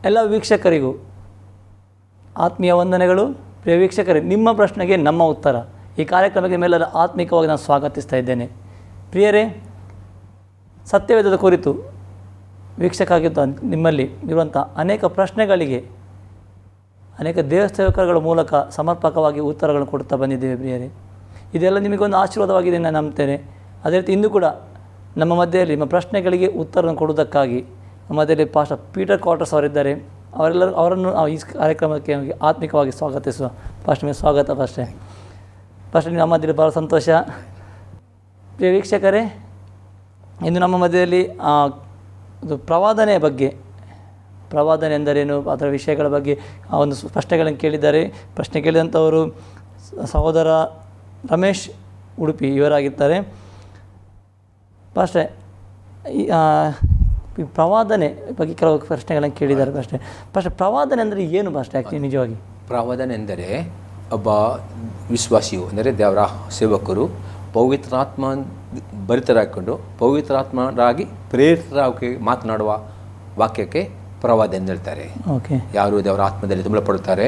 ಎಲ್ಲ ವೀಕ್ಷಕರಿಗೂ ಆತ್ಮೀಯ ವಂದನೆಗಳು. ಪ್ರಿಯ ವೀಕ್ಷಕರೇ, ನಿಮ್ಮ ಪ್ರಶ್ನೆಗೆ ನಮ್ಮ ಉತ್ತರ ಈ ಕಾರ್ಯಕ್ರಮಕ್ಕೆ ನಿಮ್ಮೆಲ್ಲರ ಆತ್ಮಿಕವಾಗಿ ನಾನು ಸ್ವಾಗತಿಸ್ತಾ ಇದ್ದೇನೆ. ಪ್ರಿಯರೇ, ಸತ್ಯವೇದದ ಕುರಿತು ವೀಕ್ಷಕರಾಗಿದ್ದ ನಿಮ್ಮಲ್ಲಿ ಇರುವಂಥ ಅನೇಕ ಪ್ರಶ್ನೆಗಳಿಗೆ ಅನೇಕ ದೇವಸೇವಕರುಗಳ ಮೂಲಕ ಸಮರ್ಪಕವಾಗಿ ಉತ್ತರಗಳನ್ನು ಕೊಡ್ತಾ ಬಂದಿದ್ದೇವೆ. ಪ್ರಿಯರೇ, ಇದೆಲ್ಲ ನಿಮಗೊಂದು ಆಶೀರ್ವಾದವಾಗಿದೆ ನಾನು ನಂಬ್ತೇನೆ. ಅದೇ ರೀತಿ ಇಂದು ಕೂಡ ನಮ್ಮ ಮಧ್ಯೆಯಲ್ಲಿ ನಿಮ್ಮ ಪ್ರಶ್ನೆಗಳಿಗೆ ಉತ್ತರವನ್ನು ಕೊಡುವುದಕ್ಕಾಗಿ ನಮ್ಮ ಮಧ್ಯೆಯಲ್ಲಿ ಪಾಸ್ಟರ್ ಪೀಟರ್ ಕ್ವಾರ್ಟರ್ಸ್ ಅವರಿದ್ದಾರೆ. ಅವರನ್ನು ನಾವು ಈ ಕಾರ್ಯಕ್ರಮಕ್ಕೆ ಆತ್ಮಿಕವಾಗಿ ಸ್ವಾಗತಿಸುವ. ಪಾಸ್ಟರ್ ಮೇಲೆ ಸ್ವಾಗತ. ಪಾಸ್ಟರ್ ನಿಮ್ಮ ಮಧ್ಯದಲ್ಲಿ ಭಾಳ ಸಂತೋಷ. ಪ್ರಿಯ ವೀಕ್ಷಕರೇ, ಇಂದು ನಮ್ಮ ಮಧ್ಯದಲ್ಲಿ ಪ್ರವಾದನೆಯ ಬಗ್ಗೆ, ಪ್ರವಾದನೆ ಎಂದರೇನು, ಅದರ ವಿಷಯಗಳ ಬಗ್ಗೆ ಒಂದು ಪ್ರಶ್ನೆಗಳನ್ನು ಕೇಳಿದ್ದಾರೆ. ಪ್ರಶ್ನೆ ಕೇಳಿದಂಥವರು ಸಹೋದರ ರಮೇಶ್ ಉಡುಪಿ ಇವರಾಗಿರ್ತಾರೆ. ಪಾಸ್ಟರ್, ಪ್ರವಾದನೆ ಬಗ್ಗೆ ಕೆಲವು ಪ್ರಶ್ನೆಗಳನ್ನು ಕೇಳಿದ್ದಾರೆ. ಪಾಸ್ಟರ್, ಪ್ರವಾದನೆ ಅಂದರೆ ಏನು ಪಾಸ್ಟರ್? ಆ್ಯಕ್ಚುಲಿ ನಿಜವಾಗಿ ಪ್ರವಾದನೆ ಎಂದರೆ ಒಬ್ಬ ವಿಶ್ವಾಸಿಯು, ಅಂದರೆ ದೇವರ ಸೇವಕರು ಪವಿತ್ರಾತ್ಮ ಭರಿತರಾಗಿಕೊಂಡು ಪವಿತ್ರಾತ್ಮರಾಗಿ ಪ್ರೇರಿತರಾಗಿ ಮಾತನಾಡುವ ವಾಕ್ಯಕ್ಕೆ ಪ್ರವಾದನೆ ಎಂದು ಹೇಳ್ತಾರೆ. ಯಾರು ದೇವರ ಆತ್ಮದಲ್ಲಿ ತುಂಬಲ್ಪಡುತ್ತಾರೆ,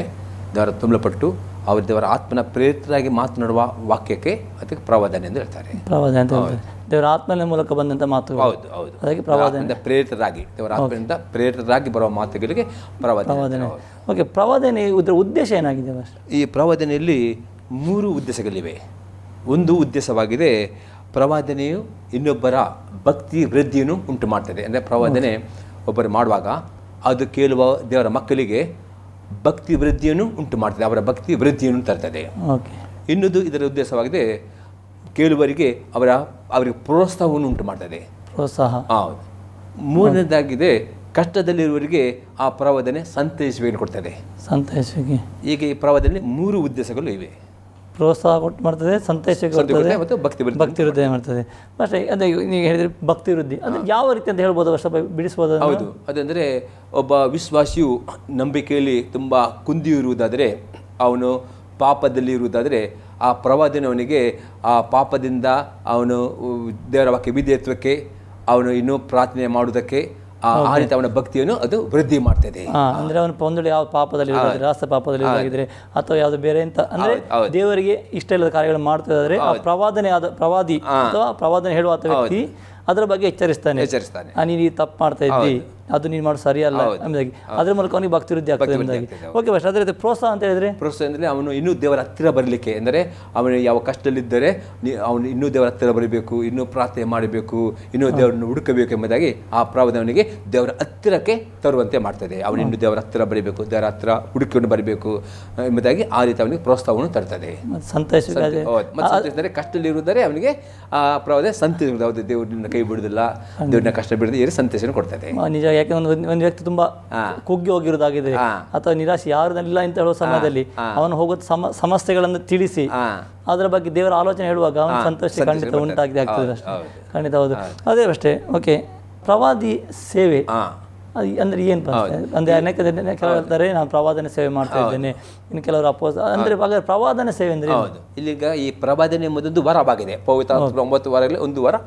ತುಂಬಲ್ಪಟ್ಟು ಅವರು ದೇವರ ಆತ್ಮನ ಪ್ರೇರಿತರಾಗಿ ಮಾತನಾಡುವ ವಾಕ್ಯಕ್ಕೆ ಅದಕ್ಕೆ ಪ್ರವಾದನೆ ಎಂದು ಹೇಳ್ತಾರೆ. ಪ್ರವಾದನೆ ಅಂತ ಹೇಳ್ತಾರೆ, ದೇವರ ಆತ್ಮನ ಮೂಲಕ ಬಂದಂಥ ಮಾತು. ಹೌದು ಹೌದು, ಅದಕ್ಕೆ ಪ್ರವಾದನೆ. ಪ್ರೇರಿತರಾಗಿ ದೇವರ ಆತ್ಮದಿಂದ ಪ್ರೇರಿತರಾಗಿ ಬರುವ ಮಾತುಗಳಿಗೆ ಪ್ರವಾದನೆ. ಓಕೆ, ಪ್ರವಾದನೆ ಇದರ ಉದ್ದೇಶ ಏನಾಗಿದೆ? ಈ ಪ್ರವಾದನೆಯಲ್ಲಿ 3 ಉದ್ದೇಶಗಳಿವೆ. ಒಂದು ಉದ್ದೇಶವಾಗಿದೆ, ಪ್ರವಾದನೆಯು ಇನ್ನೊಬ್ಬರ ಭಕ್ತಿ ವೃದ್ಧಿಯನ್ನು ಉಂಟು ಮಾಡ್ತದೆ. ಅಂದರೆ ಪ್ರವಾದನೆ ಒಬ್ಬರು ಮಾಡುವಾಗ ಅದು ಕೇಳುವ ದೇವರ ಮಕ್ಕಳಿಗೆ ಭಕ್ತಿ ವೃದ್ಧಿಯನ್ನು ಉಂಟು ಮಾಡ್ತದೆ, ಅವರ ಭಕ್ತಿ ವೃದ್ಧಿಯನ್ನು ತರ್ತದೆ. ಇನ್ನೊಂದು ಇದರ ಉದ್ದೇಶವಾಗಿದೆ, ಕೇಳುವರಿಗೆ ಅವರಿಗೆ ಪ್ರೋತ್ಸಾಹವನ್ನು ಉಂಟು ಮಾಡ್ತದೆ. ಪ್ರೋತ್ಸಾಹ. ಹೌದು. ಮೂರನೇದಾಗಿದೆ, ಕಷ್ಟದಲ್ಲಿರುವವರಿಗೆ ಆ ಪ್ರವಾದನೆ ಸಂತೈಸುವಿಕೆಯನ್ನು ಕೊಡ್ತದೆ. ಸಂತೈಸುವಿಕೆ. ಹೀಗೆ ಈ ಪ್ರವಾದನೆ 3 ಉದ್ದೇಶಗಳು ಇವೆ. ಪ್ರೋತ್ಸಾಹ ಕೊಟ್ಟು ಮಾಡ್ತದೆ, ಸಂತೈಸುವಿಕೆ ಮತ್ತು ಭಕ್ತಿ ವೃದ್ಧಿ ಮಾಡ್ತದೆ. ಮತ್ತೆ ಅದೇ ನೀವು ಹೇಳಿದ್ರೆ ಭಕ್ತಿ ವೃದ್ಧಿ ಅಂದರೆ ಯಾವ ರೀತಿ ಅಂತ ಹೇಳ್ಬೋದು, ಸ್ವಲ್ಪ ಬಿಡಿಸ್ಬೋದು? ಹೌದು, ಅದಂದರೆ ಒಬ್ಬ ವಿಶ್ವಾಸಿಯು ನಂಬಿಕೆಯಲ್ಲಿ ತುಂಬ ಕುಂದಿ ಇರುವುದಾದರೆ, ಅವನು ಪಾಪದಲ್ಲಿ ಇರುವುದಾದರೆ, ಆ ಪ್ರವಾದನೆ ಅವನಿಗೆ ಆ ಪಾಪದಿಂದ ಅವನು ದೇವರ ವಾಕ್ಯ ವಿಧೇಯತ್ವಕ್ಕೆ, ಅವನು ಇನ್ನೂ ಪ್ರಾರ್ಥನೆ ಮಾಡುವುದಕ್ಕೆ, ಆ ರೀತಿ ಅವನ ಭಕ್ತಿಯನ್ನು ಅದು ವೃದ್ಧಿ ಮಾಡ್ತದೆ. ಅಂದ್ರೆ ಅವನು ಒಂದು ಯಾವ ಪಾಪದಲ್ಲಿ ರಾಷ್ಟ್ರ ಪಾಪದಲ್ಲಿ ಆಗಿದ್ರೆ ಅಥವಾ ಯಾವ್ದು ಬೇರೆ ಅಂತ ಅಂದ್ರೆ ದೇವರಿಗೆ ಇಷ್ಟ ಇಲ್ಲದ ಕಾರ್ಯಗಳು ಮಾಡ್ತಿದ್ರೆ ಆ ಪ್ರವಾದಿ ಅಥವಾ ಪ್ರವಾದನೆ ಹೇಳುವ ವ್ಯಕ್ತಿ ಅದರ ಬಗ್ಗೆ ಎಚ್ಚರಿಸ್ತಾನೆ. ನೀನು ಈ ತಪ್ಪು ಮಾಡ್ತಾ ಇದ್ದಿ, ಅದು ನೀನು ಮಾಡೋದು ಸರಿಯಲ್ಲ ಎಂಬುದಾಗಿ, ಅದ್ರ ಮೂಲಕ ಅವನಿಗೆ ಭಕ್ತಿ ವೃದ್ಧಿ ಆಗ್ತದೆ ಎಂಬುದಾಗಿ. ಓಕೆ ಬಸ್, ಅದೇ ರೀತಿ ಪ್ರೋತ್ಸಾಹ ಅಂತ ಹೇಳಿದ್ರೆ, ಪ್ರೋತ್ಸಾಹ ಅಂದರೆ ಅವನು ಇನ್ನೂ ದೇವರ ಹತ್ತಿರ ಬರಲಿಕ್ಕೆ, ಅಂದರೆ ಅವನು ಯಾವ ಕಷ್ಟದಲ್ಲಿದ್ದರೆ ಅವನು ಇನ್ನೂ ದೇವರ ಹತ್ತಿರ ಬರಬೇಕು, ಇನ್ನೂ ಪ್ರಾರ್ಥನೆ ಮಾಡಬೇಕು, ಇನ್ನೂ ದೇವರನ್ನು ಹುಡುಕಬೇಕು ಎಂಬುದಾಗಿ ಆ ಪ್ರವಾದನೆಗೆ ದೇವರ ಹತ್ತಿರಕ್ಕೆ ತರುವಂತೆ ಮಾಡ್ತದೆ. ಅವನು ಇನ್ನೂ ದೇವರ ಹತ್ತಿರ ಬರಬೇಕು, ದೇವರ ಹತ್ತಿರ ಹುಡುಕಿಕೊಂಡು ಬರಬೇಕು ಎಂಬುದಾಗಿ ಆ ರೀತಿ ಅವನಿಗೆ ಪ್ರೋತ್ಸಾಹವನ್ನು ತರ್ತದೆ. ಸಂತೈಸಿದರೆ ಕಷ್ಟದಲ್ಲಿರುವುದರೆ ಅವನಿಗೆ ಆ ಪ್ರವಾದ ಸಂತೈಸ, ದೇವರನ್ನ ಕೈ ಬಿಡುವುದಿಲ್ಲ, ದೇವರನ್ನ ಕಷ್ಟ ಬಿಡದೆ ಸಂತೈಸನ್ನು ಕೊಡ್ತದೆ. ನಿಜ. ಯಾಕೆ ಒಂದು ವ್ಯಕ್ತಿ ತುಂಬಾ ಕುಗ್ಗಿ ಹೋಗಿರೋದಾಗಿದೆ ಅಥವಾ ನಿರಾಶೆ ಯಾರಿಲ್ಲ ಅಂತ ಹೇಳುವ ಸಮಯದಲ್ಲಿ ಅವನು ಹೋಗೋದು ಸಮಸ್ಯೆಗಳನ್ನು ತಿಳಿಸಿ ಅದರ ಬಗ್ಗೆ ದೇವರ ಆಲೋಚನೆ ಹೇಳುವಾಗ ಅವನ ಸಂತೋಷ ಖಂಡಿತ ಉಂಟಾಗಿದೆ ಆಗ್ತದೆ ಅಷ್ಟೇ. ಖಂಡಿತ ಹೌದು, ಅದೇ ಅಷ್ಟೇ. ಓಕೆ, ಪ್ರವಾದಿ ಸೇವೆ ಅಂದ್ರೆ ಏನು ಅಂದ್ರೆ ಅನೇಕ ಕೆಲವರು ಹೇಳ್ತಾರೆ ನಾನು ಪ್ರವಾದನೆ ಸೇವೆ ಮಾಡ್ತಾ ಇದ್ದೇನೆ, ಇನ್ನು ಕೆಲವರು ಅಂದ್ರೆ ಪ್ರವಾದನೆ ಸೇವೆ ಅಂದ್ರೆ ಇಲ್ಲಿಗ ಈ ಪ್ರವಾದನೆ ಎಂಬುದೊಂದು ವರವಾಗಿದೆ. ಪವಿತ್ರ 9 ವಾರಗಳಲ್ಲಿ ಒಂದು ವಾರ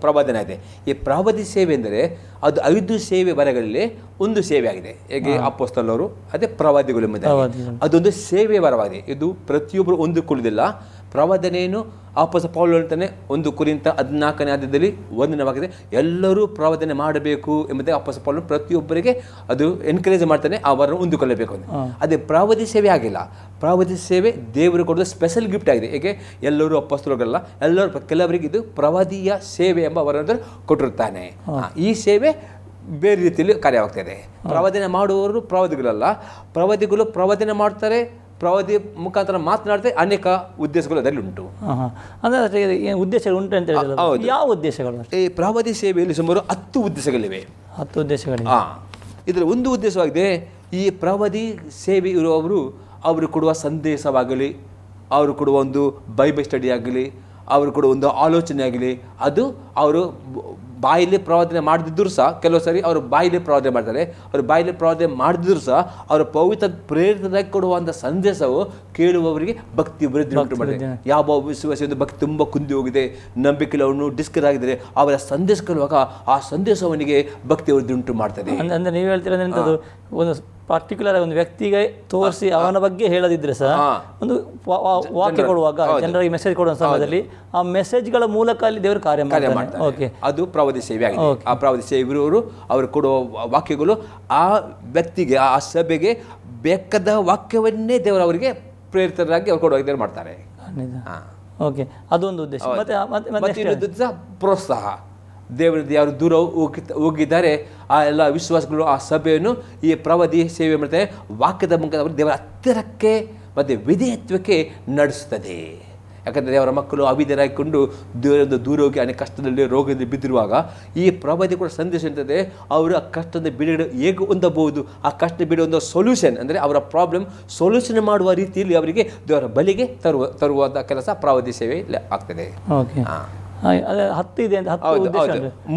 ಪ್ರವಾದನೆ ಇದೆ. ಈ ಪ್ರವಾದಿ ಸೇವೆ ಎಂದರೆ ಅದು 5 ಸೇವೆ ವರಗಳಲ್ಲಿ ಒಂದು ಸೇವೆ ಆಗಿದೆ. ಹೇಗೆ ಅಪೊಸ್ತಲರು ಅದೇ ಪ್ರವಾದಿಗಳು ಎಂಬುದಾಗಿ ಅದೊಂದು ಸೇವೆ ವರವಾಗಿದೆ. ಇದು ಪ್ರತಿಯೊಬ್ಬರು ಹೊಂದಿಕೊಳ್ಳುವುದಿಲ್ಲ. ಪ್ರವಾದನೆಯನ್ನು ಅಪೊಸ್ತಲ ಪೌಲ ಹೇಳ್ತಾನೆ 1 ಕೊರಿಂಥ 14ನೇ ಅಧ್ಯಾಯದಲ್ಲಿ 1ನೇ ವಾಕ್ಯದಲ್ಲಿ ಎಲ್ಲರೂ ಪ್ರವಾದನೆ ಮಾಡಬೇಕು ಎಂಬುದೇ ಅಪೊಸ್ತಲ ಪೌಲ ಪ್ರತಿಯೊಬ್ಬರಿಗೆ ಅದು ಎನ್ಕರೇಜ್ ಮಾಡ್ತಾನೆ, ಅವರನ್ನು ಹೊಂದಿಕೊಳ್ಳಬೇಕು ಅಂತ. ಅದೇ ಪ್ರವಾದಿ ಸೇವೆ ಆಗಿಲ್ಲ. ಪ್ರವಾದಿ ಸೇವೆ ದೇವರು ಕೊಡೋದು ಸ್ಪೆಷಲ್ ಗಿಫ್ಟ್ ಆಗಿದೆ. ಹೇಗೆ ಎಲ್ಲರೂ ಅಪೊಸ್ತಲರಲ್ಲ, ಎಲ್ಲರೂ ಕೆಲವರಿಗೆ ಇದು ಪ್ರವಾದಿಯ ಸೇವೆ ಎಂಬ ವರವನ್ನು ಕೊಟ್ಟಿರುತ್ತಾನೆ. ಈ ಸೇವೆ ಬೇರೆ ರೀತಿಯಲ್ಲಿ ಕಾರ್ಯವಾಗ್ತದೆ. ಪ್ರವಾದನೆ ಮಾಡುವವರು ಪ್ರವಾದಿಗಳಲ್ಲ, ಪ್ರವಾದಿಗಳು ಪ್ರವಾದನೆ ಮಾಡ್ತಾರೆ, ಪ್ರವಾದಿ ಮುಖಾಂತರ ಮಾತನಾಡ್ತಾರೆ. ಅನೇಕ ಉದ್ದೇಶಗಳು ಅದರಲ್ಲಿ ಉಂಟು. ಅಂದರೆ ಉದ್ದೇಶಗಳು ಉಂಟು ಅಂತ ಹೇಳಿದ್ರೆ ಯಾವ ಉದ್ದೇಶಗಳು? ಈ ಪ್ರವಾದಿ ಸೇವೆಯಲ್ಲಿ ಸುಮಾರು 10 ಉದ್ದೇಶಗಳಿವೆ. 10 ಉದ್ದೇಶಗಳಿವೆ. ಇದರ ಒಂದು ಉದ್ದೇಶವಾಗಿದೆ, ಈ ಪ್ರವಾದಿ ಸೇವೆ ಇರುವವರು ಅವರು ಕೊಡುವ ಸಂದೇಶವಾಗಲಿ, ಅವರು ಕೊಡುವ ಒಂದು ಬೈಬಲ್ ಸ್ಟಡಿ ಆಗಲಿ, ಅವರು ಕೊಡುವ ಒಂದು ಆಲೋಚನೆ ಆಗಲಿ, ಅದು ಅವರು ಬಾಯಲ್ಲಿ ಪ್ರವಾದನೆ ಮಾಡದಿದ್ದರೂ ಸಹ ಕೆಲವು ಸರಿ ಅವರು ಬಾಯಲ್ಲಿ ಪ್ರವಾದನೆ ಮಾಡ್ತಾರೆ. ಅವರು ಬಾಯಲ್ಲಿ ಪ್ರವಾದನೆ ಮಾಡದಿದ್ದರೂ ಸಹ ಅವರು ಪವಿತ್ರ ಪ್ರೇರಿತರಾಗಿ ಕೊಡುವಂಥ ಸಂದೇಶವು ಕೇಳುವವರಿಗೆ ಭಕ್ತಿ ವೃದ್ಧಿ ಉಂಟು ಮಾಡಿದೆ. ಯಾವ ವಿಶ್ವಾಸ ಒಂದು ಭಕ್ತಿ ತುಂಬ ಕುಂದಿ ಹೋಗಿದೆ, ನಂಬಿಕೆಯಲ್ಲಿ ಅವನು ಡಿಸ್ಕಸ್ ಆಗಿದ್ದಾರೆ, ಅವರ ಸಂದೇಶ ಕೇಳುವಾಗ ಆ ಸಂದೇಶವನಿಗೆ ಭಕ್ತಿ ವೃದ್ಧಿ ಉಂಟು ಮಾಡ್ತದೆ. ಅಂದ್ರೆ ನೀವು ಹೇಳ್ತೀರ ಒಂದು ಪರ್ಟಿಕ್ಯುಲರ್ ಒಂದು ವ್ಯಕ್ತಿಗೆ ತೋರಿಸಿ ಅವನ ಬಗ್ಗೆ ಹೇಳದಿದ್ರೆ ಸಹ ಒಂದು ವಾಕ್ಯ ಕೊಡುವಾಗ ಜನರಿಗೆ ಮೆಸೇಜ್ ಕೊಡುವ ಸಮಯದಲ್ಲಿ ಆ ಮೆಸೇಜ್ಗಳ ಮೂಲಕ ಅಲ್ಲಿ ದೇವರು ಕಾರ್ಯ ಮಾಡ್ತಾರೆ. ಓಕೆ, ಅದು ಪ್ರವಾದಿ ಸೇವೆ ಆಗಿದೆ. ಆ ಪ್ರವಾದಿ ಸೇವೆಯವರು ಅವರು ಕೊಡುವ ವಾಕ್ಯಗಳು ಆ ವ್ಯಕ್ತಿಗೆ, ಆ ಸಭೆಗೆ ಬೇಕಾದ ವಾಕ್ಯವನ್ನೇ ದೇವರು ಅವರಿಗೆ ಪ್ರೇರಿತರಾಗಿ ಅವ್ರು ಕೊಡುವ ಮಾಡ್ತಾರೆ. ಓಕೆ, ಅದೊಂದು ಉದ್ದೇಶ. ಮತ್ತೆ ಪ್ರೋತ್ಸಾಹ, ದೇವರಿಂದ ಯಾರು ದೂರ ಹೋಗಿದ್ದಾರೆ ಆ ಎಲ್ಲ ವಿಶ್ವಾಸಗಳು ಆ ಸಭೆಯನ್ನು ಈ ಪ್ರವಾದಿ ಸೇವೆ ಮಾಡ್ತಾರೆ ವಾಕ್ಯದ ಮುಖಾಂತರ ದೇವರ ಹತ್ತಿರಕ್ಕೆ ಮತ್ತು ವಿಧೇಯತ್ವಕ್ಕೆ ನಡೆಸುತ್ತದೆ. ಯಾಕಂದರೆ ದೇವರ ಮಕ್ಕಳು ಅವಿಧೇಯರಾಗಿಕೊಂಡು ದೇವರಿಂದ ದೂರ ಹೋಗಿ ಅನೇಕ ಕಷ್ಟದಲ್ಲಿ ರೋಗದಲ್ಲಿ ಬಿದ್ದಿರುವಾಗ ಈ ಪ್ರವಾದಿ ಕೂಡ ಸಂದೇಶ ಇರ್ತದೆ. ಅವರು ಆ ಕಷ್ಟದ ಬಿಡುಗಡೆ ಹೇಗೆ ಹೊಂದಬಹುದು, ಆ ಕಷ್ಟ ಬಿಡುವ ಸೊಲ್ಯೂಷನ್ ಅಂದರೆ ಅವರ ಪ್ರಾಬ್ಲಮ್ ಸೊಲ್ಯೂಷನ್ ಮಾಡುವ ರೀತಿಯಲ್ಲಿ ಅವರಿಗೆ ದೇವರ ಬಲಿಗೆ ತರುವಂಥ ಕೆಲಸ ಪ್ರವಾದಿ ಸೇವೆ ಆಗ್ತದೆ. ಓಕೆ, ಅದೇ 10 ಇದೆ ಅಂತ.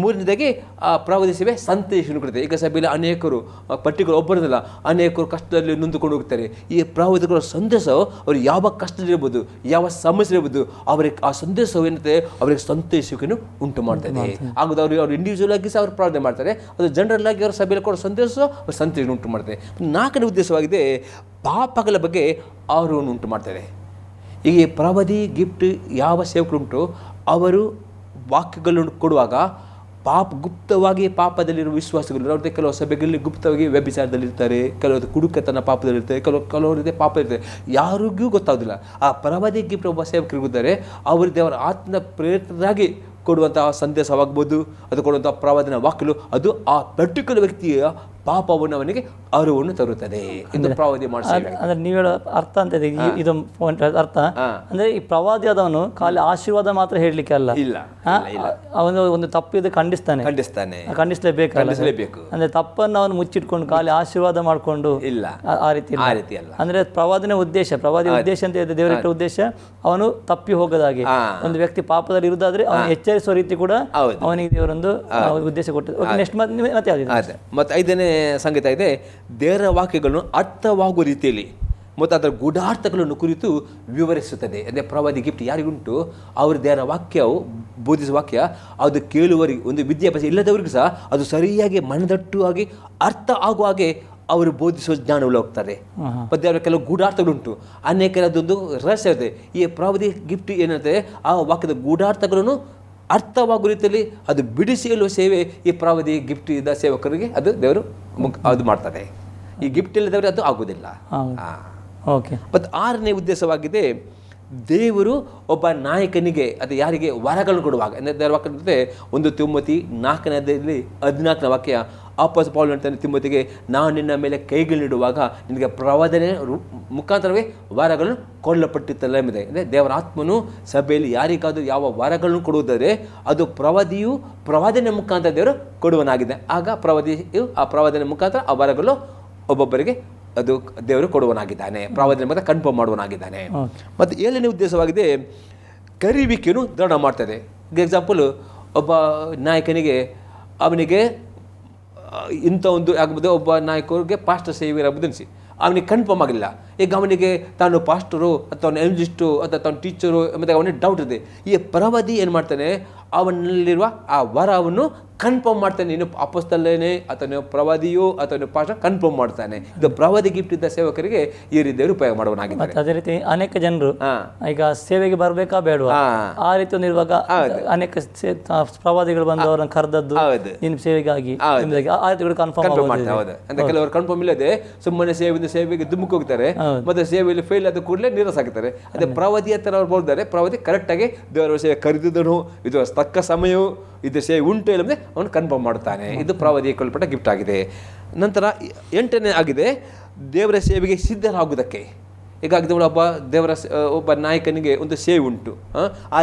ಮೂರನೇದಾಗಿ ಆ ಪ್ರವಾದಿ ಸೇವೆ ಸಂದೇಶ ಕೊಡುತ್ತೆ. ಈಗ ಸಭೆಯಲ್ಲಿ ಅನೇಕರು ಪರ್ಟಿಕ್ಯುಲರ್ ಒಬ್ಬರದಲ್ಲ, ಅನೇಕರು ಕಷ್ಟದಲ್ಲಿ ನೊಂದುಕೊಂಡು ಹೋಗ್ತಾರೆ. ಈ ಪ್ರವಾದಿಗಳ ಸಂದೇಶ ಅವರು ಯಾವ ಕಷ್ಟದಲ್ಲಿರ್ಬೋದು, ಯಾವ ಸಮಸ್ಯೆ ಇರ್ಬೋದು, ಅವರಿಗೆ ಆ ಸಂದೇಶವು ಏನಂತೆ ಅವರಿಗೆ ಸಂತೋಷವನ್ನು ಉಂಟು ಮಾಡ್ತದೆ. ಆಗ ಅವ್ರು ಇಂಡಿವಿಜುವಲ್ ಆಗಿ ಸಹ ಅವ್ರು ಪ್ರಾರ್ಥನೆ ಮಾಡ್ತಾರೆ, ಅದು ಜನರಲ್ ಆಗಿ ಅವರ ಸಭೆಯಲ್ಲಿ ಕೊಡೋ ಸಂದೇಶ ಅವ್ರು ಸಂತೋಷ ಉಂಟು ಮಾಡ್ತಾರೆ. 4ನೇ ಉದ್ದೇಶವಾಗಿದೆ ಪಾಪಗಳ ಬಗ್ಗೆ ಅವರು ಉಂಟು ಮಾಡ್ತಾರೆ. ಈ ಪ್ರವಾದಿ ಗಿಫ್ಟ್ ಯಾವ ಸೇವಕರುಂಟು ಅವರು ವಾಕ್ಯಗಳನ್ನು ಕೊಡುವಾಗ ಗುಪ್ತವಾಗಿ ಪಾಪದಲ್ಲಿರುವ ವಿಶ್ವಾಸಗಳು ಅವ್ರದ್ದೇ ಕೆಲವು ಸಭೆಗಳಲ್ಲಿ ಗುಪ್ತವಾಗಿ ವ್ಯಭಿಚಾರದಲ್ಲಿರ್ತಾರೆ, ಕೆಲವರು ಕುಡುಕತನ ಪಾಪದಲ್ಲಿರ್ತಾರೆ, ಕೆಲವರದೇ ಪಾಪ ಇರ್ತಾರೆ, ಯಾರಿಗೂ ಗೊತ್ತಾಗೋದಿಲ್ಲ. ಆ ಪ್ರವಾದಿ ಗಿಫ್ಟ್ ಒಬ್ಬ ಸೇವಕರಿಗಿದ್ದಾರೆ, ಅವರು ದೇವರ ಆತ್ಮ ಪ್ರೇರಿತರಾಗಿ ಕೊಡುವಂತಹ ಸಂದೇಶವಾಗ್ಬೋದು, ಅದು ಕೊಡುವಂತಹ ಪ್ರವಾದನ ವಾಕ್ಯಗಳು ಅದು ಆ ಪರ್ಟಿಕ್ಯುಲರ್ ವ್ಯಕ್ತಿಯ ಪಾಪವನ್ನು ಅವನಿಗೆ ಅರಿವನ್ನು ತರುತ್ತದೆ. ಇದು ಪ್ರವಾದಿ ಮಾಡಿಸಿ ಅಂದ್ರೆ ನೀವು ಹೇಳೋ ಅರ್ಥ ಅಂತ ಇದೆ. ಇದು ಅರ್ಥ ಅಂದ್ರೆ ಈ ಪ್ರವಾದಿ ಆದವನು ಖಾಲಿ ಆಶೀರ್ವಾದ ಮಾತ್ರ ಹೇಳಲಿಕ್ಕೆ ಅಲ್ಲ, ಅವನು ಒಂದು ತಪ್ಪಿದ್ದು ಖಂಡಿಸಲೇಬೇಕು. ಅಂದ್ರೆ ತಪ್ಪನ್ನು ಅವನು ಮುಚ್ಚಿಟ್ಕೊಂಡು ಖಾಲಿ ಆಶೀರ್ವಾದ ಮಾಡಿಕೊಂಡು ಇಲ್ಲ, ಆ ರೀತಿ ಅಲ್ಲ. ಅಂದ್ರೆ ಪ್ರವಾದಿನ ಉದ್ದೇಶ ಅಂತ ಇದೆ, ದೇವರಿಟ್ಟ ಉದ್ದೇಶ ಅವನು ತಪ್ಪಿ ಹೋಗದಾಗೆ. ಒಂದು ವ್ಯಕ್ತಿ ಪಾಪದಲ್ಲಿ ಇರುವುದಾದ್ರೆ ಅವನು ಎಚ್ಚರಿಸುವ ರೀತಿ ಕೂಡ ಅವನಿಗೆ ದೇವರೊಂದು ಉದ್ದೇಶ ಕೊಟ್ಟಿದೆ. ನೆಕ್ಸ್ಟ್ ಮತ್ತೆ ಯಾವ್ದು? ಮತ್ತೆ 5ನೇ ಸಂಗೀತ ಇದೆ, ದೇವರ ವಾಕ್ಯಗಳನ್ನು ಅರ್ಥವಾಗುವ ರೀತಿಯಲ್ಲಿ ಮತ್ತು ಅದರ ಗೂಢಾರ್ಥಗಳನ್ನು ಕುರಿತು ವಿವರಿಸುತ್ತದೆ. ಅಂದರೆ ಪ್ರವಾದಿ ಗಿಫ್ಟ್ ಯಾರಿಗುಂಟು ಅವರು ದೇವರ ವಾಕ್ಯವು ಬೋಧಿಸುವ ವಾಕ್ಯ ಅದು ಕೇಳುವವರಿಗೆ, ಒಂದು ವಿದ್ಯಾಭ್ಯಾಸ ಇಲ್ಲದವರಿಗೂ ಸಹ ಅದು ಸರಿಯಾಗಿ ಮನದಟ್ಟುವಾಗಿ ಅರ್ಥ ಆಗುವ ಹಾಗೆ ಅವರು ಬೋಧಿಸುವ ಜ್ಞಾನಗಳು ಹೋಗ್ತಾರೆ. ಮತ್ತು ಅವರ ಕೆಲವು ಗೂಢಾರ್ಥಗಳುಂಟು, ಅನೇಕರದೊಂದು ರಹಸ್ಯ ಇರುತ್ತೆ. ಈ ಪ್ರವಾದಿ ಗಿಫ್ಟ್ ಏನಂತೆ ಆ ವಾಕ್ಯದ ಗೂಢಾರ್ಥಗಳನ್ನು ಅರ್ಥವಾಗುವ ರೀತಿಯಲ್ಲಿ ಅದು ಬಿಡಿಸಿ ಹೇಳುವ ಸೇವೆ ಈ ಪ್ರವಾದಿ ಗಿಫ್ಟ್ ಇದ್ದ ಸೇವಕರಿಗೆ ಅದು ದೇವರು ಅದು ಮಾಡ್ತಾರೆ. ಈ ಗಿಫ್ಟ್ ಇಲ್ಲದವರಿಗೆ ಅದು ಆಗುವುದಿಲ್ಲ. ಮತ್ತು 6ನೇ ಉದ್ದೇಶವಾಗಿದೆ, ದೇವರು ಒಬ್ಬ ನಾಯಕನಿಗೆ ಅದು ಯಾರಿಗೆ ವರಗಳನ್ನು ಕೊಡುವಾಗ, ಅಂದರೆ ದೇವರ ವಾಕ್ಯ 1 ತಿಮೋತಿ 4ನೇ 14ನೇ ವಾಕ್ಯ ಅಪೊಸ್ತಲ ಪೌಲನು ಹೇಳ್ತಾನೆ ತಿಮೋತಿಗೆ, ನಾನು ನಿನ್ನ ಮೇಲೆ ಕೈಗಳನ್ನಿಡುವಾಗ ನಿನಗೆ ಪ್ರವಾದನೆ ಮುಖಾಂತರವೇ ವರಗಳನ್ನು ಕೊಡಲ್ಪಟ್ಟಿತ್ತಲ್ಲ ಎಂಬುದೇ. ಅಂದರೆ ದೇವರ ಆತ್ಮನು ಸಭೆಯಲ್ಲಿ ಯಾರಿಗಾದರೂ ಯಾವ ವರಗಳನ್ನು ಕೊಡುವುದಾದರೆ ಅದು ಪ್ರವಾದನೆ ಮುಖಾಂತರ ದೇವರು ಕೊಡುವನಾಗಿದೆ. ಆಗ ಪ್ರವಾದಿಯು ಆ ಪ್ರವಾದನೆ ಮುಖಾಂತರ ಆ ವರಗಳು ಒಬ್ಬೊಬ್ಬರಿಗೆ ಅದು ದೇವರು ಕೊಡುವನಾಗಿದ್ದಾನೆ, ಪ್ರವಾದನೆ ಮತ್ತು ಕನ್ಫರ್ಮ್ ಮಾಡುವನಾಗಿದ್ದಾನೆ. ಮತ್ತು 7ನೇ ಉದ್ದೇಶವಾಗಿದೆ, ಕರಿವಿಕೆಯನ್ನು ದೃಢ ಮಾಡ್ತದೆ. ಎಕ್ಸಾಂಪಲ್, ಒಬ್ಬ ನಾಯಕನಿಗೆ ಅವನಿಗೆ ಇಂಥ ಒಂದು ಆಗ್ಬೋದು, ಒಬ್ಬ ನಾಯಕರಿಗೆ ಪಾಸ್ಟರ್ ಸೇವೆ ಆಗ್ಬೋದು ಅನಿಸಿ ಅವನಿಗೆ ಕನ್ಫರ್ಮ್ ಆಗಿಲ್ಲ. ಈಗ ಅವನಿಗೆ ತಾನು ಪಾಸ್ಟರು ಅಥವಾ ಎಲ್ಜಿಸ್ಟು ಅಥವಾ ತಾನು ಟೀಚರು ಮತ್ತು ಅವನಿಗೆ ಡೌಟ್ ಇದೆ. ಈ ಪ್ರವಾದಿ ಏನು ಮಾಡ್ತಾನೆ, ಅವನಲ್ಲಿರುವ ಆ ವರವನ್ನು ಕನ್ಫರ್ಮ್ ಮಾಡ್ತಾನೆ. ನೀನು ಅಪೊಸ್ತಲನೇ ಅಥವಾ ನೀವು ಪ್ರವಾದಿಯೋ ಅಥವಾ ನೀವು ಪಾಸ್ಟರ್ ಕನ್ಫರ್ಮ್ ಮಾಡ್ತಾನೆ. ಇದು ಪ್ರವಾದಿ ಗಿಫ್ಟ್ ಇದ್ದ ಸೇವಕರಿಗೆ ಈ ರೀತಿ ಉಪಯೋಗ ಮಾಡುವನಾಗಿದ್ದಾರೆ. ಅದೇ ರೀತಿ ಅನೇಕ ಜನರು ಈಗ ಸೇವೆಗೆ ಬರಬೇಕಾ ಬೇಡವಾ ಆ ರೀತಿ ಒಂದಿರುವಾಗ ಅನೇಕ ಪ್ರವಾದಿಗಳು ಬಂದು ಅವರನ್ನು ಕರೆದದ್ದು ನಿನ್ನ ಸೇವೆಗಾಗಿ ಕನ್ಫರ್ಮ್ ಮಾಡ್ತಾರೆ. ಅಂದ್ರೆ ಕೆಲವರು ಕನ್ಫರ್ಮ್ ಇಲ್ಲದೆ ಸುಮ್ಮನೆ ಸೇವೆಗೆ ದುಮ್ಮಕ್ಕೆ ಹೋಗ್ತಾರೆ, ಮತ್ತೆ ಸೇವೆಯಲ್ಲಿ ಫೇಲ್ ಆದ ಕೂಡಲೇ ನಿರಾಸ ಆಗ್ತಾರೆ. ಅದೇ ಪ್ರವಾದಿ ಹತ್ರ ಅವ್ರು ಬೋಲ್ತಾರೆ, ಪ್ರವಾದಿ ಕರೆಕ್ಟಾಗಿ ದೇವರ ಸೇವೆ ಕರೆದಿದ್ದನು, ಇದು ತಕ್ಕ ಸಮಯವು ಇದು ಸೇವೆ ಉಂಟು ಇಲ್ಲಂದ್ರೆ ಅವನು ಕನ್ಫರ್ಮ್ ಮಾಡ್ತಾನೆ. ಇದು ಪ್ರವಾದಿ ಕೊಲ್ಪಟ್ಟ ಗಿಫ್ಟ್ ಆಗಿದೆ. ನಂತರ 8ನೇ ಆಗಿದೆ, ದೇವರ ಸೇವೆಗೆ ಸಿದ್ಧರಾಗುವುದಕ್ಕೆ. ಹೀಗಾಗಿ ಒಬ್ಬ ನಾಯಕನಿಗೆ ಒಂದು ಸೇವೆ ಉಂಟು, ಆ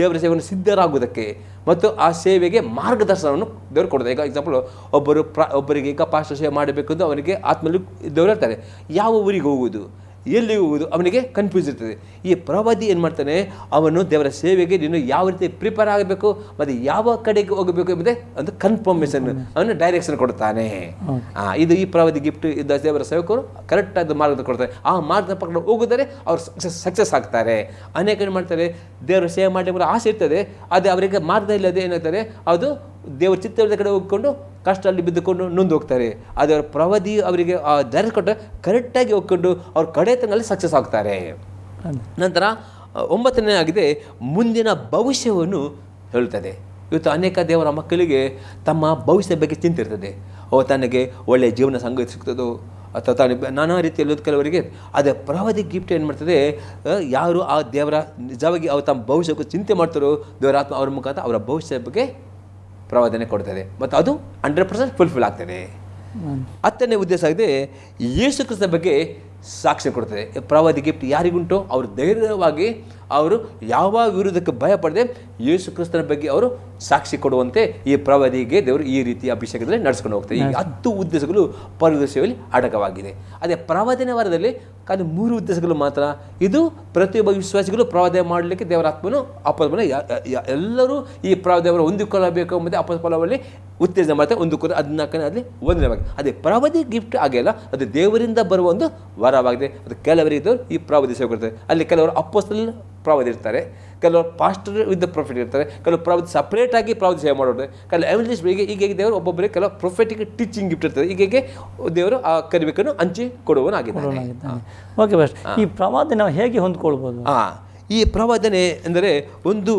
ದೇವರ ಸೇವೆಯನ್ನು ಸಿದ್ಧರಾಗುವುದಕ್ಕೆ ಮತ್ತು ಆ ಸೇವೆಗೆ ಮಾರ್ಗದರ್ಶನವನ್ನು ದೇವರು ಕೊಡ್ತಾರೆ. ಈಗ ಎಕ್ಸಾಂಪಲ್, ಒಬ್ಬರಿಗೆ ಈಗ ಪಾಸ್ಟರ್ ಸೇವೆ ಮಾಡಬೇಕು ಅಂತ ಅವನಿಗೆ ಆತ್ಮಲ್ಲಿ ದೇವರು ಹೇಳ್ತಾರೆ, ಯಾವ ಊರಿಗೆ ಹೋಗುವುದು, ಎಲ್ಲಿ ಹೋಗುವುದು ಅವನಿಗೆ ಕನ್ಫ್ಯೂಸ್ ಇರ್ತದೆ. ಈ ಪ್ರವಾದಿ ಏನು ಮಾಡ್ತಾನೆ, ಅವನು ದೇವರ ಸೇವೆಗೆ ನೀನು ಯಾವ ರೀತಿ ಪ್ರಿಪೇರ್ ಆಗಬೇಕು ಮತ್ತು ಯಾವ ಕಡೆಗೆ ಹೋಗಬೇಕು ಎಂಬುದೇ ಒಂದು ಕನ್ಫರ್ಮೇಷನ್, ಅವನು ಡೈರೆಕ್ಷನ್ ಕೊಡ್ತಾನೆ. ಇದು ಈ ಪ್ರವಾದಿ ಗಿಫ್ಟ್ ಇದ್ದ ದೇವರ ಸೇವಕರು ಕರೆಕ್ಟಾದ ಮಾರ್ಗದ ಕೊಡ್ತಾರೆ. ಆ ಮಾರ್ಗದ ಪ್ರಕಾರ ಹೋಗಿದರೆ ಅವ್ರು ಸಕ್ಸಸ್ ಆಗ್ತಾರೆ. ಅನೇಕ ಏನು ಮಾಡ್ತಾರೆ, ದೇವರ ಸೇವೆ ಮಾಡಲಿಕ್ಕೆ ಆಸೆ ಇರ್ತದೆ, ಅದೇ ಅವರಿಗೆ ಮಾರ್ಗ ಇಲ್ಲದೆ ಏನಾಗ್ತಾರೆ, ಅದು ದೇವರ ಚಿತ್ತದ ಕಡೆ ಹೋಗ್ಕೊಂಡು ಕಷ್ಟದಲ್ಲಿ ಬಿದ್ದುಕೊಂಡು ನೊಂದು ಹೋಗ್ತಾರೆ. ಅದೇ ಅವರ ಪ್ರವಾದಿ ಅವರಿಗೆ ಆ ಧೈರ್ಯ ಕೊಟ್ಟರೆ ಕರೆಕ್ಟಾಗಿ ಹೋಗ್ಕೊಂಡು ಅವ್ರ ಕಡೆ ತನಲ್ಲಿ ಸಕ್ಸಸ್ ಆಗ್ತಾರೆ. ನಂತರ 9ನೇ ಆಗಿದೆ, ಮುಂದಿನ ಭವಿಷ್ಯವನ್ನು ಹೇಳುತ್ತದೆ. ಇವತ್ತು ಅನೇಕ ದೇವರ ಮಕ್ಕಳಿಗೆ ತಮ್ಮ ಭವಿಷ್ಯದ ಬಗ್ಗೆ ಚಿಂತೆ ಇರ್ತದೆ. ತನಗೆ ಒಳ್ಳೆಯ ಜೀವನ ಸಂಗತಿ ಸಿಗ್ತದೋ ಅಥವಾ ತಾನು ನಾನಾ ರೀತಿಯಲ್ಲಿ ಕೆಲವರಿಗೆ ಅದೇ ಪ್ರವಾದಿ ಗಿಫ್ಟ್ ಏನು ಮಾಡ್ತದೆ, ಯಾರು ಆ ದೇವರ ನಿಜವಾಗಿ ಅವ್ರು ತಮ್ಮ ಭವಿಷ್ಯಕ್ಕೂ ಚಿಂತೆ ಮಾಡ್ತಾರೋ ದೇವರ ಆತ್ಮ ಅವ್ರ ಮುಖಾಂತರ ಅವರ ಭವಿಷ್ಯದ ಬಗ್ಗೆ ಪ್ರವಾದನೆ ಕೊಡ್ತದೆ ಮತ್ತು ಅದು 100% ಫುಲ್ಫಿಲ್ ಆಗ್ತದೆ. 10ನೇ ಉದ್ದೇಶ ಆಗಿದೆ, ಯೇಸು ಕ್ರಿಸ್ತನ ಬಗ್ಗೆ ಸಾಕ್ಷಿ ಕೊಡ್ತದೆ. ಪ್ರವಾದಿ ಗಿಫ್ಟ್ ಯಾರಿಗುಂಟು ಅವರು ಧೈರ್ಯವಾಗಿ ಅವರು ಯಾವ ವಿರುದ್ಧಕ್ಕೆ ಭಯಪಡದೆ ಯೇಸು ಕ್ರಿಸ್ತನ ಬಗ್ಗೆ ಅವರು ಸಾಕ್ಷಿ ಕೊಡುವಂತೆ ಈ ಪ್ರವಾದಿಗೆ ದೇವರು ಈ ರೀತಿಯ ಅಭಿಷೇಕದಲ್ಲಿ ನಡೆಸ್ಕೊಂಡು ಹೋಗ್ತಾರೆ. ಈ 10 ಉದ್ದೇಶಗಳು ಪರಲೋಕ ಸೇವೆಯಲ್ಲಿ ಅಡಕವಾಗಿದೆ. ಅದೇ ಪ್ರವಾದನೆ ವಾರದಲ್ಲಿ ಖಾಲಿ 3 ಉದ್ದೇಶಗಳು ಮಾತ್ರ. ಇದು ಪ್ರತಿಯೊಬ್ಬ ವಿಶ್ವಾಸಿಗಳು ಪ್ರವಾದನೆ ಮಾಡಲಿಕ್ಕೆ ದೇವರ ಆತ್ಮನು ಅಪೋಸ್ತಲನ ಎಲ್ಲರೂ ಈ ಪ್ರವಾದನೆಯನ್ನು ಹೊಂದಿಕೊಳ್ಳಬೇಕು ಎಂಬುದೇ ಅಪೋಸ್ತಲನಲ್ಲಿ ಉತ್ತೇಜನ ಮಾಡ್ತಾರೆ. 14ನೇ 1ನೇ ಅದೇ ಪ್ರವಾದಿ ಗಿಫ್ಟ್ ಆಗಿಲ್ಲ, ಅದು ದೇವರಿಂದ ಬರುವ ಒಂದು ವರವಾಗಿದೆ. ಅದು ಕೆಲವರಿಗೆ ಈ ಪ್ರವಾದಿ ಸೇವೆ ಕೊಡ್ತಾರೆ. ಅಲ್ಲಿ ಕೆಲವರು ಅಪೋಸ್ತಲ ಪ್ರವಾದಿ ಇರ್ತಾರೆ, ಕೆಲವರು ಪಾಸ್ಟರ್ ವಿತ್ ಪ್ರೊಫೆಟ್ ಇರ್ತಾರೆ, ಕೆಲವು ಪ್ರವಾದಿ ಸಪ್ರೇಟಾಗಿ ಪ್ರವಾದಿ ಸೇವೆ ಮಾಡೋದು, ಕೆಲವು ಎವಲ್ಜಲಿಸ್ಟ್ ಹೀಗೆ ದೇವರು ಒಬ್ಬೊಬ್ಬರಿಗೆ ಕೆಲವು ಪ್ರೊಫೆಟಿಕ್ ಟೀಚಿಂಗ್ ಗಿಫ್ಟ್ ಇರ್ತದೆ. ಹೀಗೆ ದೇವರು ಆ ಕರಿಬೇಕನ್ನು ಹಂಚಿ ಕೊಡುವನಾಗಿದ್ದಾನೆ. ಓಕೆ ಬಸ್, ಈ ಪ್ರವಾದನೆ ನಾವು ಹೇಗೆ ಹೊಂದ್ಕೊಳ್ಬೋದು? ಈ ಪ್ರವಾದನೆ ಎಂದರೆ ಒಂದು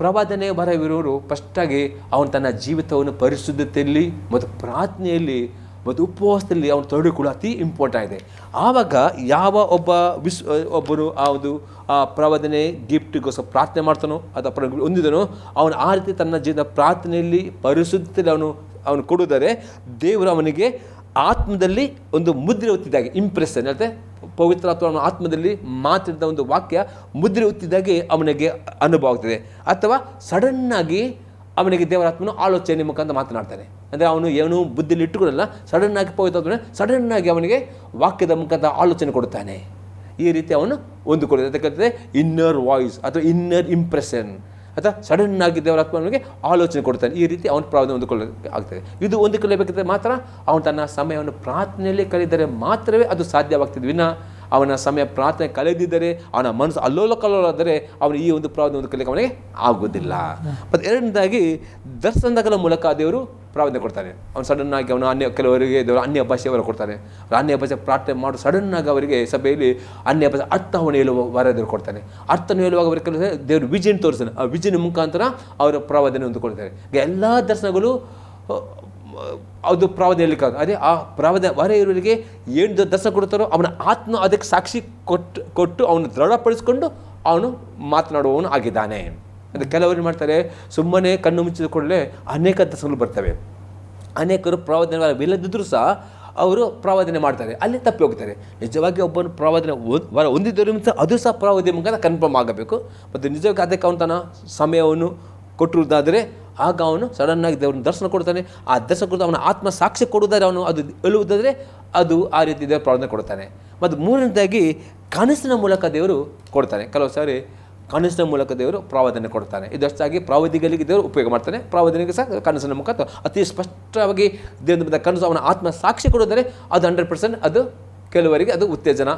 ಪ್ರವಾದನೆ ಬರವಿರೋರು ಫಸ್ಟಾಗಿ ಅವನು ತನ್ನ ಜೀವಿತವನ್ನು ಪರಿಶುದ್ಧತೆಯಲ್ಲಿ ಮತ್ತು ಪ್ರಾರ್ಥನೆಯಲ್ಲಿ ಮತ್ತು ಉಪವಾಸದಲ್ಲಿ ಅವನು ತೊಡಗಿಕೊಳ್ಳೋ ಅತಿ ಇಂಪಾರ್ಟೆಂಟ್ ಆಗಿದೆ. ಆವಾಗ ಯಾವ ಒಬ್ಬನು ಆ ಪ್ರವಾದನೆ ಗಿಫ್ಟಿಗೋಸ್ಕರ ಪ್ರಾರ್ಥನೆ ಮಾಡ್ತಾನೋ ಅಥವಾ ಹೊಂದಿದನೋ ಅವನು ಆ ರೀತಿ ತನ್ನ ಜೀವನ ಪ್ರಾರ್ಥನೆಯಲ್ಲಿ ಪರಿಶುದ್ಧತೆಯಲ್ಲಿ ಅವನು ಕೊಡುವುದರೆ ದೇವರು ಅವನಿಗೆ ಆತ್ಮದಲ್ಲಿ ಒಂದು ಮುದ್ರೆ ಒತ್ತಿದ್ದಾಗೆ ಇಂಪ್ರೆಷನ್ ಹೇಳ್ತೆ. ಪವಿತ್ರ ಅಥವಾ ಆತ್ಮದಲ್ಲಿ ಮಾತಾಡಿದ ಒಂದು ವಾಕ್ಯ ಮುದ್ರೆ ಒತ್ತಿದ್ದಾಗೆ ಅವನಿಗೆ ಅನುಭವ ಆಗ್ತದೆ. ಅಥವಾ ಸಡನ್ನಾಗಿ ಅವನಿಗೆ ದೇವರಾತ್ಮನು ಆಲೋಚನೆ ಮುಖಾಂತರ ಮಾತನಾಡ್ತಾನೆ. ಅಂದರೆ ಅವನು ಏನೂ ಬುದ್ಧಿಲಿ ಇಟ್ಟುಕೊಳ್ಳಲ್ಲ, ಸಡನ್ನಾಗಿ ಪವಿತ್ರ ಸಡನ್ನಾಗಿ ಅವನಿಗೆ ವಾಕ್ಯದ ಮುಖಾಂತರ ಆಲೋಚನೆ ಕೊಡುತ್ತಾನೆ. ಈ ರೀತಿ ಅವನು ಹೊಂದಿಕೊಳ್ಳುತ್ತೆ. ಅದಕ್ಕೆ ಇನ್ನರ್ ವಾಯ್ಸ್ ಅಥವಾ ಇನ್ನರ್ ಇಂಪ್ರೆಷನ್ ಅಥವಾ ಸಡನ್ನಾಗಿ ದೇವರಾತ್ಮನಿಗೆ ಆಲೋಚನೆ ಕೊಡ್ತಾನೆ. ಈ ರೀತಿ ಅವನ ಪ್ರವಾದನೆ ಹೊಂದಿಕೊಳ್ಳೋಕೆ ಆಗ್ತದೆ. ಇದು ಹೊಂದಿಕೊಳ್ಳಬೇಕಿದ್ರೆ ಮಾತ್ರ ಅವನು ತನ್ನ ಸಮಯವನ್ನು ಪ್ರಾರ್ಥನೆಯಲ್ಲಿ ಕಳೆದರೆ ಮಾತ್ರವೇ ಅದು ಸಾಧ್ಯವಾಗ್ತದೆ. ವಿನ ಅವನ ಸಮಯ ಪ್ರಾರ್ಥನೆ ಕಳೆದಿದ್ದರೆ, ಅವನ ಮನಸ್ಸು ಅಲ್ಲೋಲಕಲ್ಲೋಲಾದರೆ ಅವನು ಈ ಒಂದು ಪ್ರವಾದನೆ ಹೊಂದಿಕೊಳ್ಳಲಿಕ್ಕೆ ಅವನಿಗೆ ಆಗೋದಿಲ್ಲ. ಮತ್ತು ಎರಡನೇದಾಗಿ ದರ್ಶನಗಳ ಮೂಲಕ ದೇವರು ಪ್ರವಾದನೆ ಕೊಡ್ತಾನೆ. ಅವನು ಸಡನ್ನಾಗಿ ಅವನು ಕೆಲವರಿಗೆ ದೇವರು ಅನ್ಯ ಭಾಷೆಯವರು ಕೊಡ್ತಾನೆ. ಅನ್ಯ ಭಾಷೆ ಪ್ರಾರ್ಥನೆ ಮಾಡಿ ಸಡನ್ನಾಗಿ ಅವರಿಗೆ ಸಭೆಯಲ್ಲಿ ಅನ್ಯ ಭಾಷೆ ಅರ್ಥವನ್ನು ಹೇಳುವ ವರ ದೇವರು ಕೊಡ್ತಾನೆ. ಅರ್ಥವನ್ನು ಹೇಳುವಾಗ ಅವರಿಗೆ ಕೆಲವು ದೇವರು ವಿಜನ್ ತೋರಿಸ್ತಾನೆ. ಆ ವಿಜನ್ ಮುಖಾಂತರ ಅವರ ಪ್ರವಾದನೆ ಹೊಂದಿಕೊಳ್ತಾರೆ. ಎಲ್ಲ ದರ್ಶನಗಳು ಅದು ಪ್ರವಾದನೆ ಹೇಳಲಿಕ್ಕೆ ಅದೇ ಆ ಪ್ರವಾದ ವರ ಇರುವವರಿಗೆ ಏನು ದರ್ಶನ ಕೊಡ್ತಾರೋ ಅವನ ಆತ್ಮ ಅದಕ್ಕೆ ಸಾಕ್ಷಿ ಕೊಟ್ಟು ಅವನು ದೃಢಪಡಿಸ್ಕೊಂಡು ಅವನು ಮಾತನಾಡುವವನು ಆಗಿದ್ದಾನೆ. ಅದು ಕೆಲವರು ಮಾಡ್ತಾರೆ, ಸುಮ್ಮನೆ ಕಣ್ಣು ಮುಚ್ಚಿದ ಕೂಡಲೇ ಅನೇಕ ದರ್ಶನಗಳು ಬರ್ತವೆ. ಅನೇಕರು ಪ್ರವಾದನೆ ವರವಿಲ್ಲದಿದ್ದರೂ ಸಹ ಅವರು ಪ್ರವಾದನೆ ಮಾಡ್ತಾರೆ, ಅಲ್ಲಿ ತಪ್ಪಿ ಹೋಗ್ತಾರೆ. ನಿಜವಾಗಿ ಒಬ್ಬನು ಪ್ರವಾದನೆ ವರ ಹೊಂದಿದ್ದರಿಂದ ಅದು ಸಹ ಪ್ರವಾದನೆ ಮುಖಾಂತರ ಕನ್ಫರ್ಮ್ ಆಗಬೇಕು. ಮತ್ತು ನಿಜವಾಗಿ ಅದಕ್ಕೆ ಅವನು ತನ್ನ ಸಮಯವನ್ನು ಕೊಟ್ಟಿರುವುದಾದರೆ ಆಗ ಅವನು ಸಡನ್ನಾಗಿ ದೇವರನ್ನು ದರ್ಶನ ಕೊಡ್ತಾನೆ. ಆ ದರ್ಶನ ಕೊಟ್ಟು ಅವನ ಆತ್ಮ ಸಾಕ್ಷಿ ಕೊಡುವುದಾದರೆ ಅವನು ಅದು ಹೇಳುವುದಾದರೆ ಅದು ಆ ರೀತಿ ದೇವರು ಪ್ರವಾದನೆ ಕೊಡ್ತಾನೆ. ಮತ್ತು ಮೂರನೇದಾಗಿ ಕನಸಿನ ಮೂಲಕ ದೇವರು ಕೊಡ್ತಾನೆ. ಕೆಲವು ಸಾರಿ ಕನಸಿನ ಮೂಲಕ ದೇವರು ಪ್ರವಾದನೆ ಕೊಡ್ತಾನೆ. ಇದಷ್ಟಾಗಿ ಪ್ರವಾದಿಗಳಿಗೆ ದೇವರು ಉಪಯೋಗ ಮಾಡ್ತಾನೆ. ಪ್ರವಾದನೆಗೆ ಸಹ ಕನಸಿನ ಮುಖಾಂತರ ಅತಿ ಸ್ಪಷ್ಟವಾಗಿ ದೇವರ ಕನಸು ಅವನ ಆತ್ಮ ಸಾಕ್ಷಿ ಕೊಡುವುದಾದರೆ ಅದು 100% ಅದು ಕೆಲವರಿಗೆ ಅದು ಉತ್ತೇಜನ,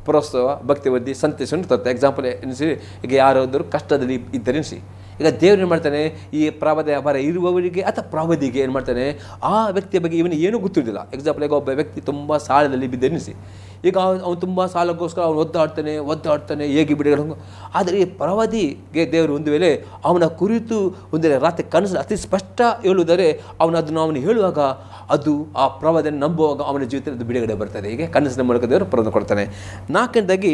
ಪ್ರೋತ್ಸಾಹ, ಭಕ್ತಿವೃದ್ಧಿ, ಸಂತೋಷವನ್ನು ತರುತ್ತೆ. ಎಕ್ಸಾಂಪಲ್ ಎನಿಸಿ, ಈಗ ಯಾರಾದರೂ ಕಷ್ಟದಲ್ಲಿ ಇದ್ದರೆನಿಸಿ, ಈಗ ದೇವ್ರು ಏನು ಮಾಡ್ತಾನೆ, ಈ ಪ್ರವಾದ ಬರ ಇರುವವರಿಗೆ ಅಥವಾ ಪ್ರವಾದಿಗೆ ಏನು ಮಾಡ್ತಾನೆ, ಆ ವ್ಯಕ್ತಿಯ ಬಗ್ಗೆ ಇವನು ಏನೂ ಗೊತ್ತಿರೋದಿಲ್ಲ. ಎಕ್ಸಾಂಪಲ್, ಈಗ ಒಬ್ಬ ವ್ಯಕ್ತಿ ತುಂಬ ಸಾಲದಲ್ಲಿ ಬಿದ್ದೆನಿಸಿ, ಈಗ ಅವನು ತುಂಬ ಸಾಲಕ್ಕೋಸ್ಕರ ಅವನು ಒದ್ದಾಡ್ತಾನೆ ಹೇಗೆ ಬಿಡುಗಡೆ. ಆದರೆ ಈ ಪ್ರವಾದಿಗೆ ದೇವರು ಒಂದು ವೇಳೆ ಅವನ ಕುರಿತು ಒಂದು ರಾತ್ರಿ ಕನಸು ಅತಿ ಸ್ಪಷ್ಟ ಹೇಳುವುದರೆ ಅದನ್ನು ಹೇಳುವಾಗ ಅದು ಆ ಪ್ರವಾದನೆ ನಂಬುವಾಗ ಅವನ ಜೀವಿತದಲ್ಲಿ ಬಿಡುಗಡೆ ಬರ್ತದೆ. ಹೀಗೆ ಕನಸಿನ ಮೂಲಕ ದೇವರು ಪ್ರವಾದನೆ ಕೊಡ್ತಾನೆ. ನಾಲ್ಕನೇದಾಗಿ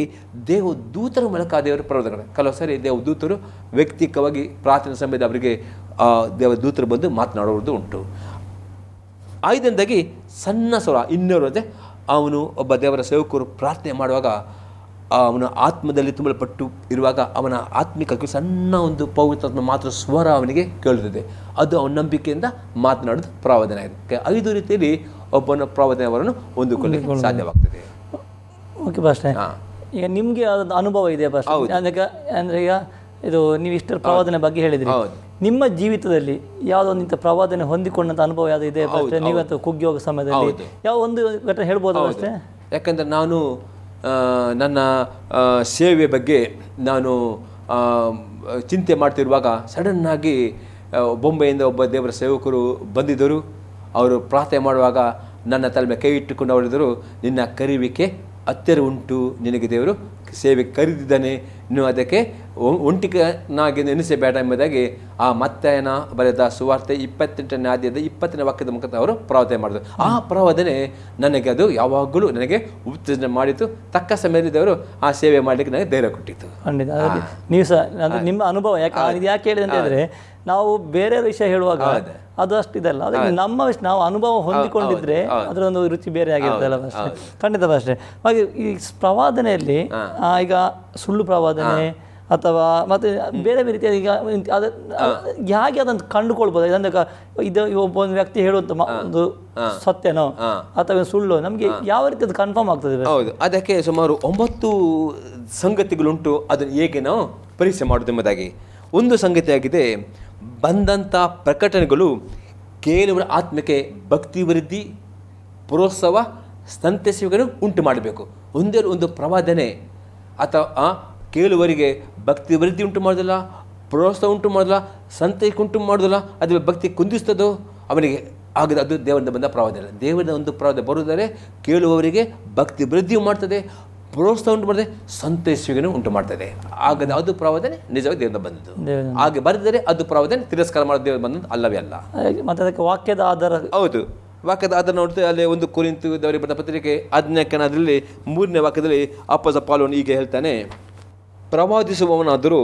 ದೇವದೂತರ ಮೂಲಕ ದೇವರು ಪ್ರವಾದನೆ. ಕೆಲವು ಸಾರಿ ದೇವದೂತರು ವ್ಯಕ್ತಿಕವಾಗಿ ಪ್ರಾರ್ಥನೆ ಸಮಯದ ಅವರಿಗೆ ದೇವದೂತರು ಬಂದು ಮಾತನಾಡುವುದು ಉಂಟು. ಐದನೇದಾಗಿ ಸಣ್ಣ ಸ್ವರ ಇನ್ನೋರದೆ ಅವನು ಒಬ್ಬ ದೇವರ ಸೇವಕರು ಪ್ರಾರ್ಥನೆ ಮಾಡುವಾಗ ಅವನ ಆತ್ಮದಲ್ಲಿ ತುಂಬಲ್ಪಟ್ಟು ಇರುವಾಗ ಅವನ ಆತ್ಮಿಕಕ್ಕೆ ಸಣ್ಣ ಒಂದು ಪವಿತ್ರ ಮಾತ್ರ ಸ್ವರ ಅವನಿಗೆ ಕೇಳುತ್ತದೆ. ಅದು ಅವನ ನಂಬಿಕೆಯಿಂದ ಮಾತನಾಡೋದು ಪ್ರವಾದನೆ ಆಗಿದೆ. 5 ರೀತಿಯಲ್ಲಿ ಒಬ್ಬನ ಪ್ರವಾದನೆಯವರನ್ನು ಹೊಂದಿಕೊಳ್ಳಲಿಕ್ಕೆ ಸಾಧ್ಯವಾಗ್ತದೆ. ಓಕೆ ಪಾಸ್ಟರ್, ಈಗ ನಿಮಗೆ ಅದೊಂದು ಅನುಭವ ಇದೆ ಪಾಸ್ಟರ್. ಅಂದರೆ ಈಗ ಇದು ನೀವು ಇಷ್ಟರ ಪ್ರವಾದನೆ ಬಗ್ಗೆ ಹೇಳಿದ್ರಿ, ನಿಮ್ಮ ಜೀವಿತದಲ್ಲಿ ಯಾವುದೋ ಒಂದು ಇಂಥ ಪ್ರವಾದನೆ ಹೊಂದಿಕೊಂಡಂಥ ಅನುಭವ ಯಾವುದು ಇದೆ ಪಾಸ್ಟರ್? ನೀವಂತ ಕುಗ್ಗಿ ಹೋಗೋ ಸಮಯದಲ್ಲಿ ಯಾವ ಒಂದು ಘಟನೆ ಹೇಳ್ಬೋದು ಅಷ್ಟೇ? ಯಾಕಂದರೆ ನಾನು ನನ್ನ ಸೇವೆ ಬಗ್ಗೆ ನಾನು ಚಿಂತೆ ಮಾಡ್ತಿರುವಾಗ ಸಡನ್ನಾಗಿ ಬೊಂಬೆಯಿಂದ ಒಬ್ಬ ದೇವರ ಸೇವಕರು ಬಂದಿದ್ದರು. ಅವರು ಪ್ರಾರ್ಥನೆ ಮಾಡುವಾಗ ನನ್ನ ತಲೆ ಮೇಲೆ ಕೈ ಇಟ್ಟುಕೊಂಡು ಅವರಿದ್ದರು, ನಿನ್ನ ಕರೆಯುವಿಕೆ ಹತ್ತಿರ ಉಂಟು, ನಿನಗೆ ದೇವರು ಸೇವೆ ಕರೆದಿದ್ದಾನೆ, ನೀವು ಅದಕ್ಕೆ ಒಂಟಿಗನಾಗಿ ನೆನೆಸಬೇಡ ಎಂಬುದಾಗಿ ಆ ಮತ್ತಾಯನ ಬರೆದ ಸುವಾರ್ತೆ 28ನೇ ಅಧ್ಯಾಯದ 20ನೇ ವಾಕ್ಯದ ಮುಖಾಂತರ ಅವರು ಪ್ರವಾದನೆ ಮಾಡಿದರು. ಆ ಪ್ರವಾದನೆ ನನಗೆ ಅದು ಯಾವಾಗಲೂ ನನಗೆ ಉತ್ತೇಜನ ಮಾಡಿತು. ತಕ್ಕ ಸಮಯದಲ್ಲಿ ದೇವರು ಆ ಸೇವೆ ಮಾಡಲಿಕ್ಕೆ ನನಗೆ ಧೈರ್ಯ ಕೊಟ್ಟಿತ್ತು. ಖಂಡಿತ ನೀವು ಸಹ ಅಂದರೆ ನಿಮ್ಮ ಅನುಭವ ಯಾಕೆ ಹೇಳಿದೆ ಅಂತ ಹೇಳಿದ್ರೆ, ನಾವು ಬೇರೆ ವಿಷಯ ಹೇಳುವಾಗ ಅದು ಅಷ್ಟು ಇದಲ್ಲ, ಅದಕ್ಕೆ ನಮ್ಮ ವಿಷಯ ನಾವು ಅನುಭವ ಹೊಂದಿಕೊಂಡಿದ್ರೆ ಅದರ ಒಂದು ರುಚಿ ಬೇರೆ ಆಗಿರ್ತಲ್ಲ ಅಷ್ಟೇ. ಖಂಡಿತ ಅಷ್ಟೇ. ಹಾಗೆ ಈ ಪ್ರವಾದನೆಯಲ್ಲಿ ಈಗ ಸುಳ್ಳು ಪ್ರವಾದನೆ ಅಥವಾ ಮತ್ತೆ ಬೇರೆ ಬೇರೆ ರೀತಿಯ ಈಗ ಅದು ಹೇಗೆ ಅದನ್ನು ಕಂಡುಕೊಳ್ಬೋದು? ಇದು ಒಬ್ಬ ಒಂದು ವ್ಯಕ್ತಿ ಹೇಳುವಂಥ ಒಂದು ಸತ್ಯನೋ ಅಥವಾ ಸುಳ್ಳು ನಮಗೆ ಯಾವ ರೀತಿ ಅದು ಕನ್ಫರ್ಮ್ ಆಗ್ತದೆ? ಹೌದು, ಅದಕ್ಕೆ ಸುಮಾರು 9 ಸಂಗತಿಗಳುಂಟು. ಅದನ್ನು ಹೇಗೆ ನಾವು ಪರೀಕ್ಷೆ ಮಾಡೋದು ಎಂಬುದಾಗಿ ಒಂದು ಸಂಗತಿಯಾಗಿದೆ. ಬಂದಂಥ ಪ್ರಕಟಣೆಗಳು ಕೇಳುವರ ಆತ್ಮಕ್ಕೆ ಭಕ್ತಿ ವೃದ್ಧಿ, ಪ್ರೋತ್ಸಾಹ, ಸಂತೈಸುವಿಕೆಯನ್ನು ಉಂಟು ಮಾಡಬೇಕು. ಒಂದೇ ಒಂದು ಪ್ರವಾದನೆ ಅಥವಾ ಕೇಳುವರಿಗೆ ಭಕ್ತಿ ವೃದ್ಧಿ ಉಂಟು ಮಾಡೋದಿಲ್ಲ, ಪ್ರೋತ್ಸಾಹ ಉಂಟು ಮಾಡೋದಿಲ್ಲ, ಸಂತೈಕೆ ಉಂಟು ಮಾಡೋದಿಲ್ಲ, ಅದು ಭಕ್ತಿ ಕುಂದಿಸ್ತದೋ ಅವನಿಗೆ ಆಗದ, ಅದು ದೇವರಿಂದ ಬಂದ ಪ್ರವಾದನೆ. ದೇವರ ಒಂದು ಪ್ರವಾದನೆ ಬರುವುದರೆ ಕೇಳುವವರಿಗೆ ಭಕ್ತಿ ವೃದ್ಧಿಯು ಮಾಡ್ತದೆ, ಪ್ರೋತ್ಸಾಹ ಉಂಟು ಮಾಡಿದೆ, ಸಂತೈಸುವಿಕೆಯನ್ನು ಉಂಟು ಮಾಡ್ತದೆ. ಆಗದ ಅದು ಪ್ರವಾದನೆ ನಿಜವಾಗಿ ದೇವರಿಂದ ಬಂದದ್ದು. ಹಾಗೆ ಬರೆದರೆ ಅದು ಪ್ರವಾದನೆ ತಿರಸ್ಕಾರ ಮಾಡೋದು ದೇವರ ಬಂದದ್ದು ಅಲ್ಲವೇ ಅಲ್ಲ. ಮತ್ತೆ ಅದಕ್ಕೆ ವಾಕ್ಯದ ಆಧಾರ. ಹೌದು, ವಾಕ್ಯದ ಆಧಾರ ನೋಡ್ತೇವೆ. ಅಲ್ಲಿ 1 ಕೊರಿಂಥದವರಿಗೆ ಬರೆದ ಪತ್ರಿಕೆ 14ನೇ 3ನೇ ವಾಕ್ಯದಲ್ಲಿ ಅಪೊಸ್ತಲ ಪೌಲನು ಹೀಗೆ ಹೇಳ್ತಾನೆ, ಪ್ರವಾದಿಸುವವನಾದರೂ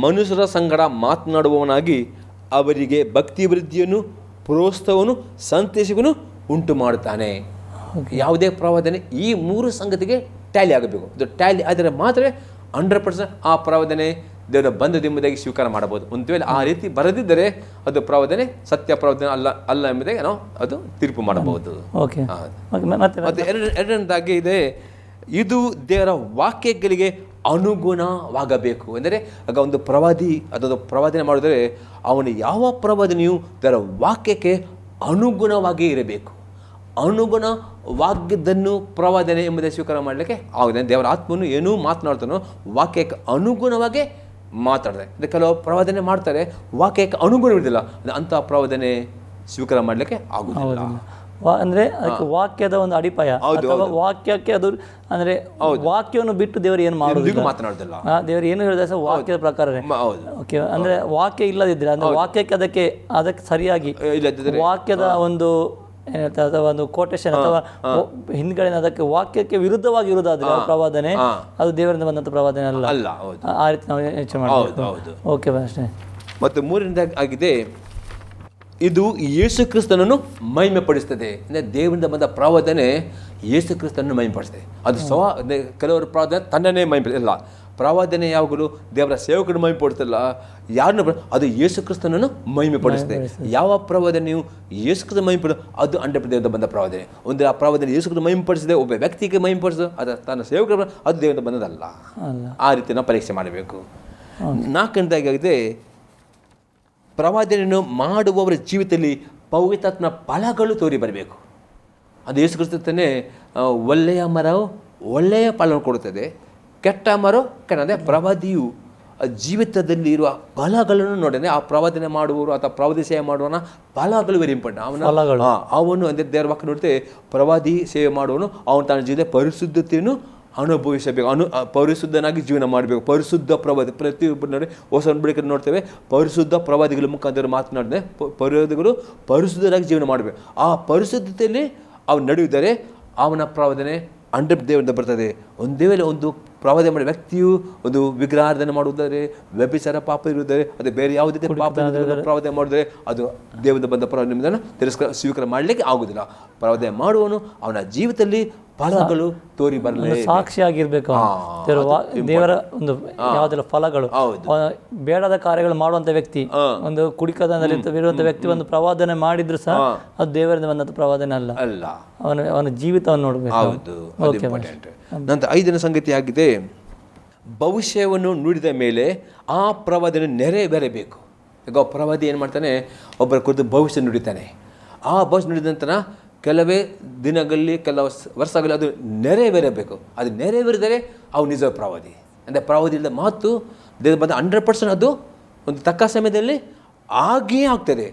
ಮನುಷ್ಯರ ಸಂಗಡ ಮಾತನಾಡುವವನಾಗಿ ಅವರಿಗೆ ಭಕ್ತಿ ವೃದ್ಧಿಯನ್ನು, ಪ್ರೋತ್ಸಾಹವನ್ನು, ಸಂತೈಸುವಿಕೆಯನ್ನು ಉಂಟು ಮಾಡುತ್ತಾನೆ. ಯಾವುದೇ ಪ್ರವಾದನೆ ಈ 3 ಸಂಗತಿಗೆ ಟ್ಯಾಲಿ ಆಗಬೇಕು. ಅದು ಟ್ಯಾಲಿ ಆದರೆ ಮಾತ್ರ 100% ಆ ಪ್ರವಾದನೆ ದೇವರ ಬಂದದೆಂಬುದಾಗಿ ಸ್ವೀಕಾರ ಮಾಡಬಹುದು. ಒಂದು ವೇಳೆ ಆ ರೀತಿ ಬರದಿದ್ದರೆ ಅದು ಪ್ರವಾದನೆ ಸತ್ಯ ಪ್ರವಾದನೆ ಅಲ್ಲ ಎಂಬುದಾಗಿ ನಾವು ಅದು ತೀರ್ಪು ಮಾಡಬಹುದು. ಮತ್ತೆ ಎರಡನೇದಾಗಿ ಇದೆ, ಇದು ದೇವರ ವಾಕ್ಯಗಳಿಗೆ ಅನುಗುಣವಾಗಬೇಕು. ಎಂದರೆ ಆಗ ಒಂದು ಪ್ರವಾದಿ ಅದೊಂದು ಪ್ರವಾದನೆ ಮಾಡಿದರೆ ಅವನು ಯಾವ ಪ್ರವಾದನೆಯು ದೇವರ ವಾಕ್ಯಕ್ಕೆ ಅನುಗುಣವಾಗಿ ಇರಬೇಕು. ಅನುಗುಣವಾಗಿದ್ದನ್ನು ಪ್ರವಾದನೆ ಎಂಬುದಾಗಿ ಸ್ವೀಕಾರ ಮಾಡಲಿಕ್ಕೆ ಆಗುತ್ತದೆ. ದೇವರ ಆತ್ಮನು ಏನೂ ಮಾತನಾಡ್ತಾನೋ ವಾಕ್ಯಕ್ಕೆ ಅನುಗುಣವಾಗಿ ಮಾತಾಡ್ತಾರೆ. ಕೆಲವು ಪ್ರವಾದನೆ ಮಾಡ್ತಾರೆ, ವಾಕ್ಯಕ್ಕೆ ಅನುಗುಣವಿರೋದಿಲ್ಲ, ಅಂಥ ಪ್ರವಾದನೆ ಸ್ವೀಕಾರ ಮಾಡಲಿಕ್ಕೆ ಆಗುವುದಿಲ್ಲ. ಅಂದರೆ ಅದಕ್ಕೆ ವಾಕ್ಯದ ಒಂದು ಅಡಿಪಾಯ, ವಾಕ್ಯಕ್ಕೆ ಅದು ಅಂದರೆ ವಾಕ್ಯವನ್ನು ಬಿಟ್ಟು ದೇವರು ಏನು ಮಾಡೋದಿಲ್ಲ, ಮಾತನಾಡೋದಿಲ್ಲ. ದೇವರು ಏನು ಹೇಳಿದ್ರೆ ವಾಕ್ಯದ ಪ್ರಕಾರ. ಓಕೆ, ಅಂದರೆ ವಾಕ್ಯ ಇಲ್ಲದಿದ್ದರೆ ಅಂದರೆ ವಾಕ್ಯಕ್ಕೆ ಅದಕ್ಕೆ ಸರಿಯಾಗಿ ವಾಕ್ಯದ ಒಂದು ಏನಂತ ಅಥವಾ ಒಂದು ಕೋಟೇಶನ್ ಅಥವಾ ಹಿಂದ್ಗಡೆ ಅದಕ್ಕೆ ವಾಕ್ಯಕ್ಕೆ ವಿರುದ್ಧವಾಗಿ ಇರುವುದಾದ್ರೆ ಪ್ರವಾದನೆ ಅದು ದೇವರಿಂದ ಬಂದಂಥ ಪ್ರವಾದನೆ ಅಲ್ಲ. ಆ ರೀತಿ ನಾವು ಯೋಚನೆ ಮಾಡಬಹುದು. ಓಕೆ ಅಷ್ಟೇ. ಮತ್ತು 3ನೇದಾಗಿ ಆಗಿದೆ, ಇದು ಯೇಸು ಕ್ರಿಸ್ತನನ್ನು ಮಹಿಮೆ ಪಡಿಸ್ತದೆ. ಅಂದರೆ ದೇವರಿಂದ ಬಂದ ಪ್ರವಾದನೆ ಯೇಸು ಕ್ರಿಸ್ತನನ್ನು ಮಹಿಮೆ ಪಡಿಸ್ತದೆ. ಅದು ಕೆಲವರು ಪ್ರವಾದನೆ ತನ್ನನ್ನೇ ಮಹಿಮೆ ಇಲ್ಲ. ಪ್ರವಾದನೆ ಯಾವಾಗಲೂ ದೇವರ ಸೇವಕರನ್ನು ಮಹಿಮೆ ಪಡಿಸ್ತಲ್ಲ, ಯಾರನ್ನು ಅದು ಯೇಸು ಕ್ರಿಸ್ತನನ್ನು ಮಹಿಮೆ ಪಡಿಸ್ತದೆ. ಯಾವ ಪ್ರವಾದನೆಯು ಯೇಸು ಕ್ರಿಸ್ತ ಮಹಿಮೆ ಪಡ ಅದು 100% ಬಂದ ಪ್ರವಾದನೆ. ಒಂದು ಆ ಪ್ರವಾದನೆ ಯೇಸು ಕ್ರಿಸ್ತ ಮಹಿಮೆ ಪಡಿಸಿದೆ, ಒಬ್ಬ ವ್ಯಕ್ತಿಗೆ ಮಹಿಮೆ ಪಡಿಸೋದು ಅದು ತನ್ನ ಸೇವಕರು, ಅದು ದೇವರಿಂದ ಬಂದದಲ್ಲ. ಆ ರೀತಿ ನಾವು ಪರೀಕ್ಷೆ ಮಾಡಬೇಕು. 4ನೇದಾಗಿದೆ, ಪ್ರವಾದನೆಯನ್ನು ಮಾಡುವವರ ಜೀವಿತದಲ್ಲಿ ಪವಿತ್ರಾತ್ಮನ ಫಲಗಳು ತೋರಿ ಬರಬೇಕು. ಅದು ಯೇಸು ಕ್ರಿಸ್ತನೇ ಒಳ್ಳೆಯ ಮರವು ಒಳ್ಳೆಯ ಫಲವನ್ನು ಕೊಡುತ್ತದೆ, ಕೆಟ್ಟ ಮರ ಕೆಟ್ಟ. ಅಂದರೆ ಪ್ರವಾದಿಯು ಜೀವಿತದಲ್ಲಿ ಇರುವ ಫಲಗಳನ್ನು ನೋಡಿದ್ರೆ ಆ ಪ್ರವಾದನೆ ಮಾಡುವವರು ಅಥವಾ ಪ್ರವಾದಿ ಸೇವೆ ಮಾಡುವನ ಫಲಗಳು ವೆರಿ ಇಂಪಾರ್ಟೆಂಟ್. ಅವನು ಅಂದರೆ ದೇವರ ವಾಕ್ಯ ನೋಡ್ತೇವೆ, ಪ್ರವಾದಿ ಸೇವೆ ಮಾಡುವನು ಅವನು ತನ್ನ ಜೀವನ ಪರಿಶುದ್ಧತೆಯನ್ನು ಅನುಭವಿಸಬೇಕು, ಪರಿಶುದ್ಧನಾಗಿ ಜೀವನ ಮಾಡಬೇಕು. ಪರಿಶುದ್ಧ ಪ್ರವಾದಿ ಪ್ರತಿಯೊಬ್ಬರು ನೋಡಿ ಹೊಸ ಬಳಿಕ ನೋಡ್ತೇವೆ, ಪರಿಶುದ್ಧ ಪ್ರವಾದಿಗಳ ಮುಖಾಂತರ ಮಾತನಾಡಿದೆ ಪ್ರವಾದಿಗಳು ಪರಿಶುದ್ಧರಾಗಿ ಜೀವನ ಮಾಡಬೇಕು. ಆ ಪರಿಶುದ್ಧತೆಯಲ್ಲಿ ಅವನು ನಡೆಯುತ್ತಾರೆ, ಅವನ ಪ್ರವಾದನೆ 100% ದೇವರಿಂದ ಬರ್ತದೆ. ಒಂದೇ ವೇಳೆ ಒಂದು ಪ್ರವಾದನೆ ಮಾಡಿ ವ್ಯಕ್ತಿಯು ಒಂದು ವಿಗ್ರಹಾರಾಧನೆ ಮಾಡುವುದಾದರೆ, ವ್ಯಭಿಚಾರ ಪಾಪ ಇರುವುದಾದರೆ, ಅದು ಬೇರೆ ಯಾವುದೇ ಪಾಪ ಪ್ರವಾದನೆ ಮಾಡಿದರೆ ಅದು ದೇವರಿಂದ ಬಂದ ಪ್ರವಾದನೆಯನ್ನು ಸ್ವೀಕಾರ ಮಾಡಲಿಕ್ಕೆ ಆಗುವುದಿಲ್ಲ. ಪ್ರವಾದನೆ ಮಾಡುವವನು ಅವನ ಜೀವಿತದಲ್ಲಿ ಫಲಗಳು ತೋರಿ ಬರಲೇ ಸಾಕ್ಷಿಯಾಗಿರ್ಬೇಕು ದೇವರ ಒಂದು ಯಾವುದೆಲ್ಲ ಫಲಗಳು. ಬೇಡದ ಕಾರ್ಯಗಳು ಮಾಡುವಂತ ವ್ಯಕ್ತಿ, ಒಂದು ಕುಡಿಕದಲ್ಲಿ ಇರುವಂತ ವ್ಯಕ್ತಿ ಒಂದು ಪ್ರವಾದನೆ ಮಾಡಿದ್ರು ಸಹ ಅದು ದೇವರಿಂದ ಬಂದಂತ ಪ್ರವಾದನೆ ಅಲ್ಲ, ಅವನ ಜೀವಿತವನ್ನು ನೋಡ್ಬೇಕು. ನಂತರ 5ನೇ ಸಂಗತಿ ಆಗಿದೆ, ಭವಿಷ್ಯವನ್ನು ನುಡಿದ ಮೇಲೆ ಆ ಪ್ರವಾದನೆ ನೆರವೇರಬೇಕು. ಈಗ ಪ್ರವಾದಿ ಏನು ಮಾಡ್ತಾನೆ, ಒಬ್ಬರ ಕುರಿತು ಭವಿಷ್ಯ ನುಡಿತಾನೆ. ಆ ಭವಿಷ್ಯ ನುಡಿದ ನಂತರ ಕೆಲವೇ ದಿನಗಳಲ್ಲಿ, ಕೆಲವು ವರ್ಷಗಳಲ್ಲಿ ಅದು ನೆರವೇರಬೇಕು. ಅದು ನೆರವೇರಿದರೆ ಅವು ನಿಜ ಪ್ರವಾದಿ. ಅಂದರೆ ಪ್ರವಾದಿಯಿಂದ ಮಾತು ದೇವರ ಬಂದ 100% ಅದು ಒಂದು ತಕ್ಕ ಸಮಯದಲ್ಲಿ ಆಗೇ ಆಗ್ತದೆ.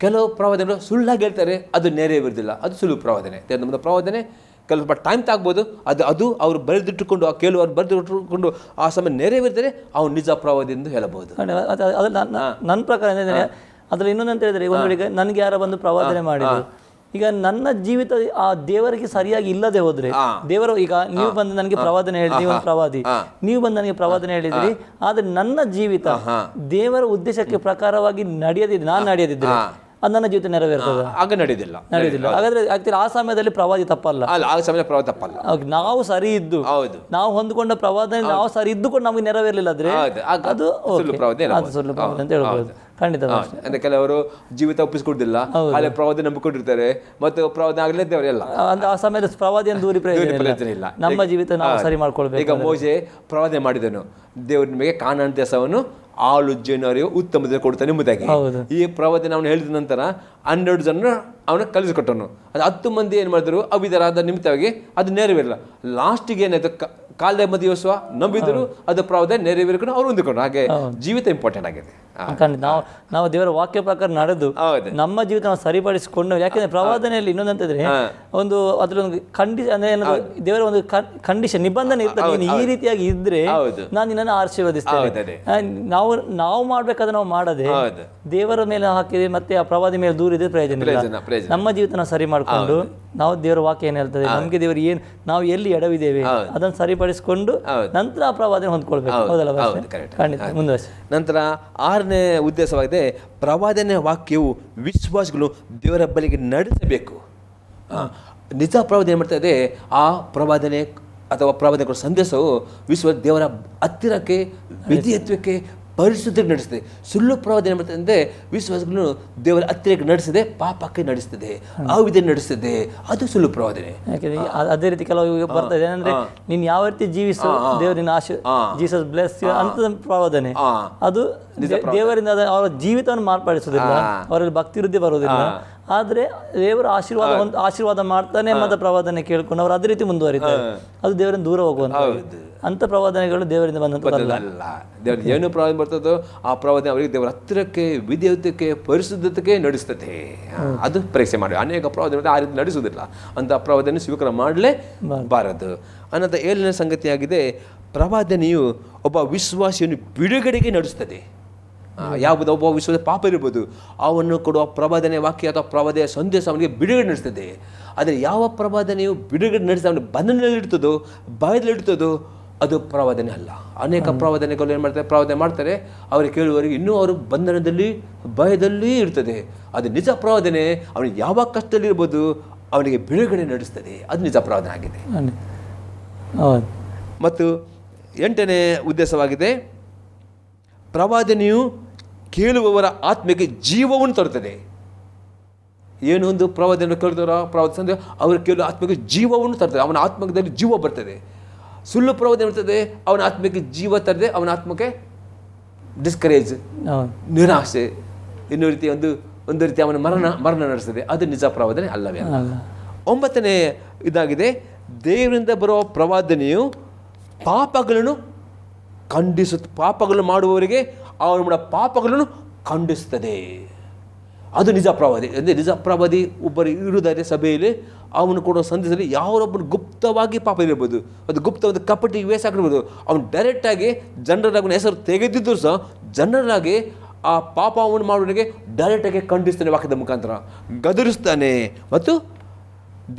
ಕೆಲವು ಪ್ರವಾದನೆಗಳು ಸುಳ್ಳಾಗಿ ಹೇಳ್ತಾರೆ, ಅದು ನೆರವೇರುವುದಿಲ್ಲ, ಅದು ಸುಳ್ಳು ಪ್ರವಾದನೆ. ದೇವರ ಪ್ರವಾದನೆ ಕೆಲವು ಸ್ವಲ್ಪ ಟೈಮ್ ತಾಗ್ಬೋದು, ಅದು ಅವರು ಬರೆದಿಟ್ಟುಕೊಂಡು, ಕೆಲವರು ಬರೆದಿಟ್ಟುಕೊಂಡು ಆ ಸಮಯ ನೆರವೇರಿದರೆ ಅವ್ನು ನಿಜ ಪ್ರವಾದಿ ಎಂದು ಹೇಳಬಹುದು. ಅದು ನನ್ನ ಪ್ರಕಾರ ಏನಿದೆ ಅದ್ರಲ್ಲಿ ಇನ್ನೊಂದಂತ ಹೇಳಿದ್ರೆ, ಒಂದು ವೇಳೆ ನನಗೆ ಯಾರ ಬಂದು ಪ್ರವಾದನೆ ಮಾಡಿದ್ರು, ಈಗ ನನ್ನ ಜೀವಿತ ಆ ದೇವರಿಗೆ ಸರಿಯಾಗಿ ಇಲ್ಲದೆ ಹೋದ್ರೆ, ದೇವರು ಈಗ ನೀವು ಬಂದು ನನಗೆ ಪ್ರವಾದನೆ ಹೇಳಿದ್ರಿ, ನೀವು ಒಂದು ಪ್ರವಾದಿ, ನೀವು ಬಂದು ನನಗೆ ಪ್ರವಾದನೆ ಹೇಳಿದ್ರಿ, ಆದ್ರೆ ನನ್ನ ಜೀವಿತ ದೇವರ ಉದ್ದೇಶಕ್ಕೆ ಪ್ರಕಾರವಾಗಿ ನಡೆಯದಿದ್ರೆ, ನಾನು ನಡೆಯದಿದ್ರೆ ಅದು ನನ್ನ ಜೀವಿತ ನೆರವೇರ್ತದೆ, ಆಗ ನಡೆಯೋದಿಲ್ಲ. ಹಾಗಾದ್ರೆ ಆಗ್ತಿಲ್ಲ ಆ ಸಮಯದಲ್ಲಿ ಪ್ರವಾದಿ ತಪ್ಪಲ್ಲ, ಆ ಸಮಯದಲ್ಲಿ ಪ್ರವಾದಿ ತಪ್ಪಲ್ಲ. ನಾವು ಸರಿ ಇದ್ದು, ನಾವು ಹೊಂದ್ಕೊಂಡ ಪ್ರವಾದನೆ ನಾವು ಸರಿ ಇದ್ದುಕೊಂಡು ನಮಗೆ ನೆರವೇರಲಿಲ್ಲ ಆದ್ರೆ ಅದು ಸುಳ್ಳು ಪ್ರವಾದಿ ಅಂತ ಹೇಳ್ಬೋದು. ಖಂಡಿತ. ಅಂದ್ರೆ ಕೆಲವರು ಜೀವಿತ ಒಪ್ಪಿಸ್ಕೊಡುದಿಲ್ಲ, ಅಲ್ಲಿ ಪ್ರವಾದಿ ನಂಬಿಕೊಂಡಿರ್ತಾರೆ, ಮತ್ತು ಪ್ರವಾದಿ ಆಗಲೇ ದೇವರೆಲ್ಲ ಆ ಸಮಯದ ಪ್ರವಾದಿಯನ್ನು ದೂರಿ ಪ್ರಯೋಜನ ಇಲ್ಲ. ನಮ್ಮ ಜೀವಿತ ನಾವು ಸರಿ ಮಾಡ್ಕೊಳ್ಬೇಕು. ಈಗ ಮೋಶೆ ಪ್ರವಾದನೆ ಮಾಡಿದನು, ದೇವರು ನಿಮಗೆ ಕಾನಾನ್ ದೇಶವನ್ನು ಆಳು ಜನರಿಗೆ ಉತ್ತಮ ಕೊಡ್ತಾನೆ ಎಂಬುದಾಗಿ. ಈ ಪ್ರವಾದನೆ ಅವನು ಹೇಳಿದ ನಂತರ 12 ಜನ ಅವನ ಕಲಿಸಿಕೊಟ್ಟನು. ಅದು 10 ಮಂದಿ ಏನು ಮಾಡಿದ್ರು, ಅವಿಧರಾದ ನಿಮಿತ್ತವಾಗಿ ಅದು ನೆರವೇರಲ್ಲ. ಲಾಸ್ಟಿಗೆ ಏನಾಯ್ತು, ಕಾಲದ ಮಧ್ಯವಸ್ವ ನಂಬಿದ್ರು, ಅದು ಪ್ರವಾದನೆ ನೆರವೇರಿಕೊಂಡು ಅವ್ರು ಹೊಂದಿಕೊಂಡು. ಹಾಗೆ ಜೀವಿತ ಇಂಪಾರ್ಟೆಂಟ್ ಆಗಿದೆ. ನಾವು ದೇವರ ವಾಕ್ಯ ಪ್ರಕಾರ ನಡೆದು ನಮ್ಮ ಜೀವಿತ ನಾವು ಸರಿಪಡಿಸಿಕೊಂಡು, ಯಾಕೆಂದ್ರೆ ಪ್ರವಾದನೆಯಲ್ಲಿ ಇನ್ನೊಂದಂತಂದ್ರೆ ಒಂದು ಅದ್ರೊಂದು ಕಂಡೀಷನ್ ಅಂದ್ರೆ ದೇವರ ಒಂದು ಕಂಡೀಷನ್, ನಿಬಂಧನೆ ಇರ್ತದೆ. ನೀನು ಈ ರೀತಿಯಾಗಿ ಇದ್ರೆ ನಾನು ನಿನ್ನನ್ನು ಆಶೀರ್ವದಿಸ್ತೇನೆ. ನಾವು ಮಾಡ್ಬೇಕಾದ್ರೆ ನಾವು ಮಾಡದೆ ದೇವರ ಮೇಲೆ ಹಾಕಿದ್ರೆ ಮತ್ತೆ ಆ ಪ್ರವಾದಿ ಮೇಲೆ ದೂರಿದ್ರೆ ಪ್ರಯೋಜನ ಇಲ್ಲ. ನಮ್ಮ ಜೀವಿತ ನಾವು ಸರಿ ಮಾಡ್ಕೊಂಡು, ನಾವು ದೇವರ ವಾಕ್ಯ ಏನ್ ಹೇಳ್ತದೆ, ನಮ್ಗೆ ದೇವರು ಏನ್, ನಾವು ಎಲ್ಲಿ ಎಡವಿದ್ದೇವೆ ಅದನ್ನು ಸರಿಪಡಿಸಿಕೊಂಡು ನಂತರ ಆ ಪ್ರವಾದನೆ ಹೊಂದ್ಕೊಳ್ಬೇಕು. ಹೌದಲ್ಲ? ಖಂಡಿತ. ಮುಂದುವರಿಸಿ. ನಂತರ 6ನೇ ಉದ್ದೇಶವಾಗಿದೆ, ಪ್ರವಾದನೆ ವಾಕ್ಯವು ವಿಶ್ವಾಸಗಳು ದೇವರ ಬಳಿಗೆ ನಡೆಸಬೇಕು. ನಿಜ ಪ್ರವಾದನೆ ಮಾಡ್ತದೆ, ಆ ಪ್ರವಾದನೆ ಅಥವಾ ಪ್ರವಾದನೆಗಳ ಸಂದೇಶವು ದೇವರ ಹತ್ತಿರಕ್ಕೆ, ವಿಧೇಯತ್ವಕ್ಕೆ, ಪರಿಶುದ್ಧಕ್ಕೆ ನಡೆಸ್ತದೆ. ಸುಳ್ಳು ಪ್ರವಾದನೆ ಮಾಡ್ತದೆ ಅಂದರೆ ವಿಶ್ವಾಸಗಳನ್ನು ದೇವರ ಹತ್ತಿರಕ್ಕೆ ನಡೆಸದೆ ಪಾಪಕ್ಕೆ ನಡೆಸ್ತದೆ, ಅವಿದೆ ನಡೆಸ್ತದೆ, ಅದು ಸುಳ್ಳು ಪ್ರವಾದನೆ. ಯಾಕೆಂದ್ರೆ ಅದೇ ರೀತಿ ಕೆಲವು ಬರ್ತದೆ, ಏನಂದ್ರೆ ನೀನು ಯಾವ ರೀತಿ ಜೀವಿಸು ದೇವರಿನ ಆಶೆ, ಜೀಸಸ್ ಬ್ಲೆಸ್ ಅಂತ ಪ್ರವಾದನೆ, ಅದು ದೇವರಿಂದ ಅವರ ಜೀವಿತವನ್ನು ಮಾರ್ಪಡಿಸುವುದಿಲ್ಲ, ಅವರಲ್ಲಿ ಭಕ್ತಿ ವೃದ್ಧಿ ಬರುವುದಿಲ್ಲ. ಆದ್ರೆ ದೇವರ ಆಶೀರ್ವಾದ ಮಾಡ್ತಾನೆ ಎಂಬ ಪ್ರವಾದನೆ ಕೇಳ್ಕೊಂಡು ಅವರು ಅದೇ ರೀತಿ ಮುಂದುವರಿತಾರೆ, ಅದು ದೇವರಿಂದ ದೂರ ಹೋಗುವಂತ ಅಂತ ಪ್ರವಾದನೆಗಳು ದೇವರಿಂದ ಬಂದಂತಲ್ಲ. ದೇವರಿಂದ ಏನು ಪ್ರವಾದನೆ ಬರ್ತದೋ ಆ ಪ್ರವಾದನೆ ಅವರಿಗೆ ದೇವರ ಹತ್ತಿರಕ್ಕೆ, ವಿಧೇಯತ್ವಕ್ಕೆ, ಪರಿಶುದ್ಧತೆಗೆ ನಡೆಸ್ತದೆ. ಅದು ಪರೀಕ್ಷೆ ಮಾಡಿ. ಅನೇಕ ಪ್ರವಾದನೆ ಆ ರೀತಿ ನಡೆಸುವುದಿಲ್ಲ, ಅಂತ ಪ್ರವಾದನೆ ಸ್ವೀಕಾರ ಮಾಡಲೇಬಾರದು. ಅನ್ನೋದು 7ನೇ ಸಂಗತಿಯಾಗಿದೆ, ಪ್ರವಾದನೆಯು ಒಬ್ಬ ವಿಶ್ವಾಸಿಯನ್ನು ಬಿಡುಗಡೆಗೆ ನಡೆಸ್ತದೆ. ಯಾವುದೋ ಒಬ್ಬ ವಿಶ್ವಾಸ ಪಾಪ ಇರ್ಬೋದು, ಅವನ್ನು ಕೊಡುವ ಪ್ರವಾದನೆ ವಾಕ್ಯ ಅಥವಾ ಪ್ರವಾದನೆಯ ಸಂದೇಶ ಅವನಿಗೆ ಬಿಡುಗಡೆ ನಡೆಸ್ತದೆ. ಆದರೆ ಯಾವ ಪ್ರವಾದನೆಯು ಬಿಡುಗಡೆ ನಡೆಸಿ ಅವನಿಗೆ ಬಂಧನದಲ್ಲಿಡ್ತದೋ, ಭಯದಲ್ಲಿಡ್ತದೋ, ಅದು ಪ್ರವಾದನೆ ಅಲ್ಲ. ಅನೇಕ ಪ್ರವಾದನೆಗಳು ಏನು ಮಾಡ್ತಾರೆ, ಪ್ರವಾದನೆ ಮಾಡ್ತಾರೆ, ಅವರಿಗೆ ಕೇಳುವವರಿಗೆ ಇನ್ನೂ ಅವರು ಬಂಧನದಲ್ಲಿ, ಭಯದಲ್ಲಿ ಇರ್ತದೆ. ಅದು ನಿಜ ಪ್ರವಾದನೆ ಅವನಿಗೆ ಯಾವ ಕಷ್ಟದಲ್ಲಿ ಇರ್ಬೋದು, ಅವನಿಗೆ ಬಿಡುಗಡೆ ನಡೆಸ್ತದೆ. ಅದು ನಿಜ ಪ್ರವಾದನೆ ಆಗಿದೆ. ಮತ್ತು 8ನೇ ಉದ್ದೇಶವಾಗಿದೆ, ಪ್ರವಾದನೆಯು ಕೇಳುವವರ ಆತ್ಮಕ್ಕೆ ಜೀವವನ್ನು ತರುತ್ತದೆ. ಏನು ಒಂದು ಪ್ರವಾದನೆ ಕೇಳಿದವರ ಪ್ರವಾದ ಅವರು ಕೇಳುವ ಆತ್ಮಕ್ಕೆ ಜೀವವನ್ನು ತರ್ತದೆ, ಅವನ ಆತ್ಮದಲ್ಲಿ ಜೀವ ಬರ್ತದೆ. ಸುಳ್ಳು ಪ್ರವಾದನೆ ಇರ್ತದೆ, ಅವನ ಆತ್ಮಕ್ಕೆ ಜೀವ ತರದೆ ಅವನ ಆತ್ಮಕ್ಕೆ ಡಿಸ್ಕರೇಜ್, ನಿರಾಶೆ, ಇನ್ನೊಂದು ರೀತಿ ಒಂದು ರೀತಿ ಅವನ ಮರಣ ನಡೆಸ್ತದೆ. ಅದು ನಿಜ ಪ್ರವಾದನೆ ಅಲ್ಲವೇ ಅಲ್ಲ. 9ನೇ ಇದಾಗಿದೆ, ದೇವರಿಂದ ಬರುವ ಪ್ರವಾದನೆಯು ಪಾಪಗಳನ್ನು ಪಾಪಗಳನ್ನು ಮಾಡುವವರಿಗೆ ಅವನ ಪಾಪಗಳನ್ನು ಖಂಡಿಸ್ತದೆ. ಅದು ನಿಜ ಪ್ರವಾದಿ. ಅಂದರೆ ನಿಜ ಪ್ರವಾದಿ ಒಬ್ಬರು ಇರುವುದಾದ್ರೆ ಸಭೆಯಲ್ಲಿ ಅವನು ಕೊಡುವ ಸಂದೇಶದಲ್ಲಿ ಯಾವೊಬ್ಬನು ಗುಪ್ತವಾಗಿ ಪಾಪ ಇರ್ಬೋದು, ಅದು ಗುಪ್ತ ಒಂದು ಕಪಟಿ ವೇಷ ಆಗಿರ್ಬೋದು, ಅವನು ಡೈರೆಕ್ಟಾಗಿ ಜನರಾಗಿ ಹೆಸರು ತೆಗೆದಿದ್ದರೂ ಸಹ ಜನರಾಗಿ ಆ ಪಾಪವನ್ನು ಮಾಡುವವನಿಗೆ ಡೈರೆಕ್ಟಾಗಿ ಖಂಡಿಸ್ತಾನೆ, ವಾಕ್ಯದ ಮುಖಾಂತರ ಗದರಿಸ್ತಾನೆ, ಮತ್ತು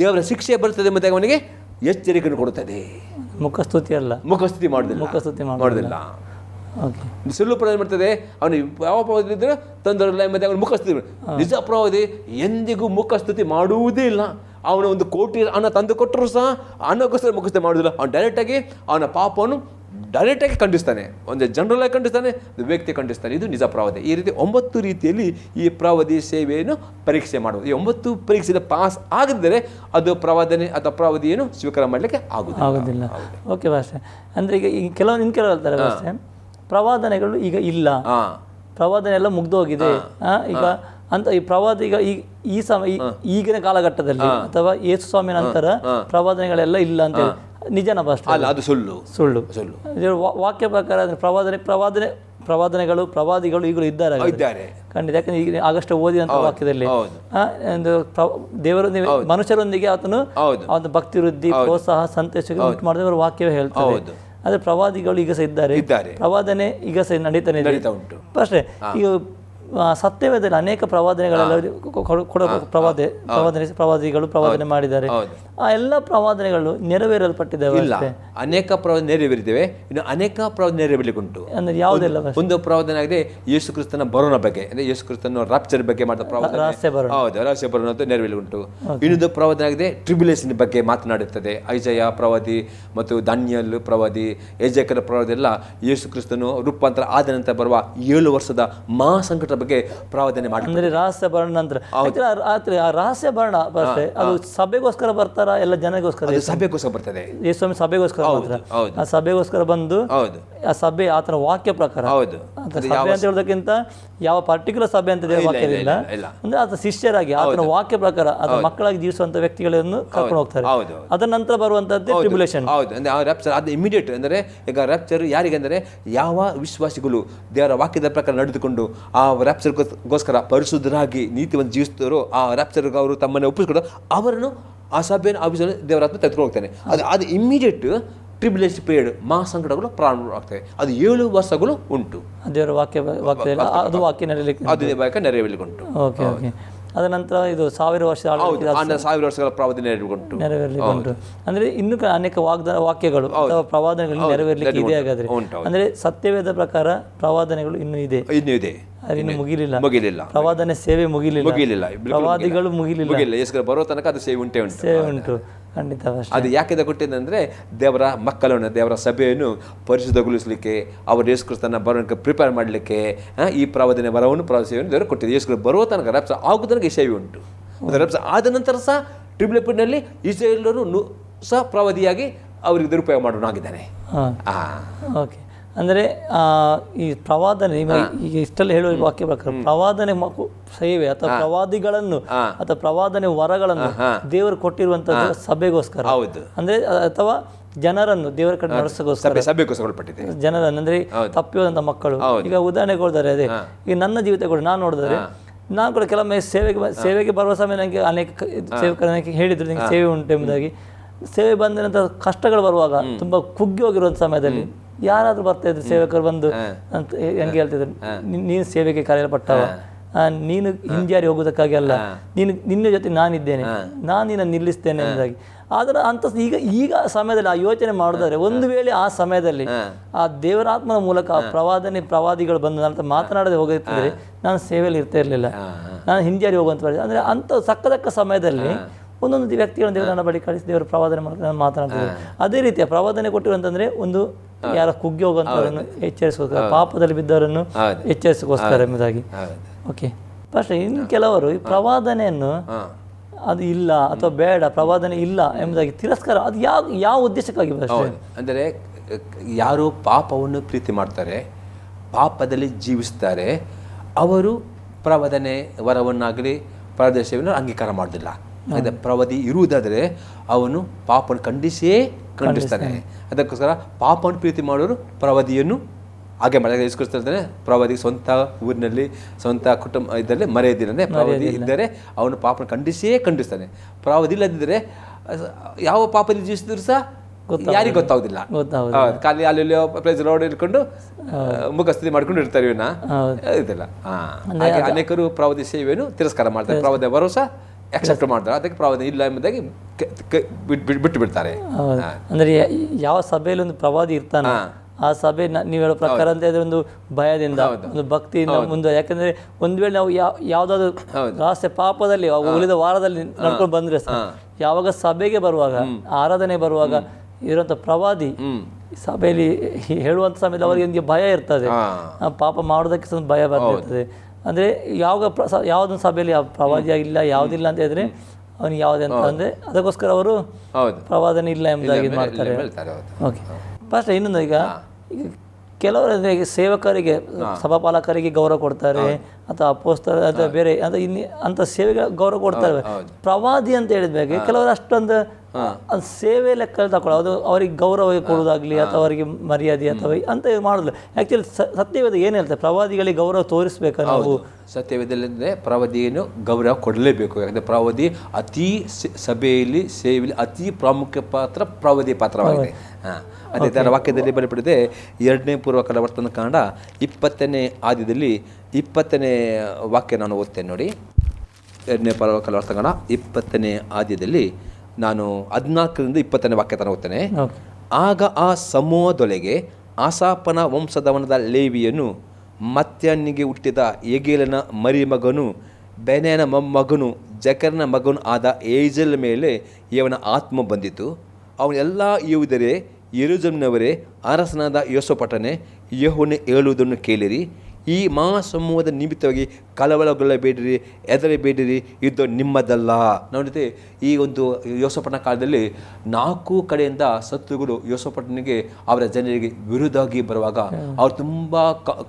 ದೇವರ ಶಿಕ್ಷೆ ಬರ್ತದೆ ಮತ್ತು ಅವನಿಗೆ ಎಚ್ಚರಿಕೆಯನ್ನು ಕೊಡುತ್ತದೆ. ಮುಖಸ್ತುತಿ ಅಲ್ಲ, ಮುಖಸ್ತುತಿ ಮಾಡೋದಿಲ್ಲ. ಸುಳ್ಳು ಪ್ರವಾದಿ ಮಾಡ್ತದೆ, ಅವನು ಯಾವ ಪ್ರವಾದಿ ಇದ್ರೆ ತೊಂದರೆ ಮತ್ತೆ ಅವನು ಮುಖಸ್ತುತಿ. ನಿಜ ಪ್ರವಾದಿ ಎಂದಿಗೂ ಮುಖಸ್ತುತಿ ಮಾಡುವುದೇ ಇಲ್ಲ. ಅವನ ಒಂದು ಕೋಟಿ ಹಣ ತಂದು ಕೊಟ್ಟರು ಸಹ ಹಣಕ್ಕೋಸ್ಕರ ಮುಗಿಸ್ತೆ ಮಾಡೋದಿಲ್ಲ. ಅವನು ಡೈರೆಕ್ಟಾಗಿ ಅವನ ಪಾಪವನ್ನು ಡೈರೆಕ್ಟಾಗಿ ಖಂಡಿಸ್ತಾನೆ, ಒಂದು ಜನರಲ್ ಆಗಿ ಖಂಡಿಸ್ತಾನೆ, ವ್ಯಕ್ತಿ ಖಂಡಿಸ್ತಾನೆ. ಇದು ನಿಜ ಪ್ರವಾದಿ. ಈ ರೀತಿ 9 ರೀತಿಯಲ್ಲಿ ಈ ಪ್ರವಾದಿ ಸೇವೆಯನ್ನು ಪರೀಕ್ಷೆ ಮಾಡುವುದು. ಈ 9 ಪರೀಕ್ಷೆಯಲ್ಲಿ ಪಾಸ್ ಆಗಿದ್ದರೆ ಅದು ಪ್ರವಾದನೆ ಅಥವಾ ಪ್ರವಾದಿಯನ್ನು ಸ್ವೀಕಾರ ಮಾಡಲಿಕ್ಕೆ ಆಗುದಿಲ್ಲ. ಓಕೆ ಭಾಷೆ. ಅಂದರೆ ಈಗ ಕೆಲವು ಹೇಳ್ತಾರೆ ಭಾಷೆ, ಪ್ರವಾದನೆಗಳು ಈಗ ಇಲ್ಲ, ಪ್ರವಾದನೆ ಎಲ್ಲ ಮುಗ್ದೋಗಿದೆ ಈಗ ಅಂತ. ಈ ಪ್ರವಾದ ಈಗ ಈ ಈಗಿನ ಕಾಲಘಟ್ಟದಲ್ಲಿ ಅಥವಾ ಯೇಸು ಸ್ವಾಮಿ ನಂತರ ಪ್ರವಾದನೆಗಳೆಲ್ಲ ಇಲ್ಲ ಅಂತ ಹೇಳಿ ನಿಜನ ಭಾಷೆ? ಅಲ್ಲ, ಅದು ಸುಳ್ಳು. ವಾಕ್ಯ ಪ್ರಕಾರ ಪ್ರವಾದನೆಗಳು ಪ್ರವಾದಿಗಳು ಈಗಲೂ ಇದ್ದಾರೆ ಖಂಡಿತ. ಯಾಕಂದ್ರೆ ಈಗ ಆಗಸ್ಟ್ ಓದಿದಂತ ವಾಕ್ಯದಲ್ಲಿ ದೇವರು ಮನುಷ್ಯರೊಂದಿಗೆ ಆತನು ಅವನ ಭಕ್ತಿ ವೃದ್ಧಿ ಪ್ರೋತ್ಸಾಹ ಸಂತೋಷ ಉಂಟು ಮಾಡಿದವರು ವಾಕ್ಯವೇ ಹೇಳ್ತಾರೆ. ಆದ್ರೆ ಪ್ರವಾದಿಗಳು ಈಗ ಸಹ ಇದ್ದಾರೆ, ಪ್ರವಾದನೆ ಈಗ ಸಹ ನಡೀತಾನೆ ಉಂಟು. ಅಷ್ಟೇ ಈಗ ಸತ್ಯವೇದದಲ್ಲಿ ಅನೇಕ ಪ್ರವಾದನೆಗಳೆಲ್ಲ ಪ್ರವಾದಿಗಳು ಪ್ರವಾದನೆ ಮಾಡಿದ್ದಾರೆ. ಆ ಎಲ್ಲ ಪ್ರವಾದನೆಗಳು ನೆರವೇರಲ್ಪಟ್ಟಿದ್ದಾವೆ. ಅನೇಕ ಪ್ರವಾದನೆ ನೆರವೇರಿದ್ದೇವೆ, ಇನ್ನು ಅನೇಕ ಪ್ರವಾದನೆ ನೆರವೇರಲಿಕ್ಕುಂಟು. ಅಂದ್ರೆ ಯಾವುದೆಲ್ಲ? ಒಂದು ಪ್ರವಾದನೆ ಆಗಿದೆ ಯೇಸು ಕ್ರಿಸ್ತನ ಬರೋಣ ಬಗ್ಗೆ, ಅಂದ್ರೆ ಯೇಸು ಕ್ರಿಸ್ತನ ರಾಪ್ಚರ್ ಬಗ್ಗೆ ಮಾಡಿದ ಪ್ರವಾದನೆ, ರಹಸ್ಯ ಬರೋಣ ಅಂತ ನೆರವೇರಲಿಕ್ಕುಂಟು. ಇನ್ನೊಂದು ಪ್ರವಾದನೆ ಆಗಿದೆ ಟ್ರಿಬ್ಯುಲೇಷನ್ ಬಗ್ಗೆ ಮಾತನಾಡುತ್ತದೆ. ಐಜಯ ಪ್ರವಾದಿ ಮತ್ತು ದಾನಿಯೇಲ್ ಪ್ರವಾದಿ, ಎಜೆಕನ ಪ್ರವಾದಿ ಎಲ್ಲ ಯೇಸು ಕ್ರಿಸ್ತನು ರೂಪಾಂತರ ಆದ ನಂತರ ಬರುವ 7 ವರ್ಷದ ಮಹಾಸಂಕಟ ಬಗ್ಗೆ ಪ್ರವಾದನೆ ಮಾಡಿ. ಅಂದ್ರೆ ರಹಸ್ಯ ಬರಣ ನಂತರ ಆ ರಹಸ್ಯ ಬರಣ ಬರ್ತದೆ, ಅದು ಸಭೆಗೋಸ್ಕರ ಬರ್ತಾರ, ಎಲ್ಲ ಜನಗೋಸ್ಕರ? ಸಭೆಗೋಸ್ಕರ ಬರ್ತದೆ. ಯೇಸು ಸ್ವಾಮಿ ಸಭೆಗೋಸ್ಕರ ಬರ್ತಾರೆ. ಆ ಸಭೆಗೋಸ್ಕರ ಬಂದು ಆ ಸಭೆ ಆತನ ವಾಕ್ಯ ಪ್ರಕಾರ, ಸಭೆ ಅಂತ ಹೇಳೋದಕ್ಕಿಂತ ಯಾವ ಪರ್ಟಿಕ್ಯುಲರ್ ಸಭೆ ಅಂತ ವಾಕ್ಯವಿಲ್ಲ, ಅಂದ್ರೆ ಆತ ಶಿಷ್ಯರಾಗಿ ಆತನ ವಾಕ್ಯ ಪ್ರಕಾರ ಆತನ ಮಕ್ಕಳಾಗಿ ಜೀವಿಸುವಂತ ವ್ಯಕ್ತಿಗಳನ್ನು ಕರ್ಕೊಂಡು ಹೋಗ್ತಾರೆ. ಅದರ ನಂತರ ಬರುವಂತದ್ದೇ ಟ್ರಿಬ್ಯುಲೇಷನ್. ಅದು ಇಮಿಡಿಯೇಟ್. ಅಂದ್ರೆ ಈಗ ರ್ಯಾಪ್ಚರ್ ಯಾರಿಗೆ ಅಂದ್ರೆ ಯಾವ ವಿಶ್ವಾಸಿಗಳು ದೇವರ ವಾಕ್ಯದ ಪ್ರಕಾರ ನಡೆದುಕೊಂಡು ಆ ರ್ಯಾಪ್ಚರ್ಗೋಸ್ಕರ ಪರಿಶುದ್ಧರಾಗಿ ನೀತಿವನ್ನು ಜೀವಿಸ್ತಾರೋ, ಆ ರ್ಯಾಪ್ಚರ್ಗೆ ಅವರು ತಮ್ಮನ್ನು ಒಪ್ಪಿಸ್ಕೊಂಡು ಅವರನ್ನು ಆ ಸಭೆಯನ್ನು ಆ ವಿಷಯ ದೇವರಾತ್ಮ ತೆಗೆದುಕೊಂಡು ಹೋಗ್ತಾನೆ. ಅದು ಇಮಿಡಿಯೇಟ್ ಟ್ರಿಬ್ಯುಲೇಷನ್ ಪೀರಿಯಡ್, ಮಹಾಸಂಕಟಗಳು ಪ್ರಾರಂಭವಾಗ್ತವೆ. ಅದು 7 ವರ್ಷಗಳು ಉಂಟು. ದೇವರ ವಾಕ್ಯ ನೆರವೇರಲಿಕ್ಕುಂಟು. Okay okay. ಅದ ನಂತರ ಇದು 1000 ವರ್ಷಗಳ ಪ್ರವಾದನೆ ನೆರವೇರಲಿಕ್ಕುಂಟು. ಅಂದ್ರೆ ಇನ್ನೂ ಅನೇಕ ವಾಕ್ಯಗಳು ಅಥವಾ ಪ್ರವಾದನೆಗಳು ನೆರವೇರಲಿಕ್ಕೆ ಇದೆ. ಹಾಗಾದ್ರೆ ಅಂದ್ರೆ ಸತ್ಯವೇದ ಪ್ರಕಾರ ಪ್ರವಾದನೆಗಳು ಇನ್ನೂ ಇದೆ, ಇನ್ನು ಮುಗಿಲಿಲ್ಲ. ಪ್ರವಾದನೆ ಸೇವೆ ಮುಗಿಲಿಲ್ಲ, ಪ್ರವಾದಿಗಳು ಮುಗಿಲಿಲ್ಲ. ಬರೋ ತನಕ ಅದು ಸೇವೆ ಉಂಟು ಖಂಡಿತ. ಅದು ಯಾಕೆ ಕೊಟ್ಟಿದ್ದಂದ್ರೆ ದೇವರ ಮಕ್ಕಳನ್ನು, ದೇವರ ಸಭೆಯನ್ನು ಪರಿಶುದ್ಧಗೊಳಿಸಲಿಕ್ಕೆ, ಅವರು ಯೇಸು ಕ್ರಿಸ್ತನ ಬರೋಕ್ಕೆ ಪ್ರಿಪೇರ್ ಮಾಡಲಿಕ್ಕೆ ಈ ಪ್ರವಾದನೆ ವರವನ್ನು ಸೇವೆಯನ್ನು ದೇವರು ಕೊಟ್ಟಿದೆ. ಯೇಸು ಕ್ರಿಸ್ತ ಬರುವ ತನಕ ರ್ಯಾಪ್ಚರ್ ಆಗೋ ತನಕ ಈ ಸೇವೆ ಉಂಟು. ರ್ಯಾಪ್ಚರ್ ಆದ ನಂತರ ಸಹ ಟ್ರಿಬ್ಯುಲೇಷನ್ನಲ್ಲಿ ಇಸ್ರಾಯೇಲರು ಸಹ ಪ್ರವಾದಿಯಾಗಿ ಅವರಿಗೆ ದುರುಪಯೋಗ ಮಾಡೋನಾಗಿದ್ದಾನೆ. ಓಕೆ. ಅಂದರೆ ಈ ಪ್ರವಾದನೆ ಈಗ ಇಷ್ಟೆಲ್ಲ ಹೇಳುವ ವಾಕ್ಯ ಪ್ರಕಾರ ಪ್ರವಾದನೆ ಸೇವೆ ಅಥವಾ ಪ್ರವಾದಿಗಳನ್ನು ಅಥವಾ ಪ್ರವಾದನೆ ವರಗಳನ್ನು ದೇವರು ಕೊಟ್ಟಿರುವಂತದ್ದು ಸಭೆಗೋಸ್ಕರ, ಅಂದ್ರೆ ಅಥವಾ ಜನರನ್ನು ದೇವರ ಕಡೆ ನಡೆಸೋಗೋಸ್ಕರ, ಜನರನ್ನು ಅಂದ್ರೆ ತಪ್ಪಿದಂತ ಮಕ್ಕಳು. ಈಗ ಉದಾಹರಣೆ ಕೊಡ್ತಾರೆ, ಅದೇ ಈಗ ನನ್ನ ಜೀವಿತ ಕೂಡ ನಾನು ನೋಡಿದ್ರೆ, ನಾನು ಕೂಡ ಕೆಲವೊಮ್ಮೆ ಸೇವೆಗೆ ಬರುವ ಸಮಯ ನನಗೆ ಅನೇಕ ಸೇವಕರು ನನಗೆ ಹೇಳಿದ್ರು ನಿಮಗೆ ಸೇವೆ ಉಂಟು ಎಂಬುದಾಗಿ. ಸೇವೆ ಬಂದ ನಂತರ ಕಷ್ಟಗಳು ಬರುವಾಗ ತುಂಬಾ ಕುಗ್ಗಿ ಹೋಗಿರುವಂಥ ಸಮಯದಲ್ಲಿ ಯಾರಾದ್ರೂ ಬರ್ತಾ ಇದ್ರು ಸೇವಕರು ಬಂದು ಅಂತ ಹೆಂಗೆ ಹೇಳ್ತಿದ್ರು, ನೀನು ಸೇವೆಗೆ ಕರೆಯಲ್ಪಟ್ಟವ, ನೀನು ಹಿಂಜಾರಿ ಹೋಗೋದಕ್ಕಾಗಿ ಅಲ್ಲ, ನಿನ್ನ ಜೊತೆ ನಾನಿದ್ದೇನೆ, ನಾನು ನಿನ್ನ ನಿಲ್ಲಿಸ್ತೇನೆ ಎಂಬುದಾಗಿ. ಆದರೆ ಅಂತ ಈಗ ಸಮಯದಲ್ಲಿ ಆ ಯೋಚನೆ ಮಾಡಿದ್ರೆ, ಒಂದು ವೇಳೆ ಆ ಸಮಯದಲ್ಲಿ ಆ ದೇವರಾತ್ಮನ ಮೂಲಕ ಪ್ರವಾದಿಗಳು ಬಂದು ನನ್ನ ಮಾತನಾಡದೆ ಹೋಗಿರ್ತಿದ್ರೆ ನಾನು ಸೇವೆಯಲ್ಲಿ ಇರ್ತಾ ಇರಲಿಲ್ಲ, ನಾನು ಹಿಂಜಾರಿ ಹೋಗುವಂತ. ಅಂದ್ರೆ ಅಂತ ಸಕ್ಕದಕ್ಕ ಸಮಯದಲ್ಲಿ ಒಂದೊಂದು ವ್ಯಕ್ತಿಗಳನ್ನು ದೇವರು ನನ್ನ ಬಳಿ ಕಳಿಸಿ ದೇವರು ಪ್ರವಾದನೆ ಮೂಲಕ ಮಾತನಾಡ್ತಿದ್ದಾರೆ. ಅದೇ ರೀತಿಯ ಪ್ರವಾದನೆ ಕೊಟ್ಟಿರುವಂತಂದ್ರೆ ಒಂದು ಯಾರ ಕುಗ್ಗಿ ಹೋಗುವಂಥವರನ್ನು ಎಚ್ಚರಿಸೋಸ್ಕರ, ಪಾಪದಲ್ಲಿ ಬಿದ್ದವರನ್ನು ಎಚ್ಚರಿಸೋಸ್ಕರ ಎಂಬುದಾಗಿ. ಓಕೆ. പക്ഷേ ಇನ್ನು ಕೆಲವರು ಈ ಪ್ರವಾದನೆಯನ್ನು ಅದು ಇಲ್ಲ ಅಥವಾ ಬೇಡ, ಪ್ರವಾದನೆ ಇಲ್ಲ ಎಂಬುದಾಗಿ ತಿರಸ್ಕಾರ, ಅದು ಯಾವ ಉದ್ದೇಶಕ್ಕಾಗಿ? ಅಂದರೆ ಯಾರು ಪಾಪವನ್ನು ಪ್ರೀತಿ ಮಾಡ್ತಾರೆ, ಪಾಪದಲ್ಲಿ ಜೀವಿಸ್ತಾರೆ, ಅವರು ಪ್ರವಾದನೆ ವರವನ್ನಾಗಲಿ ಪ್ರದೇಶವನ್ನು ಅಂಗೀಕಾರ ಮಾಡೋದಿಲ್ಲ. ಅದೇ ಪ್ರವಾದಿ ಇರುವುದಾದರೆ ಅವನು ಪಾಪವನ್ನು ಖಂಡಿಸ್ತಾನೆ. ಅದಕ್ಕೋಸ್ಕರ ಪಾಪವನ್ನು ಪ್ರೀತಿ ಮಾಡೋರು ಪ್ರವಾದಿಯನ್ನು ಹಾಗೆ ಮಾಡಿದಾಗ ಇಸ್ಕೊಳ್ತಾರೆ. ಪ್ರವಾದಿಗೆ ಸ್ವಂತ ಊರಿನಲ್ಲಿ ಸ್ವಂತ ಕುಟುಂಬ ಇದರಲ್ಲಿ ಮರೆಯದಿಲ್ಲ. ಪ್ರವಾದಿ ಇದ್ದರೆ ಅವನು ಪಾಪನ ಖಂಡಿಸ್ತಾನೆ. ಪ್ರವಾದಿ ಇಲ್ಲದಿದ್ದರೆ ಯಾವ ಪಾಪದಲ್ಲಿ ಜೀವಿಸಿದ್ರು ಸಹ ಯಾರಿಗೆ ಗೊತ್ತಾಗುದಿಲ್ಲ. ಖಾಲಿ ಅಲ್ಲಿ ಪ್ಲೇಸ್ ರೋಡ್ ಇಟ್ಕೊಂಡು ಮುಖಸ್ಥಿತಿ ಮಾಡ್ಕೊಂಡು ಇರ್ತಾರೆ. ಇವನ್ನ ಇದೆಲ್ಲ ಅನೇಕರು ಪ್ರವಾದಿ ಸೇವೆಯನ್ನು ತಿರಸ್ಕಾರ ಮಾಡ್ತಾರೆ, ಪ್ರವಾದಿ ಭರೋಸಾ ಅಕ್ಸೆಪ್ಟ್ ಮಾಡ್ತಾರೆ. ಅದಕ್ಕೆ ಪ್ರವಾದಿ ಇಲ್ಲ ಎಂಬುದಾಗಿ ಬಿಟ್ಟು ಬಿಡ್ತಾರೆ. ಅಂದ್ರೆ ಯಾವ ಸಭೆಯಲ್ಲಿ ಒಂದು ಪ್ರವಾದಿ ಇರ್ತಾನೆ, ಆ ಸಭೆ ನೀವು ಹೇಳೋ ಪ್ರಕಾರ ಅಂತ ಇದ್ರೆ ಒಂದು ಭಯದಿಂದ, ಒಂದು ಭಕ್ತಿಯಿಂದ ಮುಂದೆ. ಯಾಕಂದ್ರೆ ಒಂದ್ ವೇಳೆ ನಾವು ಯಾವ್ದಾದ್ರು ರಹಸ್ಯ ಪಾಪದಲ್ಲಿ ಉಳಿದ ವಾರದಲ್ಲಿ ನಡ್ಕೊಂಡು ಬಂದ್ರೆ ಯಾವಾಗ ಸಭೆಗೆ ಬರುವಾಗ, ಆರಾಧನೆ ಬರುವಾಗ ಇರುವಂಥ ಪ್ರವಾದಿ ಸಭೆಯಲ್ಲಿ ಹೇಳುವಂಥ ಸಮಯದಲ್ಲಿ ಅವರಿಗೆ ಒಂದು ಭಯ ಇರ್ತದೆ, ಪಾಪ ಮಾಡೋದಕ್ಕೆ ಸ್ವಲ್ಪ ಭಯ ಬರ್ತಿರ್ತದೆ. ಅಂದರೆ ಯಾವುದೊಂದು ಸಭೆಯಲ್ಲಿ ಪ್ರವಾದಿ ಇಲ್ಲ, ಯಾವುದಿಲ್ಲ ಅಂತ ಹೇಳಿದ್ರೆ ಅವನಿಗೆ ಯಾವುದೇ ಅಂತ ಅಂದರೆ ಅದಕ್ಕೋಸ್ಕರ ಅವರು ಪ್ರವಾದನೆ ಇಲ್ಲ ಎಂಬುದಾಗಿ ಮಾಡ್ತಾರೆ. ಓಕೆ ಫಸ್ಟ್ ಇನ್ನೊಂದು, ಈಗ ಕೆಲವರು ಸೇವಕರಿಗೆ, ಸಭಾಪಾಲಕರಿಗೆ ಗೌರವ ಕೊಡ್ತಾರೆ, ಅಥವಾ ಅಪೋಸ್ತಲ ಅಥವಾ ಬೇರೆ ಅಥವಾ ಇಲ್ಲಿ ಅಂತ ಸೇವೆಗೆ ಗೌರವ ಕೊಡ್ತಾರೆ. ಪ್ರವಾದಿ ಅಂತ ಹೇಳಿದ್ಮೇಲೆ ಕೆಲವರು ಅಷ್ಟೊಂದು ಸೇವೆ ಲೆಕ್ಕ ತಗೊಳ್ಳೋ, ಅದು ಅವರಿಗೆ ಗೌರವ ಕೊಡೋದಾಗ್ಲಿ ಅಥವಾ ಅವರಿಗೆ ಮರ್ಯಾದೆ ಅಥವಾ ಅಂತ ಮಾಡೋದಿಲ್ಲ. ಆ್ಯಕ್ಚುಲಿ ಸತ್ಯವೇದ ಏನು ಹೇಳ್ತಾರೆ, ಪ್ರವಾದಿಗಳಿಗೆ ಗೌರವ ತೋರಿಸ್ಬೇಕು ನಾವು. ಸತ್ಯವೇದಲ್ಲಂದರೆ ಪ್ರವಾದಿಯನ್ನು ಗೌರವ ಕೊಡಲೇಬೇಕು. ಯಾಕಂದರೆ ಪ್ರವಾದಿ ಅತಿ ಸಭೆಯಲ್ಲಿ ಸೇವೆಯಲ್ಲಿ ಅತಿ ಪ್ರಾಮುಖ್ಯ ಪಾತ್ರ ಪ್ರವಾದಿ ಪಾತ್ರವಾಗಿದೆ. ಅದೇ ಥರ ವಾಕ್ಯದಲ್ಲಿ ಬರೆಯಲ್ಪಟ್ಟಿದೆ. 2ನೇ ಪೂರ್ವಕಾಲ ವರ್ತಮಾನ ಕಾಂಡ 20ನೇ ಆದ್ಯದಲ್ಲಿ 20ನೇ ವಾಕ್ಯ ನಾನು ಓದ್ತೇನೆ ನೋಡಿ. 2ನೇ ಪೂರ್ವಕಾಲ ವರ್ತಮಾನ ಕಾಂಡ 20ನೇ ಆದ್ಯದಲ್ಲಿ ನಾನು 14ರಿಂದ 20ನೇ ವಾಕ್ಯ ತನಕ ಓದ್ತೇನೆ. ಆಗ ಆ ಸಮೂಹದೊಳಗೆ ಆಸಾಪನ ವಂಶದವನದ ಲೇವಿಯನು, ಮತ್ಯನಿಗೆ ಹುಟ್ಟಿದ ಯೆಗೇಲನ ಮರಿಮಗನು, ಬೆನಯನ ಮೊಮ್ಮಗನು, ಜಕರನ ಮಗನು ಆದ ಏಜಲ್ ಮೇಲೆ ಇವನ ಆತ್ಮ ಬಂದಿತು. ಅವನೆಲ್ಲ ಯೆಹೂದ್ಯರೇ, ಯೆರೂಸಲೇಮಿನವರೇ, ಅರಸನಾದ ಯೋಸಫಾಟನೇ, ಯೆಹೋವನು ಹೇಳುವುದನ್ನು ಕೇಳಿರಿ. ಈ ಮಹಾಸಮೂಹದ ನಿಮಿತ್ತವಾಗಿ ಕಳವಳಗೊಳ್ಳಬೇಡಿರಿ, ಹೆದರಬೇಡಿರಿ, ಇದು ನಿಮ್ಮದಲ್ಲ. ನೋಡಿದೆ, ಈ ಒಂದು ಯೋಸಫಾಟನ ಕಾಲದಲ್ಲಿ 4 ಕಡೆಯಿಂದ ಶತ್ರುಗಳು ಯೋಸಫಾಟನಿಗೆ ಅವರ ಜನರಿಗೆ ವಿರುದ್ಧವಾಗಿ ಬರುವಾಗ ಅವರು ತುಂಬ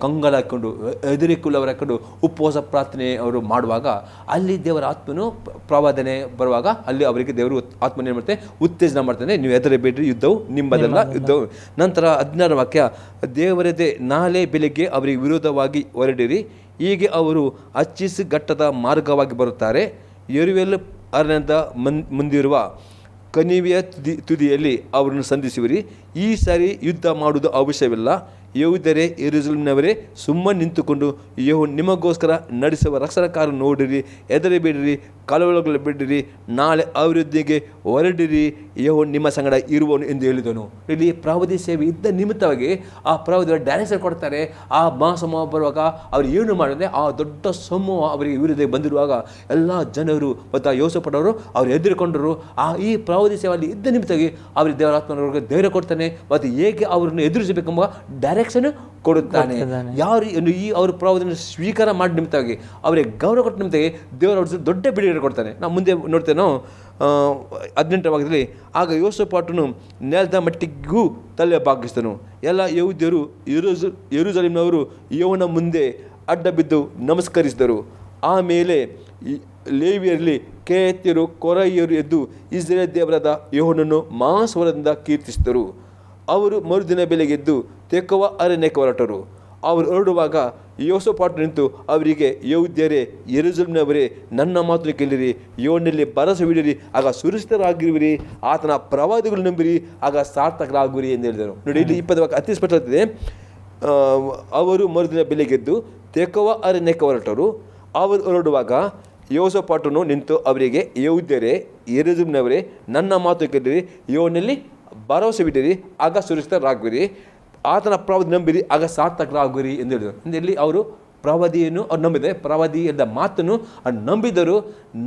ಕಂಗಾಲಾಕೊಂಡು ಹೆದರಿಕೊಳ್ಳವರಾಕೊಂಡು ಉಪವಾಸ ಪ್ರಾರ್ಥನೆ ಅವರು ಮಾಡುವಾಗ ಅಲ್ಲಿ ದೇವರ ಆತ್ಮನು ಪ್ರವಾದನೆ ಬರುವಾಗ ಅಲ್ಲಿ ಅವರಿಗೆ ದೇವರು ಆತ್ಮನ ಏನು ಮಾಡ್ತಾನೆ, ಉತ್ತೇಜನ ಮಾಡ್ತಾನೆ. ನೀವು ಹೆದರಬೇಡ್ರಿ, ಯುದ್ಧವು ನಿಮ್ಮದಲ್ಲ, ಯುದ್ಧವು. ನಂತರ 16ನೇ ವಾಕ್ಯ, ದೇವರದೇ ನಾಳೆ ಬೆಳಿಗ್ಗೆ ಅವರಿಗೆ ವಿರೋಧವಾಗಿ ಹೊರಡಿರಿ. ಹೀಗೆ ಅವರು ಅಚ್ಚಿಸ್ ಘಟ್ಟದ ಮಾರ್ಗವಾಗಿ ಬರುತ್ತಾರೆ. ಯೆರೂವೇಲ್ ಅರಣ್ಯದ ಮುಂದಿರುವ ಕಣಿವೆಯ ತುದಿಯಲ್ಲಿ ಅವರನ್ನು ಸಂಧಿಸುವಿರಿ. ಈ ಸಾರಿ ಯುದ್ಧ ಮಾಡುವುದು ಅವಶ್ಯವಿಲ್ಲ. ಯೆಹೂದ್ಯರೇ, ಯೆರೂಸಲೇಮಿನವರೇ, ಸುಮ್ಮನೆ ನಿಂತುಕೊಂಡು ಯೆಹೋವನು ನಿಮಗೋಸ್ಕರ ನಡೆಸುವ ರಕ್ಷಣಕಾರ ನೋಡಿರಿ, ಹೆದರಬೇಡಿರಿ, ಕಳವಳಗೊಳ್ಳಬೇಡಿರಿ, ನಾಳೆ ಅಭಿವೃದ್ಧಿಗೆ ಹೊರಡಿರಿ, ಯೆಹೋವನು ನಿಮ್ಮ ಸಂಗಡ ಇರುವನು ಎಂದು ಹೇಳಿದನು. ಇಲ್ಲಿ ಪ್ರವಾದಿ ಸೇವೆ ಇದ್ದ ನಿಮಿತ್ತವಾಗಿ ಆ ಪ್ರವಾದಿಯವರು ಡೈರೆಕ್ಷನ್ ಕೊಡ್ತಾರೆ. ಆ ಮಹಾಸಮೂಹ ಬರುವಾಗ ಅವ್ರು ಏನು ಮಾಡಿದ್ರೆ, ಆ ದೊಡ್ಡ ಸಮೂಹ ಅವರಿಗೆ ವಿರುದ್ಧ ಬಂದಿರುವಾಗ ಎಲ್ಲ ಜನರು ಮತ್ತು ಆ ಯೋಸಫಾಟವರು ಅವ್ರು ಎದುರುಕೊಂಡರು. ಈ ಪ್ರವಾದಿ ಸೇವೆಯಲ್ಲಿ ಇದ್ದ ನಿಮಿತ್ತವಾಗಿ ಅವರಿಗೆ ದೇವರ ಆತ್ಮನವರಿಗೆ ಧೈರ್ಯ ಕೊಡ್ತಾನೆ ಮತ್ತು ಹೇಗೆ ಅವರನ್ನು ಎದುರಿಸಬೇಕೆಂಬ ಡೈರೆಕ್ಷನ್ ಕೊಡುತ್ತಾನೆ. ಯಾರು ಈ ಅವ್ರ ಪ್ರವಾದನೆ ಸ್ವೀಕಾರ ಮಾಡಿ ನಿಮಿತ್ತವಾಗಿ ಅವರಿಗೆ ಗೌರವ ಕೊಟ್ಟ ನಿಮಿತ್ತವಾಗಿ ದೇವರ ಅವ್ರ ದೊಡ್ಡ ಬಿಡುಗಡೆ ಕೊಡ್ತಾನೆ. ನಾವು ಮುಂದೆ ನೋಡ್ತೇನೋ 18ನೇ ಭಾಗದಲ್ಲಿ, ಆಗ ಯೋಸಫಾಟನು ನೆಲದ ಮಟ್ಟಿಗೂ ತಲೆ ಬಾಗಿಸಿದನು. ಎಲ್ಲ ಯೆಹೂದ್ಯರು, ಯೆರೂಸಲೇಮಿನವರು ಯೆಹೋವನ ಮುಂದೆ ಅಡ್ಡ ಬಿದ್ದು ನಮಸ್ಕರಿಸಿದರು. ಆಮೇಲೆ ಲೇವಿಯರಲ್ಲಿ ಕೇತಿಯರು, ಕೊರೈಯರು ಎದ್ದು ಇಸ್ರಾಯೇಲ್ ದೇವರಾದ ಯೆಹೋವನನ್ನು ಮಹಾಸ್ವರದಿಂದ ಕೀರ್ತಿಸಿದರು. ಅವರು ಮರುದಿನ ಬೆಳಗ್ಗೆದ್ದು ತೆಕೋವ ಅರಣ್ಯಕ್ಕೆ ಹೊರಟರು. ಅವರು ಹೊರಡುವಾಗ ಯೋಸಫಾಟ್ ನಿಂತು ಅವರಿಗೆ, ಯೆಹೂದ್ಯರೇ, ಯೆರೂಸಲೇಮಿನವರೇ, ನನ್ನ ಮಾತನ್ನು ಕೇಳಿರಿ, ಯೆಹೋವನಲ್ಲಿ ಭರವಸವಿಡಿರಿ, ಆಗ ಸುರಕ್ಷಿತರಾಗಿರುವಿರಿ, ಆತನ ಪ್ರವಾದಿಗಳು ನಂಬಿರಿ, ಆಗ ಸಾರ್ಥಕರಾಗುವಿರಿ ಎಂದು ಹೇಳಿದರು. ನೋಡಿ, ಇಲ್ಲಿ 20 ವಾಕ್ಯ ಅತಿ ಸ್ಪಷ್ಟವಾಗಿದೆ. ಅವರು ಮರುದಿನ ಬೆಳಗ್ಗೆದ್ದು ತೆಕೋವ ಅರಣ್ಯಕ್ಕೆ ಹೊರಟರು. ಅವರು ಹೊರಡುವಾಗ ಯೋಸಫಾಟನು ನಿಂತು ಅವರಿಗೆ, ಯೆಹೂದ್ಯರೇ, ಯೆರೂಸಲೇಮಿನವರೇ, ನನ್ನ ಮಾತು ಕೇಳಿರಿ, ಯೆಹೋವನಲ್ಲಿ ಭರವಸವಿಡಿರಿ, ಆಗ ಸುರಕ್ಷಿತರಾಗುವಿರಿ, ಆತನ ಪ್ರವಾದಿ ನಂಬಿರಿ, ಆಗ ಸಾರ್ಥಕರಾಗುವಿರಿ ಎಂದು ಹೇಳಿದರು. ಇಲ್ಲಿ ಅವರು ಪ್ರವಾದಿಯನ್ನು ಅವ್ರು ನಂಬಿದ್ದಾರೆ, ಪ್ರವಾದಿ ಎಂದ ಮಾತನ್ನು ಅವ್ರು ನಂಬಿದರು.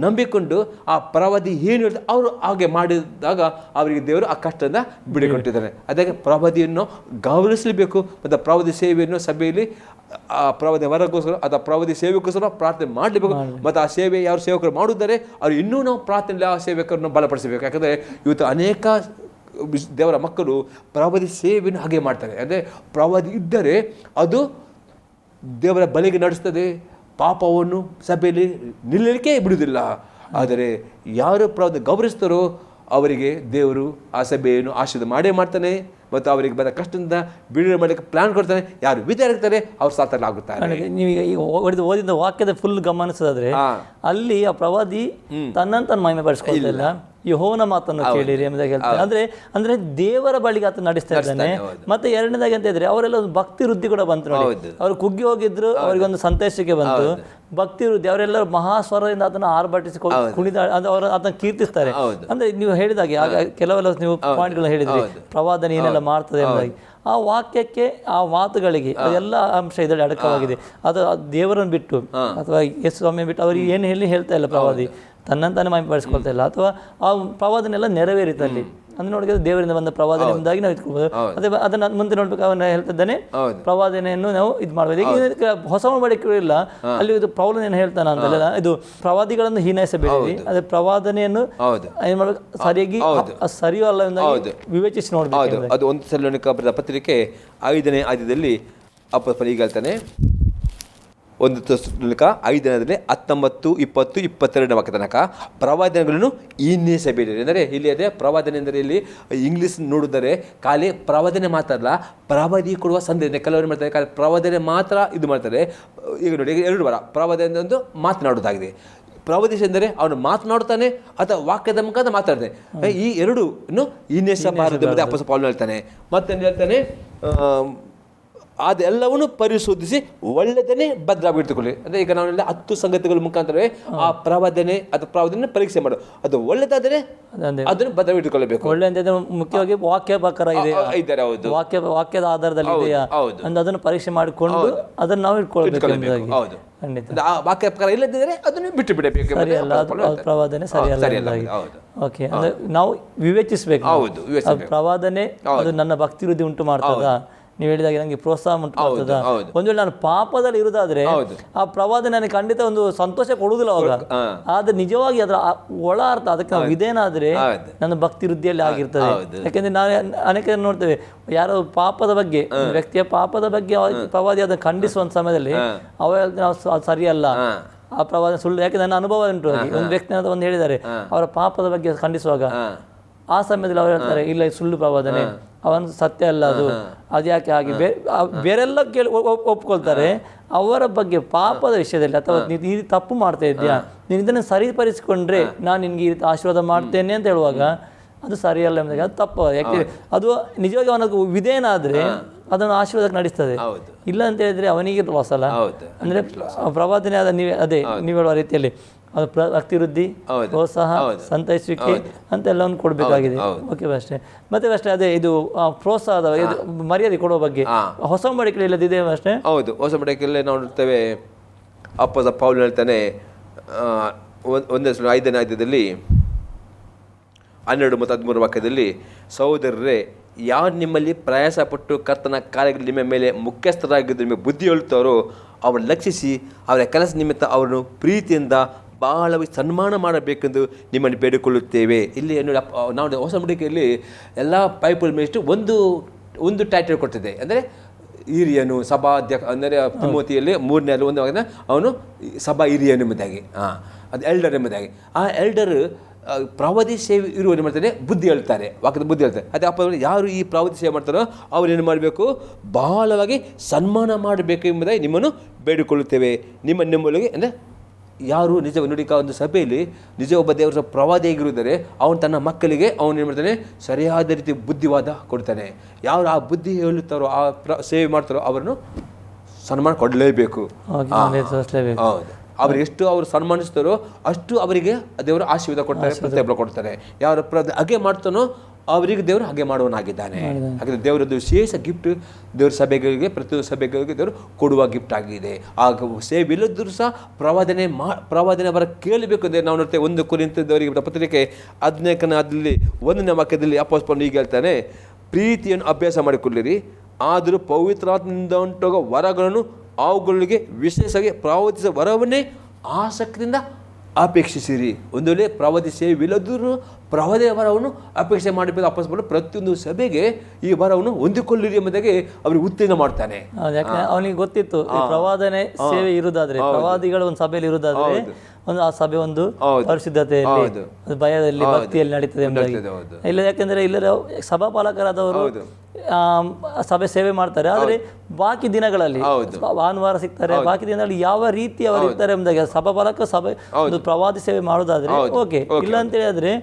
ನಂಬಿಕೊಂಡು ಆ ಪ್ರವಾದಿ ಏನು ಹೇಳ್ತಾರೆ ಅವರು ಹಾಗೆ ಮಾಡಿದಾಗ ಅವರಿಗೆ ದೇವರು ಆ ಕಷ್ಟದಿಂದ ಬಿಡಿಕೊಟ್ಟಿದ್ದಾರೆ. ಅದಕ್ಕೆ ಪ್ರವಾದಿಯನ್ನು ಗೌರವಿಸಲೇಬೇಕು ಮತ್ತು ಪ್ರವಾದಿ ಸೇವೆಯನ್ನು ಸಭೆಯಲ್ಲಿ ಆ ಪ್ರವಾದಿ ವರಗೋಸ್ಕರ ಅಥವಾ ಪ್ರವಾದಿ ಸೇವೆಗೋಸ್ಕರ ಪ್ರಾರ್ಥನೆ ಮಾಡಲೇಬೇಕು. ಮತ್ತು ಆ ಸೇವೆ ಯಾರು ಸೇವಕರು ಮಾಡುತ್ತಾರೆ ಅವ್ರು ಇನ್ನೂ ನಾವು ಪ್ರಾರ್ಥನೆ ಆ ಸೇವಕರನ್ನು ಬಲಪಡಿಸಬೇಕು. ಯಾಕಂದರೆ ಇವತ್ತು ಅನೇಕ ದೇವರ ಮಕ್ಕಳು ಪ್ರವಾದಿ ಸೇವೆಯನ್ನು ಹಾಗೆ ಮಾಡ್ತಾರೆ. ಅಂದರೆ ಪ್ರವಾದಿ ಇದ್ದರೆ ಅದು ದೇವರ ಬಲಿಗೆ ನಡೆಸ್ತದೆ, ಪಾಪವನ್ನು ಸಭೆಯಲ್ಲಿ ನಿಲ್ಲಲಿಕ್ಕೆ ಬಿಡುವುದಿಲ್ಲ. ಆದರೆ ಯಾರು ಪ್ರವಾದಿ ಗೌರವಿಸ್ತಾರೋ ಅವರಿಗೆ ದೇವರು ಆ ಸಭೆಯನ್ನು ಆಶೀರ್ವಾದ ಮಾಡೇ ಮಾಡ್ತಾನೆ ಮತ್ತು ಅವರಿಗೆ ಬಂದ ಕಷ್ಟದಿಂದ ಬಿಡುಗಡೆ ಮಾಡಲಿಕ್ಕೆ ಪ್ಲಾನ್ ಕೊಡ್ತಾನೆ. ಯಾರು ವಿಚಾರಿಸ್ತಾರೆ ಅವ್ರು ಸಾರ್ಥಕರಾಗುತ್ತಾರೆ. ನೀವೀಗ ಈಗ ಓದಿದ ವಾಕ್ಯದ ಫುಲ್ ಗಮನಿಸೋದಾದ್ರೆ ಅಲ್ಲಿ ಆ ಪ್ರವಾದಿ ತನ್ನಂತ ಮಹಿಮೆ ಪಡಿಸ್ಕೊಳ್ತಿಲ್ಲ, ಯೆಹೋವನ ಮಾತನ್ನು ಕೇಳಿರಿ ಎಂಬುದಾಗಿ ಹೇಳ್ತಾರೆ. ಅಂದ್ರೆ ದೇವರ ಬಳಿಗೆ ಆತ ನಡೆಸ್ತಾ ಇದ್ದಾನೆ. ಮತ್ತೆ ಎರಡನೇದಾಗಿ ಅಂತ ಇದ್ರೆ ಅವರೆಲ್ಲ ಒಂದು ಭಕ್ತಿ ವೃದ್ಧಿ ಕೂಡ ಬಂತು ನೋಡಿ. ಅವ್ರು ಕುಗ್ಗಿ ಹೋಗಿದ್ರು, ಅವರಿಗೊಂದು ಸಂತೋಷಕ್ಕೆ ಬಂತು ಭಕ್ತಿ ವೃದ್ಧಿ. ಅವರೆಲ್ಲರೂ ಮಹಾಸ್ವರದಿಂದ ಅದನ್ನ ಆರ್ಭಟಿಸಿ ಕುಣಿದ ಅವರು ಅದನ್ನ ಕೀರ್ತಿಸ್ತಾರೆ. ಅಂದ್ರೆ ನೀವು ಹೇಳಿದಾಗೆ ಕೆಲವೆಲ್ಲ ನೀವು ಪಾಯಿಂಟ್ಗಳನ್ನ ಹೇಳಿದ್ರಿ, ಪ್ರವಾದನೆ ಏನೆಲ್ಲ ಮಾಡ್ತದೆ ಎಂಬುದಾಗಿ. ಆ ವಾಕ್ಯಕ್ಕೆ ಆ ಮಾತುಗಳಿಗೆ ಅದೆಲ್ಲ ಅಂಶ ಇದರಲ್ಲಿ ಅಡಕವಾಗಿದೆ. ಅದು ದೇವರನ್ನು ಬಿಟ್ಟು ಅಥವಾ ಯೇಸು ಸ್ವಾಮಿ ಬಿಟ್ಟು ಅವ್ರಿಗೆ ಏನು ಹೇಳ್ತಾ ಇಲ್ಲ ಪ್ರವಾದಿ, ತನ್ನಂತಾನೆ ಮಹಿಮೆಪಡಿಸ್ಕೊಳ್ತಾ ಇಲ್ಲ, ಅಥವಾ ಆ ಪ್ರವಾದನೆಲ್ಲ ನೆರವೇರಿತಲ್ಲಿ ಅಂದ್ರೆ ನೋಡಿದ್ರೆ ದೇವರಿಂದ ಬಂದ ಪ್ರವಾದನೆ ಎಂಬುದಾಗಿ ನಾವು ಇಟ್ಕೊಳ್ಬೋದು. ಅದೇ ಅದನ್ನ ಮುಂದೆ ನೋಡ್ಬೇಕು, ಅವನ್ನ ಹೇಳ್ತಿದ್ದಾನೆ ಪ್ರವಾದನೆಯನ್ನು ನಾವು ಇದು ಮಾಡ್ಬೋದು. ಈಗ ಹೊಸ ಒಡಂಬಡಿಕೆ ಇಲ್ಲ, ಅಲ್ಲಿ ಇದು ಪೌಲನು ಏನು ಹೇಳ್ತಾನೆ ಅಂತಲ್ಲ, ಇದು ಪ್ರವಾದಿಗಳನ್ನು ಹೀನೈಸಬೇಡಿ, ಅದೇ ಪ್ರವಾದನೆಯನ್ನು ಏನ್ ಮಾಡ್ಬೇಕು, ಸರಿಯಾಗಿ ಸರಿಯೋ ಅಲ್ಲ ಎಂಬುದಾಗಿ ವಿವೇಚಿಸಿ ನೋಡ್ಬೇಕು. ಅದು 1 ಥೆಸಲೋನಿಕ ಬರೆದ ಪತ್ರಿಕೆ 5ನೇ ಅಧ್ಯಾಯದಲ್ಲಿ ಅಪೊಸ್ತಲನು ಹೀಗೆ ಹೇಳ್ತಾನೆ, 1 ಥೆಸಲೋನಿಕ 5ನೇ 19, 20, 22 ವಾಕ್ಯ ತನಕ ಪ್ರವಾದನೆಗಳನ್ನು ಹೀನೈಸಬೇಡಿ. ಅಂದರೆ ಇಲ್ಲಿ ಅದೇ ಪ್ರವಾದನೆ ಅಂದರೆ ಇಲ್ಲಿ ಇಂಗ್ಲೀಷ್ ನೋಡಿದರೆ ಖಾಲಿ ಪ್ರವಾದನೆ ಮಾತ್ರ ಅಲ್ಲ, ಪ್ರವಾದಿ ಕೊಡುವ ಸಂದೇಶ. ಕೆಲವರು ಮಾಡ್ತಾರೆ ಖಾಲಿ ಪ್ರವಾದನೆ ಮಾತ್ರ ಇದು ಮಾಡ್ತಾರೆ. ಈಗ ನೋಡಿ, ಈಗ 2 ವಾರ ಪ್ರವಾದನೆ ಒಂದು ಮಾತನಾಡೋದಾಗಿದೆ. ಪ್ರವಾದಿಸ ಎಂದರೆ ಅವನು ಮಾತನಾಡ್ತಾನೆ ಅಥವಾ ವಾಕ್ಯದ ಮುಖಾಂತರ ಮಾತಾಡ್ತಾನೆ. ಈ ಎರಡು ಹೀನೈಸಬಾರದು ಎಂಬುದೇ ಅಪೊಸ್ತಲ ಪೌಲನು ಹೇಳ್ತಾನೆ. ಮತ್ತೇನು ಹೇಳ್ತಾನೆ, ಅದೆಲ್ಲವನ್ನು ಪರಿಶೋಧಿಸಿ ಒಳ್ಳೆದನ್ನೇ ಭದ್ರವಾಗಿಟ್ಟುಕೊಳ್ಳಿ. ಅಂದರೆ ಈಗ ನಾವೆಲ್ಲ 10 ಸಂಗತಿಗಳ ಮುಖಾಂತರವೇ ಆ ಪ್ರವಾದನೆ ಅಥವಾ ಪ್ರವಾದನೆ ಪರೀಕ್ಷೆ ಮಾಡು. ಅದು ಒಳ್ಳೆದಾದರೆ ಅದನ್ನು ಭದ್ರವಾಗಿಟ್ಟುಕೊಳ್ಳಬೇಕು. ಒಳ್ಳೆ ಅಂತಂದ್ರೆ ಮುಖ್ಯವಾಗಿ ವಾಕ್ಯ ಪ್ರಕಾರ ಇದ್ದಾರೆ, ಹೌದು, ವಾಕ್ಯದ ಆಧಾರದಲ್ಲಿ ಇದೆಯಾ ಅಂತ ಅದನ್ನು ಪರೀಕ್ಷೆ ಮಾಡಿಕೊಂಡು ಅದನ್ನು ನಾವು ಇಟ್ಕೊಳ್ಬೇಕು. ಹೌದು, ಆ ವಾಕ್ಯ ಪ್ರಕಾರ ಇಲ್ಲದಿದ್ದರೆ ಅದನ್ನು ಬಿಟ್ಟು ಬಿಡಬೇಕು. ಪ್ರವಾದನೆ ಸರಿಯಲ್ಲ. ಓಕೆ, ಅಂದ್ರೆ ನಾವು ವಿವೇಚಿಸಬೇಕು. ಪ್ರವಾದನೆ ಅದು ನನ್ನ ಭಕ್ತಿ ವೃದ್ಧಿ ಉಂಟು ಮಾಡ್ತದ, ನೀವು ಹೇಳಿದಾಗ ನನಗೆ ಪ್ರೋತ್ಸಾಹ ಉಂಟು ಮಾಡ್ತದ. ಒಂದು ವೇಳೆ ನಾನು ಪಾಪದಲ್ಲಿ ಇರುವುದಾದ್ರೆ ಆ ಪ್ರವಾದನೆ ನನಗೆ ಖಂಡಿತ ಒಂದು ಸಂತೋಷ ಕೊಡುವುದಿಲ್ಲ ಅವಾಗ. ಆದ್ರೆ ನಿಜವಾಗಿ ಅದರ ಒಳ ಅರ್ಥ ಅದಕ್ಕೆ ನಾವು ಇದೇನಾದ್ರೆ ನನ್ನ ಭಕ್ತಿ ವೃದ್ಧಿಯಲ್ಲಿ ಆಗಿರ್ತದೆ. ಯಾಕೆಂದ್ರೆ ನಾವು ಅನೇಕ ನೋಡ್ತೇವೆ, ಯಾರೋ ಪಾಪದ ಬಗ್ಗೆ, ವ್ಯಕ್ತಿಯ ಪಾಪದ ಬಗ್ಗೆ ಪ್ರವಾದಿ ಅದನ್ನು ಖಂಡಿಸುವಂತ ಸಮಯದಲ್ಲಿ ಅವ ನಾವು ಸರಿಯಲ್ಲ, ಆ ಪ್ರವಾದನೆ ಸುಳ್ಳು. ಯಾಕೆ ನನ್ನ ಅನುಭವ ಉಂಟು. ಒಂದು ವ್ಯಕ್ತಿ ಒಂದು ಹೇಳಿದ್ದಾರೆ, ಅವರ ಪಾಪದ ಬಗ್ಗೆ ಖಂಡಿಸುವಾಗ ಆ ಸಮಯದಲ್ಲಿ ಅವ್ರು ಹೇಳ್ತಾರೆ, ಇಲ್ಲ ಸುಳ್ಳು ಪ್ರವಾದನೆ, ಅವನು ಸತ್ಯ ಅಲ್ಲ, ಅದು ಯಾಕೆ ಹಾಗೆ ಬೇರೆಲ್ಲ ಕೇಳಿ ಒಪ್ಕೊಳ್ತಾರೆ. ಅವರ ಬಗ್ಗೆ ಪಾಪದ ವಿಷಯದಲ್ಲಿ ಅಥವಾ ಈ ತಪ್ಪು ಮಾಡ್ತಾ ಇದ್ಯಾ, ನೀನು ಇದನ್ನು ಸರಿಪಡಿಸಿಕೊಂಡ್ರೆ ನಾನು ನಿನ್ಗೆ ಈ ರೀತಿ ಆಶೀರ್ವಾದ ಮಾಡ್ತೇನೆ ಅಂತ ಹೇಳುವಾಗ ಅದು ಸರಿಯಲ್ಲ ಎಂಬುದಾಗಿ ಅದು ತಪ್ಪು. ಯಾಕೆ ಅದು ನಿಜವಾಗಿ ಅವನಿಗೆ ವಿಧೇಯನಾದ್ರೆ ಅದನ್ನು ಆಶೀರ್ವಾದಕ್ಕೆ ನಡೆಸ್ತದೆ. ಇಲ್ಲ ಅಂತ ಹೇಳಿದ್ರೆ ಅವನಿಗೆ ಲಾಸ್ ಅಲ್ಲ. ಅಂದ್ರೆ ಪ್ರವಾದನೆ ಆದ ನೀವು ಹೇಳುವ ರೀತಿಯಲ್ಲಿ ಅದು ಭಕ್ತಿ ವೃದ್ಧಿ, ಪ್ರೋತ್ಸಾಹ, ಸಂತೈಸುವಿಕೆ ಅಂತೆಲ್ಲವನ್ನು ಕೊಡಬೇಕಾಗಿದೆ. ಓಕೆ ಅಷ್ಟೇ. ಮತ್ತೆ ಅಷ್ಟೇ ಅದೇ ಇದು ಪ್ರೋತ್ಸಾಹದ ಮರ್ಯಾದೆ ಕೊಡುವ ಬಗ್ಗೆ ಹೊಸ ಒಡಂಬಡಿಕೆಯಲ್ಲಿ ಇಲ್ಲದಿದೆ ಅಷ್ಟೇ. ಹೌದು, ಹೊಸ ಒಡಂಬಡಿಕೆಯಲ್ಲಿ ನಾವು ನೋಡ್ತೇವೆ, ಅಪೊಸ್ತಲ ಪೌಲನು ಹೇಳ್ತಾನೆ 1 ಥೆಸಲೋನಿಕ 5ನೇ ಅಧ್ಯಾಯದಲ್ಲಿ 12 ಮತ್ತು 13 ವಾಕ್ಯದಲ್ಲಿ, ಸಹೋದರರೇ, ಯಾರು ನಿಮ್ಮಲ್ಲಿ ಪ್ರಯಾಸಪಟ್ಟು ಕರ್ತನ ಕಾರ್ಯಗಳು ನಿಮ್ಮ ಮೇಲೆ ಮುಖ್ಯಸ್ಥರಾಗಿದ್ದು ನಿಮಗೆ ಬುದ್ಧಿ ಹೇಳುತ್ತಾರೋ ಅವರನ್ನು ಲಕ್ಷಿಸಿ ಅವರ ಕೆಲಸ ನಿಮಿತ್ತ ಅವರನ್ನು ಪ್ರೀತಿಯಿಂದ ಬಹಳ ಸನ್ಮಾನ ಮಾಡಬೇಕೆಂದು ನಿಮ್ಮನ್ನು ಬೇಡಿಕೊಳ್ಳುತ್ತೇವೆ. ಇಲ್ಲಿ ನಾವು ಹೊಸ ಒಡಂಬಡಿಕೆಯಲ್ಲಿ ಎಲ್ಲ ಬೈಬಲ್ ಮೇಷ್ಟು ಒಂದು ಟೈಟಲ್ ಕೊಡ್ತಿದೆ. ಅಂದರೆ ಹಿರಿಯನು, ಸಭಾಧ್ಯಕ್ಷ, ಅಂದರೆ ತಿಮೋತಿಯಲ್ಲಿ 3ನೇ ಒಂದು ಅವನು ಸಭಾ ಹಿರಿಯನು ಎಂಬುದಾಗಿ, ಅದು ಎಲ್ಡರ್ ಎಂಬುದಾಗಿ. ಆ ಎಲ್ಡರ್ ಪ್ರವಾದಿ ಸೇವೆ ಇರುವವರು ಮಾಡ್ತಾರೆ, ಬುದ್ಧಿ ಹೇಳ್ತಾರೆ, ವಾಕ್ಯದ ಬುದ್ಧಿ ಹೇಳ್ತಾರೆ. ಅದೇ ಅಪ್ಪ ಯಾರು ಈ ಪ್ರವಾದಿ ಸೇವೆ ಮಾಡ್ತಾರೋ ಅವರೇನು ಮಾಡಬೇಕು, ಬಹಳವಾಗಿ ಸನ್ಮಾನ ಮಾಡಬೇಕು ಎಂಬುದಾಗಿ ನಿಮ್ಮನ್ನು ಬೇಡಿಕೊಳ್ಳುತ್ತೇವೆ. ನಿಮ್ಮೊಳಗೆ ಅಂದರೆ ಯಾರು ನಿಜ ನೋಡಿ, ಒಂದು ಸಭೆಯಲ್ಲಿ ನಿಜ ಒಬ್ಬ ದೇವರ ಪ್ರವಾದಿಯಾಗಿರುತ್ತಾರೆ, ಅವನು ತನ್ನ ಮಕ್ಕಳಿಗೆ ಅವನು ಏನು ಮಾಡ್ತಾನೆ, ಸರಿಯಾದ ರೀತಿ ಬುದ್ಧಿವಾದ ಕೊಡ್ತಾನೆ. ಯಾರು ಆ ಬುದ್ಧಿ ಹೇಳುತ್ತಾರೋ, ಆ ಸೇವೆ ಮಾಡ್ತಾರೋ ಅವರನ್ನು ಸನ್ಮಾನ ಕೊಡಲೇಬೇಕು. ಹೌದು, ಅವ್ರಿಗೆ ಎಷ್ಟು ಅವರು ಸನ್ಮಾನಿಸ್ತಾರೋ ಅಷ್ಟು ಅವರಿಗೆ ದೇವರು ಆಶೀರ್ವಾದ ಕೊಡ್ತಾರೆ, ಪ್ರತಿಫಲ ಕೊಡ್ತಾರೆ. ಯಾರು ಹಾಗೆ ಮಾಡ್ತಾನೋ ಅವರಿಗೆ ದೇವರು ಹಾಗೆ ಮಾಡುವನಾಗಿದ್ದಾನೆ. ಹಾಗೆ ದೇವರದ್ದು ವಿಶೇಷ ಗಿಫ್ಟ್ ದೇವರ ಸಭೆಗಳಿಗೆ, ಪ್ರತಿಯೊಂದು ಸಭೆಗಳಿಗೆ ದೇವರು ಕೊಡುವ ಗಿಫ್ಟ್ ಆಗಿದೆ. ಆಗ ಸೇವೆ ಇಲ್ಲದಿದ್ದರೂ ಸಹ ಪ್ರವಾದನೆ ಅವರ ಕೇಳಬೇಕು ಅಂದರೆ ನಾವು ನೋಡ್ತೇವೆ. 1 ಕೊರಿಂಥದವರಿಗೆ ಪತ್ರಿಕೆ 14ನೇ ಅಧ್ಯಾಯದಲ್ಲಿ 1ನೇ ವಾಕ್ಯದಲ್ಲಿ ಅಪೊಸ್ತಲನು ಪೌಲನು ಹೀಗೆ ಹೇಳ್ತಾನೆ, ಪ್ರೀತಿಯನ್ನು ಅಭ್ಯಾಸ ಮಾಡಿಕೊಳ್ಳಿರಿ, ಆದರೂ ಪವಿತ್ರಾತ್ಮದಿಂದ ಉಂಟಾಗುವ ವರಗಳನ್ನು ಅವುಗಳಿಗೆ ವಿಶೇಷವಾಗಿ ಪ್ರವಾದಿಸುವ ವರವನ್ನೇ ಆಸಕ್ತಿಯಿಂದ ಅಪೇಕ್ಷಿಸಿರಿ. ಒಂದು ವೇಳೆ ಪ್ರವಾದಿ ಸೇವೆಯಿಲ್ಲದರೂ ಪ್ರವಾದಿಯ ವರವನ್ನು ಅಪೇಕ್ಷೆ ಮಾಡಬೇಕು. ಅಪೊಸ್ತಲನು ಪ್ರತಿಯೊಂದು ಸಭೆಗೆ ಈ ವರವನ್ನು ಹೊಂದಿಕೊಳ್ಳಿರಿ ಎಂಬುದಾಗಿ ಅವ್ರಿಗೆ ಉತ್ತೇಜನ ಮಾಡ್ತಾನೆ. ಅವನಿಗೆ ಗೊತ್ತಿತ್ತು ಪ್ರವಾದನೆ ಸೇವೆ ಇರುವುದಾದ್ರೆ, ಪ್ರವಾದಿಗಳು ಒಂದು ಸಭೆಯಲ್ಲಿ ಇರುವುದಾದ್ರೆ ಒಂದು ಆ ಸಭೆ ಒಂದು ಪರಿಶುದ್ಧತೆಯಲ್ಲಿ, ಭಯದಲ್ಲಿ, ಭಕ್ತಿಯಲ್ಲಿ ನಡೀತದೆ ಎಂಬುದಾಗಿ. ಇಲ್ಲ ಯಾಕೆಂದ್ರೆ ಇಲ್ಲದ ಸಭಾಪಾಲಕರಾದವರು ಸಭೆ ಸೇವೆ ಮಾಡ್ತಾರೆ, ಆದರೆ ಬಾಕಿ ದಿನಗಳಲ್ಲಿ ಭಾನುವಾರ ಸಿಗ್ತಾರೆ, ಬಾಕಿ ದಿನಗಳಲ್ಲಿ ಯಾವ ರೀತಿ ಅವರು ಇರ್ತಾರೆ ಎಂಬುದಾಗಿ ಸಭಾಪಾಲಕ ಸಭೆ ಒಂದು ಪ್ರವಾದಿ ಸೇವೆ ಮಾಡೋದಾದ್ರೆ ಓಕೆ. ಇಲ್ಲ ಅಂತ ಹೇಳಿದ್ರೆ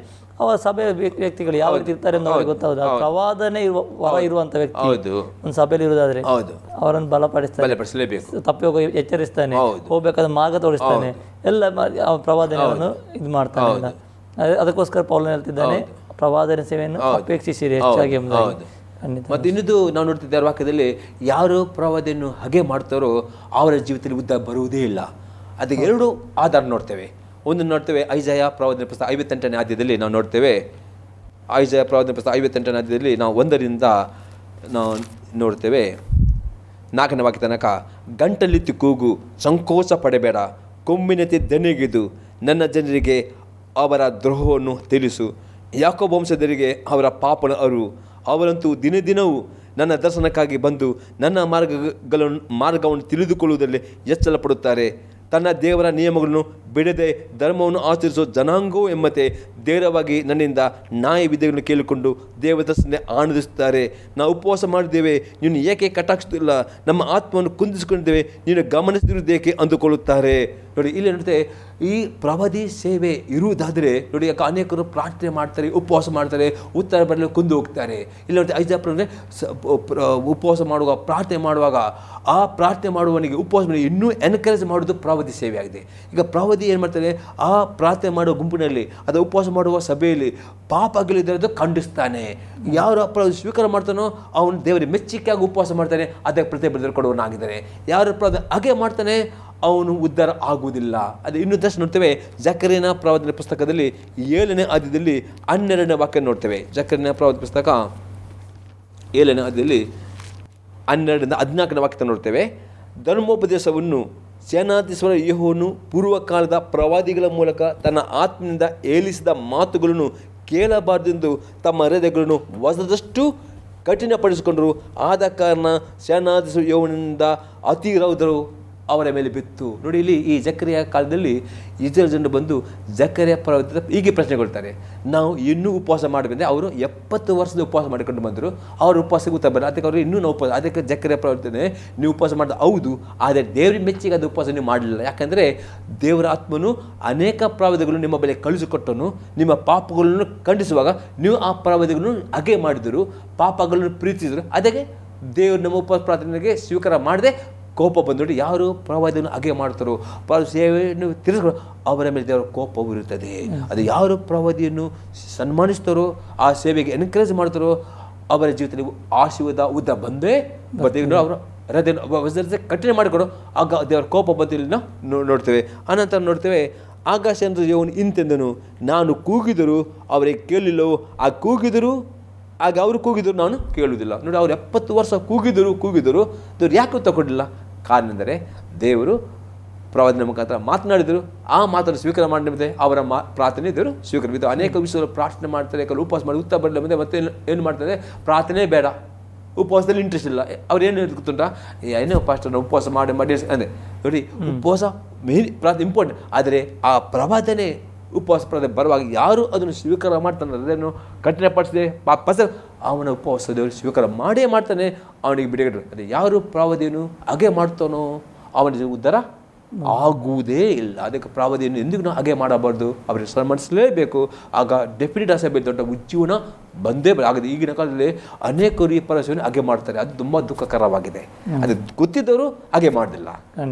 ಅವರ ಸಭೆ ವ್ಯಕ್ತಿಗಳು ಯಾವ ರೀತಿ ಇರ್ತಾರೆ ಎಂದು ಅವ್ರಿಗೆ ಗೊತ್ತಾಗುದು. ಪ್ರವಾದನೆ ವರ ಇರುವಂತ ವ್ಯಕ್ತಿ ಒಂದು ಸಭೆಯಲ್ಲಿ ಇರುವುದಾದ್ರೆ ಅವರನ್ನು ಬಲಪಡಿಸ್ತಾನೆ, ತಪ್ಪಿ ಹೋಗೋ ಎಚ್ಚರಿಸ್ತಾನೆ, ಹೋಗ್ಬೇಕಾದ ಮಾರ್ಗ ತೋರಿಸ್ತಾನೆ, ಎಲ್ಲ ಪ್ರವಾದನೆಯನ್ನು ಇದು ಮಾಡ್ತಾನೆ. ಅದಕ್ಕೋಸ್ಕರ ಪೌಲನು ಹೇಳ್ತಿದ್ದಾನೆ, ಪ್ರವಾದನೆ ಸೇವೆಯನ್ನು ಅಪೇಕ್ಷಿಸಿರಿ ಹೆಚ್ಚಾಗಿ ಎಂಬುದಾಗಿ. ಮತ್ತು ಇನ್ನೊಂದು ನಾವು ನೋಡ್ತಿದ್ದೇವೆ ವಾಕ್ಯದಲ್ಲಿ ಯಾರು ಪ್ರವಾದಿಯನ್ನು ಹಾಗೆ ಮಾಡ್ತಾರೋ ಅವರ ಜೀವಿತದಲ್ಲಿ ಉದ್ಧಾರ ಬರುವುದೇ ಇಲ್ಲ. ಅದಕ್ಕೆ ಎರಡು ಆಧಾರ ನೋಡ್ತೇವೆ. ಒಂದು ನೋಡ್ತೇವೆ ಐಜಾಯ ಪ್ರವಾದನೆ ಪುಸ್ತಕ 58ನೇ ಅಧ್ಯಾಯದಲ್ಲಿ ನಾವು ನೋಡ್ತೇವೆ. ಐಜಾಯ ಪ್ರವಾದನೆ ಪುಸ್ತಕ 58ನೇ ಅಧ್ಯಾಯದಲ್ಲಿ ನಾವು 1ರಿಂದ ನಾವು ನೋಡ್ತೇವೆ 4ನೇ ವಾಕ್ಯ ತನಕ. ಗಂಟಲಿತ್ತು ಕೂಗು, ಸಂಕೋಚ ಪಡಬೇಡ, ಕೊಮ್ಮಿನತೆ ದೆನೆಗಿದು ನನ್ನ ಜನರಿಗೆ ಅವರ ದ್ರೋಹವನ್ನು ತಿಳಿಸು, ಯಾಕೋಬ ವಂಶದವರಿಗೆ ಅವರ ಪಾಪನ ಅರು. ಅವರಂತೂ ದಿನದಿನವೂ ನನ್ನ ದರ್ಶನಕ್ಕಾಗಿ ಬಂದು ನನ್ನ ಮಾರ್ಗವನ್ನು ತಿಳಿದುಕೊಳ್ಳುವುದರಲ್ಲಿ ಎಚ್ಚರ ಪಡುತ್ತಾರೆ. ತನ್ನ ದೇವರ ನಿಯಮಗಳನ್ನು ಬಿಡದೆ ಧರ್ಮವನ್ನು ಆಚರಿಸುವ ಜನಾಂಗವೂ ಎಂಬಂತೆ ಧೈರ್ಯವಾಗಿ ನನ್ನಿಂದ ನ್ಯಾಯ ವಿಧಿಗಳನ್ನು ಕೇಳಿಕೊಂಡು ದೇವದರ್ಶನ ಆನಂದಿಸುತ್ತಾರೆ. ನಾವು ಉಪವಾಸ ಮಾಡಿದ್ದೇವೆ, ನೀನು ಏಕೆ ಕಟಾಕ್ಷಿಸುತ್ತಿಲ್ಲ, ನಮ್ಮ ಆತ್ಮವನ್ನು ಕುಂದಿಸಿಕೊಂಡಿದ್ದೇವೆ, ನೀನು ಗಮನಿಸುತ್ತಿರುವುದೇಕೆ ಅಂದುಕೊಳ್ಳುತ್ತಾರೆ. ನೋಡಿ, ಇಲ್ಲಿ ನೋಡ್ತೇವೆ ಈ ಪ್ರವಾದಿ ಸೇವೆ ಇರುವುದಾದರೆ ನೋಡಿ, ಯಾಕೆ ಅನೇಕರು ಪ್ರಾರ್ಥನೆ ಮಾಡ್ತಾರೆ, ಉಪವಾಸ ಮಾಡ್ತಾರೆ, ಉತ್ತರ ಬರಲು ಕುಂದು ಹೋಗ್ತಾರೆ. ಇಲ್ಲಿ ನೋಡ್ತೇವೆ ಐಜಾಪುರ ಅಂದರೆ ಉಪವಾಸ ಮಾಡುವಾಗ, ಪ್ರಾರ್ಥನೆ ಮಾಡುವಾಗ ಆ ಪ್ರಾರ್ಥನೆ ಮಾಡುವವನಿಗೆ ಉಪವಾಸ ಮಾಡಿ ಇನ್ನೂ ಎನ್ಕರೇಜ್ ಮಾಡೋದು ಪ್ರವಾದಿ ಸೇವೆ ಆಗಿದೆ. ಈಗ ಪ್ರವಾದಿ ಏನು ಮಾಡ್ತಾರೆ, ಆ ಪ್ರಾರ್ಥನೆ ಮಾಡುವ ಗುಂಪಿನಲ್ಲಿ ಅಥವಾ ಉಪವಾಸ ಮಾಡುವ ಸಭೆಯಲ್ಲಿ ಪಾಪ ಆಗಲಿದ್ದರದ್ದು ಖಂಡಿಸ್ತಾನೆ. ಯಾರು ಅಪರಾಧ ಸ್ವೀಕಾರ ಮಾಡ್ತಾನೋ ಅವನು ದೇವರಿಗೆ ಮೆಚ್ಚುಗೆಯಾಗಿ ಉಪವಾಸ ಮಾಡ್ತಾನೆ, ಅದಕ್ಕೆ ಪ್ರತಿಫಲ ಕೊಡುವನಾಗಿದ್ದಾನೆ. ಯಾರು ಅಪರಾಧ ಹಾಗೆ ಮಾಡ್ತಾನೆ ಅವನು ಉದ್ಧಾರ ಆಗುವುದಿಲ್ಲ. ಅದು ಇನ್ನೂ ದರ್ಶನ ನೋಡ್ತೇವೆ ಜಕರೀಯನ ಪ್ರವಾದನೆ ಪುಸ್ತಕದಲ್ಲಿ 7ನೇ ಅಧ್ಯಾಯದಲ್ಲಿ 12ನೇ ವಾಕ್ಯ ನೋಡ್ತೇವೆ. ಜಕರೀಯನ ಪ್ರವಾದನೆ ಪುಸ್ತಕ 7ನೇ ಅಧ್ಯಾಯದಲ್ಲಿ 12ರಿಂದ 14ನೇ ವಾಕ್ಯ ನೋಡ್ತೇವೆ. ಧರ್ಮೋಪದೇಶವನ್ನು ಸೇನಾಧೀಶ್ವರ ಯೆಹೋವನು ಪೂರ್ವಕಾಲದ ಪ್ರವಾದಿಗಳ ಮೂಲಕ ತನ್ನ ಆತ್ಮನಿಂದ ಹೇಳಿಸಿದ ಮಾತುಗಳನ್ನು ಕೇಳಬಾರದೆಂದು ತಮ್ಮ ಹೃದಯಗಳನ್ನು ವಸದಷ್ಟು ಕಠಿಣಪಡಿಸಿಕೊಂಡರು. ಆದ ಕಾರಣ ಸೇನಾಧೀಶ್ವರ ಯೆಹೋವನಿಂದ ಅತಿ ರೌದ್ರವು ಅವರ ಮೇಲೆ ಬಿತ್ತು. ನೋಡಿ, ಇಲ್ಲಿ ಈ ಜಕರಿಯ ಕಾಲದಲ್ಲಿ ಇಸ್ರೇಲ್ ಜನರು ಬಂದು ಜಕರಿಯ ಪ್ರವಾದಿ ಹೀಗೆ ಪ್ರಶ್ನೆಗೊಳ್ತಾರೆ, ನಾವು ಇನ್ನೂ ಉಪವಾಸ ಮಾಡಬೇಕಂದ್ರೆ ಅವರು 70 ವರ್ಷದ ಉಪವಾಸ ಮಾಡಿಕೊಂಡು ಬಂದರು, ಅವರು ಉಪವಾಸಕ್ಕೆ ಉತ್ತರ ಬರಲ್ಲ. ಅದಕ್ಕೆ ಅವರು ಇನ್ನೂ ನಾವು ಉಪವಾಸ, ಅದಕ್ಕೆ ಜಕರಿಯ ಪ್ರವಾದಿನೇ ನೀವು ಉಪವಾಸ ಮಾಡಿದ ಹೌದು, ಆದರೆ ದೇವರಿಗೆ ಮೆಚ್ಚಿಗೆ ಅದು ಉಪವಾಸ ನೀವು ಮಾಡಲಿಲ್ಲ. ಯಾಕಂದರೆ ದೇವರ ಆತ್ಮನು ಅನೇಕ ಪ್ರವಾದಿಗಳು ನಿಮ್ಮ ಬೆಲೆ ಕಳಿಸಿಕೊಟ್ಟನು, ನಿಮ್ಮ ಪಾಪಗಳನ್ನು ಖಂಡಿಸುವಾಗ ನೀವು ಆ ಪ್ರವಾದಿಗಳನ್ನು ಹಾಗೆ ಮಾಡಿದರು, ಪಾಪಗಳನ್ನು ಪ್ರೀತಿಸಿದರು. ಅದಕ್ಕೆ ದೇವರು ನಮ್ಮ ಉಪವಾಸ ಪ್ರಾರ್ಥನೆಗೆ ಸ್ವೀಕಾರ ಮಾಡದೆ ಕೋಪ ಬಂದು ಯಾರು ಪ್ರವಾದಿಯನ್ನು ಹಾಗೆ ಮಾಡ್ತಾರೋ, ಸೇವೆಯನ್ನು ತಿರ್ಸ್ಕೊಂಡು ಅವರ ಮೇಲೆ ದೇವರ ಕೋಪವು ಇರುತ್ತದೆ. ಅದು ಯಾರು ಪ್ರವಾದಿಯನ್ನು ಸನ್ಮಾನಿಸ್ತಾರೋ, ಆ ಸೇವೆಗೆ ಎನ್ಕರೇಜ್ ಮಾಡ್ತಾರೋ ಅವರ ಜೀವಿತದಲ್ಲಿ ಆಶೀರ್ವಾದ ಉದ್ದ ಬಂದೇ ಬರ್ತೇವೆ. ಅವರ ಹೃದಯ ಕಠಿಣ ಮಾಡಿಕೊಡು, ಆಗ ದೇವರ ಕೋಪ ಬಂದಿಲ್ಲ ನೋಡ್ತೇವೆ. ಅನಂತರ ನೋಡ್ತೇವೆ ಆಕಾಶೇಂದ್ರ ದೇವನು ಇಂತೆಂದನು, ನಾನು ಕೂಗಿದರು ಅವರಿಗೆ ಕೇಳಲಿಲ್ಲವೋ, ಆ ಕೂಗಿದರು ಆಗ ಅವರು ಕೂಗಿದರು ನಾನು ಕೇಳುವುದಿಲ್ಲ. ನೋಡಿ, ಅವ್ರು 70 ವರ್ಷ ಕೂಗಿದರು ದೇವ್ರು ಯಾಕೆ ತಗೊಂಡಿಲ್ಲ? ಕಾರಣ ಎಂದರೆ ದೇವರು ಪ್ರವಾದನೆ ಮುಖಾಂತರ ಮಾತನಾಡಿದರು, ಆ ಮಾತನ್ನು ಸ್ವೀಕಾರ ಮಾಡಿದೆ, ಅವರ ಪ್ರಾರ್ಥನೆ ದೇವರು ಸ್ವೀಕರಿಸಿದ್ದು. ಅನೇಕ ವಿಷಯಗಳು ಪ್ರಾರ್ಥನೆ ಮಾಡ್ತಾರೆ, ಉಪವಾಸ ಮಾಡಿ ಉತ್ತರ ಬರಲಿಲ್ಲ ಬಂದೆ ಮತ್ತೆ ಏನು ಮಾಡ್ತಾರೆ, ಪ್ರಾರ್ಥನೆ ಬೇಡ, ಉಪವಾಸದಲ್ಲಿ ಇಂಟ್ರೆಸ್ಟ್ ಇಲ್ಲ. ಅವ್ರು ಏನು ಹೇಳ್ತುಂಟ, ಏನೋ ಪಾಸ್ಟರ್ ಉಪವಾಸ ಮಾಡಿ ಅಂದರೆ ನೋಡಿ, ಉಪವಾಸ ಮೇನ್ ಪ್ರಾರ್ಥನೆ ಇಂಪಾರ್ಟೆಂಟ್, ಆದರೆ ಆ ಪ್ರವಾದನೆ ಉಪವಾಸ ಪ್ರಾರ್ಥನೆ ಬರುವಾಗ ಯಾರು ಅದನ್ನು ಸ್ವೀಕಾರ ಮಾಡ್ತಾನೆ, ಅದನ್ನು ಕಠಿಣಪಡಿಸಿದೆ ಅವನ ಉಪವಾಸ ದೇವರು ಸ್ವೀಕಾರ ಮಾಡೇ ಮಾಡ್ತಾನೆ, ಅವನಿಗೆ ಬಿಡುಗಡೆ. ಅದೇ ಯಾರು ಪ್ರವಾದಿಯನ್ನು ಹಾಗೆ ಮಾಡ್ತಾನೋ ಅವನಿಗೆ ಉದ್ಧಾರ ಆಗುವುದೇ ಇಲ್ಲ. ಅದಕ್ಕೆ ಪ್ರವಾದಿಯನ್ನು ಎಂದಿಗೂ ನಾವು ಹಾಗೆ ಮಾಡಬಾರ್ದು, ಅವರಿಗೆ ಸನ್ಮಾನಿಸಲೇಬೇಕು. ಆಗ ಡೆಫಿನೆಟ್ ಸಭೆ ದೊಡ್ಡ ಉಜ್ಜೀವನ ಬಂದೇ ಆಗದೆ. ಈಗಿನ ಕಾಲದಲ್ಲಿ ಅನೇಕರು ಈ ಪರಸವನ್ನು ಹಾಗೆ ಮಾಡ್ತಾರೆ, ಅದು ತುಂಬ ದುಃಖಕರವಾಗಿದೆ. ಅದು ಗೊತ್ತಿದ್ದವರು ಹಾಗೆ ಮಾಡೋದಿಲ್ಲ.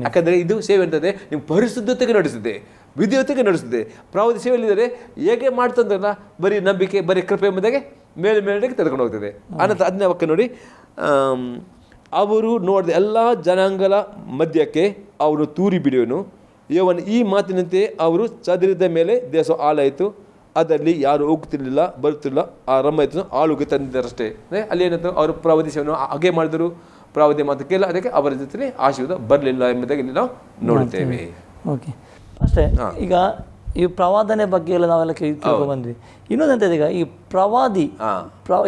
ಯಾಕಂದರೆ ಇದು ಸೇವೆ ಅಂತಂದರೆ ನಿಮ್ಮ ಪರಿಶುದ್ಧತೆಗೆ ನಡೆಸಿದೆ, ವಿದ್ಯುತ್ತಿಗೆ ನಡೆಸಿದೆ. ಪ್ರವಾದಿ ಸೇವೆಯಲ್ಲಿದ್ದರೆ ಹೇಗೆ ಮಾಡ್ತಂದ್ರಲ್ಲ, ಬರೀ ನಂಬಿಕೆ, ಬರೀ ಕೃಪೆ ಎಂಬುದಾಗೆ ಮೇಲೆ ತೆಗೆದುಕೊಂಡು ಹೋಗ್ತದೆ. ಅನಂತರ 10ನೇ ವಾಕ್ಯ ನೋಡಿ, ಅವರು ನೋಡಿದ ಎಲ್ಲ ಜನಾಂಗಗಳ ಮಧ್ಯಕ್ಕೆ ಅವನು ತೂರಿ ಬಿಡುವನು. ಇವನು ಈ ಮಾತಿನಂತೆ ಅವರು ಚದರಿದ ಮೇಲೆ ದೇಶ ಹಾಳಾಯಿತು, ಅದರಲ್ಲಿ ಯಾರು ಹೋಗ್ತಿರ್ಲಿಲ್ಲ ಬರುತ್ತಿರಲಿಲ್ಲ, ಆ ರಮ್ಮಾಯಿತು ಆಳುಗೆ ತಂದಿದ್ದಾರಷ್ಟೇ. ಅಲ್ಲಿ ಏನಂತ ಅವರು ಪ್ರವಾದಿ ಸೇವೆಯನ್ನು ಹಾಗೆ ಮಾಡಿದರು, ಪ್ರವಾದಿ ಮಾತು ಕೇಳ, ಅದಕ್ಕೆ ಅವರ ಜೊತೆ ಆಶೀರ್ವಾದ ಬರಲಿಲ್ಲ ಎಂಬುದಾಗಿ ನಾವು ನೋಡ್ತೇವೆ. ಓಕೆ, ಅಷ್ಟೇ. ಈಗ ಈ ಪ್ರವಾದನೆ ಬಗ್ಗೆ ಎಲ್ಲ ನಾವೆಲ್ಲ ತಿಳ್ಕೊಂಡು ಬಂದ್ವಿ. ಇನ್ನೊಂದಂತ ಈಗ ಈ ಪ್ರವಾದಿ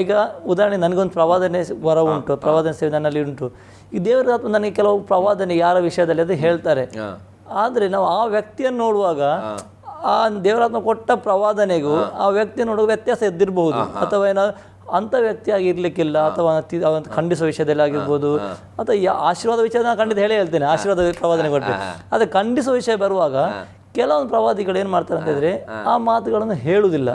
ಈಗ ಉದಾಹರಣೆ ನನಗೊಂದು ಪ್ರವಾದನೆ ವರ ಉಂಟು, ಪ್ರವಾದನೆ ಸೇವೆ ನನ್ನಲ್ಲಿ ಉಂಟು. ಈ ದೇವರ ಆತ್ಮ ನನಗೆ ಕೆಲವು ಪ್ರವಾದನೆ ಯಾರ ವಿಷಯದಲ್ಲಿ ಅದು ಹೇಳ್ತಾರೆ, ಆದರೆ ನಾವು ಆ ವ್ಯಕ್ತಿಯನ್ನು ನೋಡುವಾಗ ಆ ದೇವರಾತ್ಮ ಕೊಟ್ಟ ಪ್ರವಾದನೆಗೂ ಆ ವ್ಯಕ್ತಿ ನೋಡುವ ವ್ಯತ್ಯಾಸ ಎದ್ದಿರಬಹುದು, ಅಥವಾ ಏನಾದ್ರು ಅಂಥ ವ್ಯಕ್ತಿಯಾಗಿ ಇರ್ಲಿಕ್ಕಿಲ್ಲ, ಅಥವಾ ಖಂಡಿಸುವ ವಿಷಯದಲ್ಲಿ ಆಗಿರ್ಬೋದು, ಅಥವಾ ಆಶೀರ್ವಾದ ವಿಷಯ ನಾನು ಖಂಡಿತ ಹೇಳ್ತೇನೆ, ಆಶೀರ್ವಾದ ಪ್ರವಾದನೆ ಕೊಟ್ಟರೆ. ಆದರೆ ಖಂಡಿಸುವ ವಿಷಯ ಬರುವಾಗ ಕೆಲವೊಂದು ಪ್ರವಾದಿಗಳು ಏನು ಮಾಡ್ತಾರೆ ಅಂತಂದರೆ ಆ ಮಾತುಗಳನ್ನು ಹೇಳುವುದಿಲ್ಲ.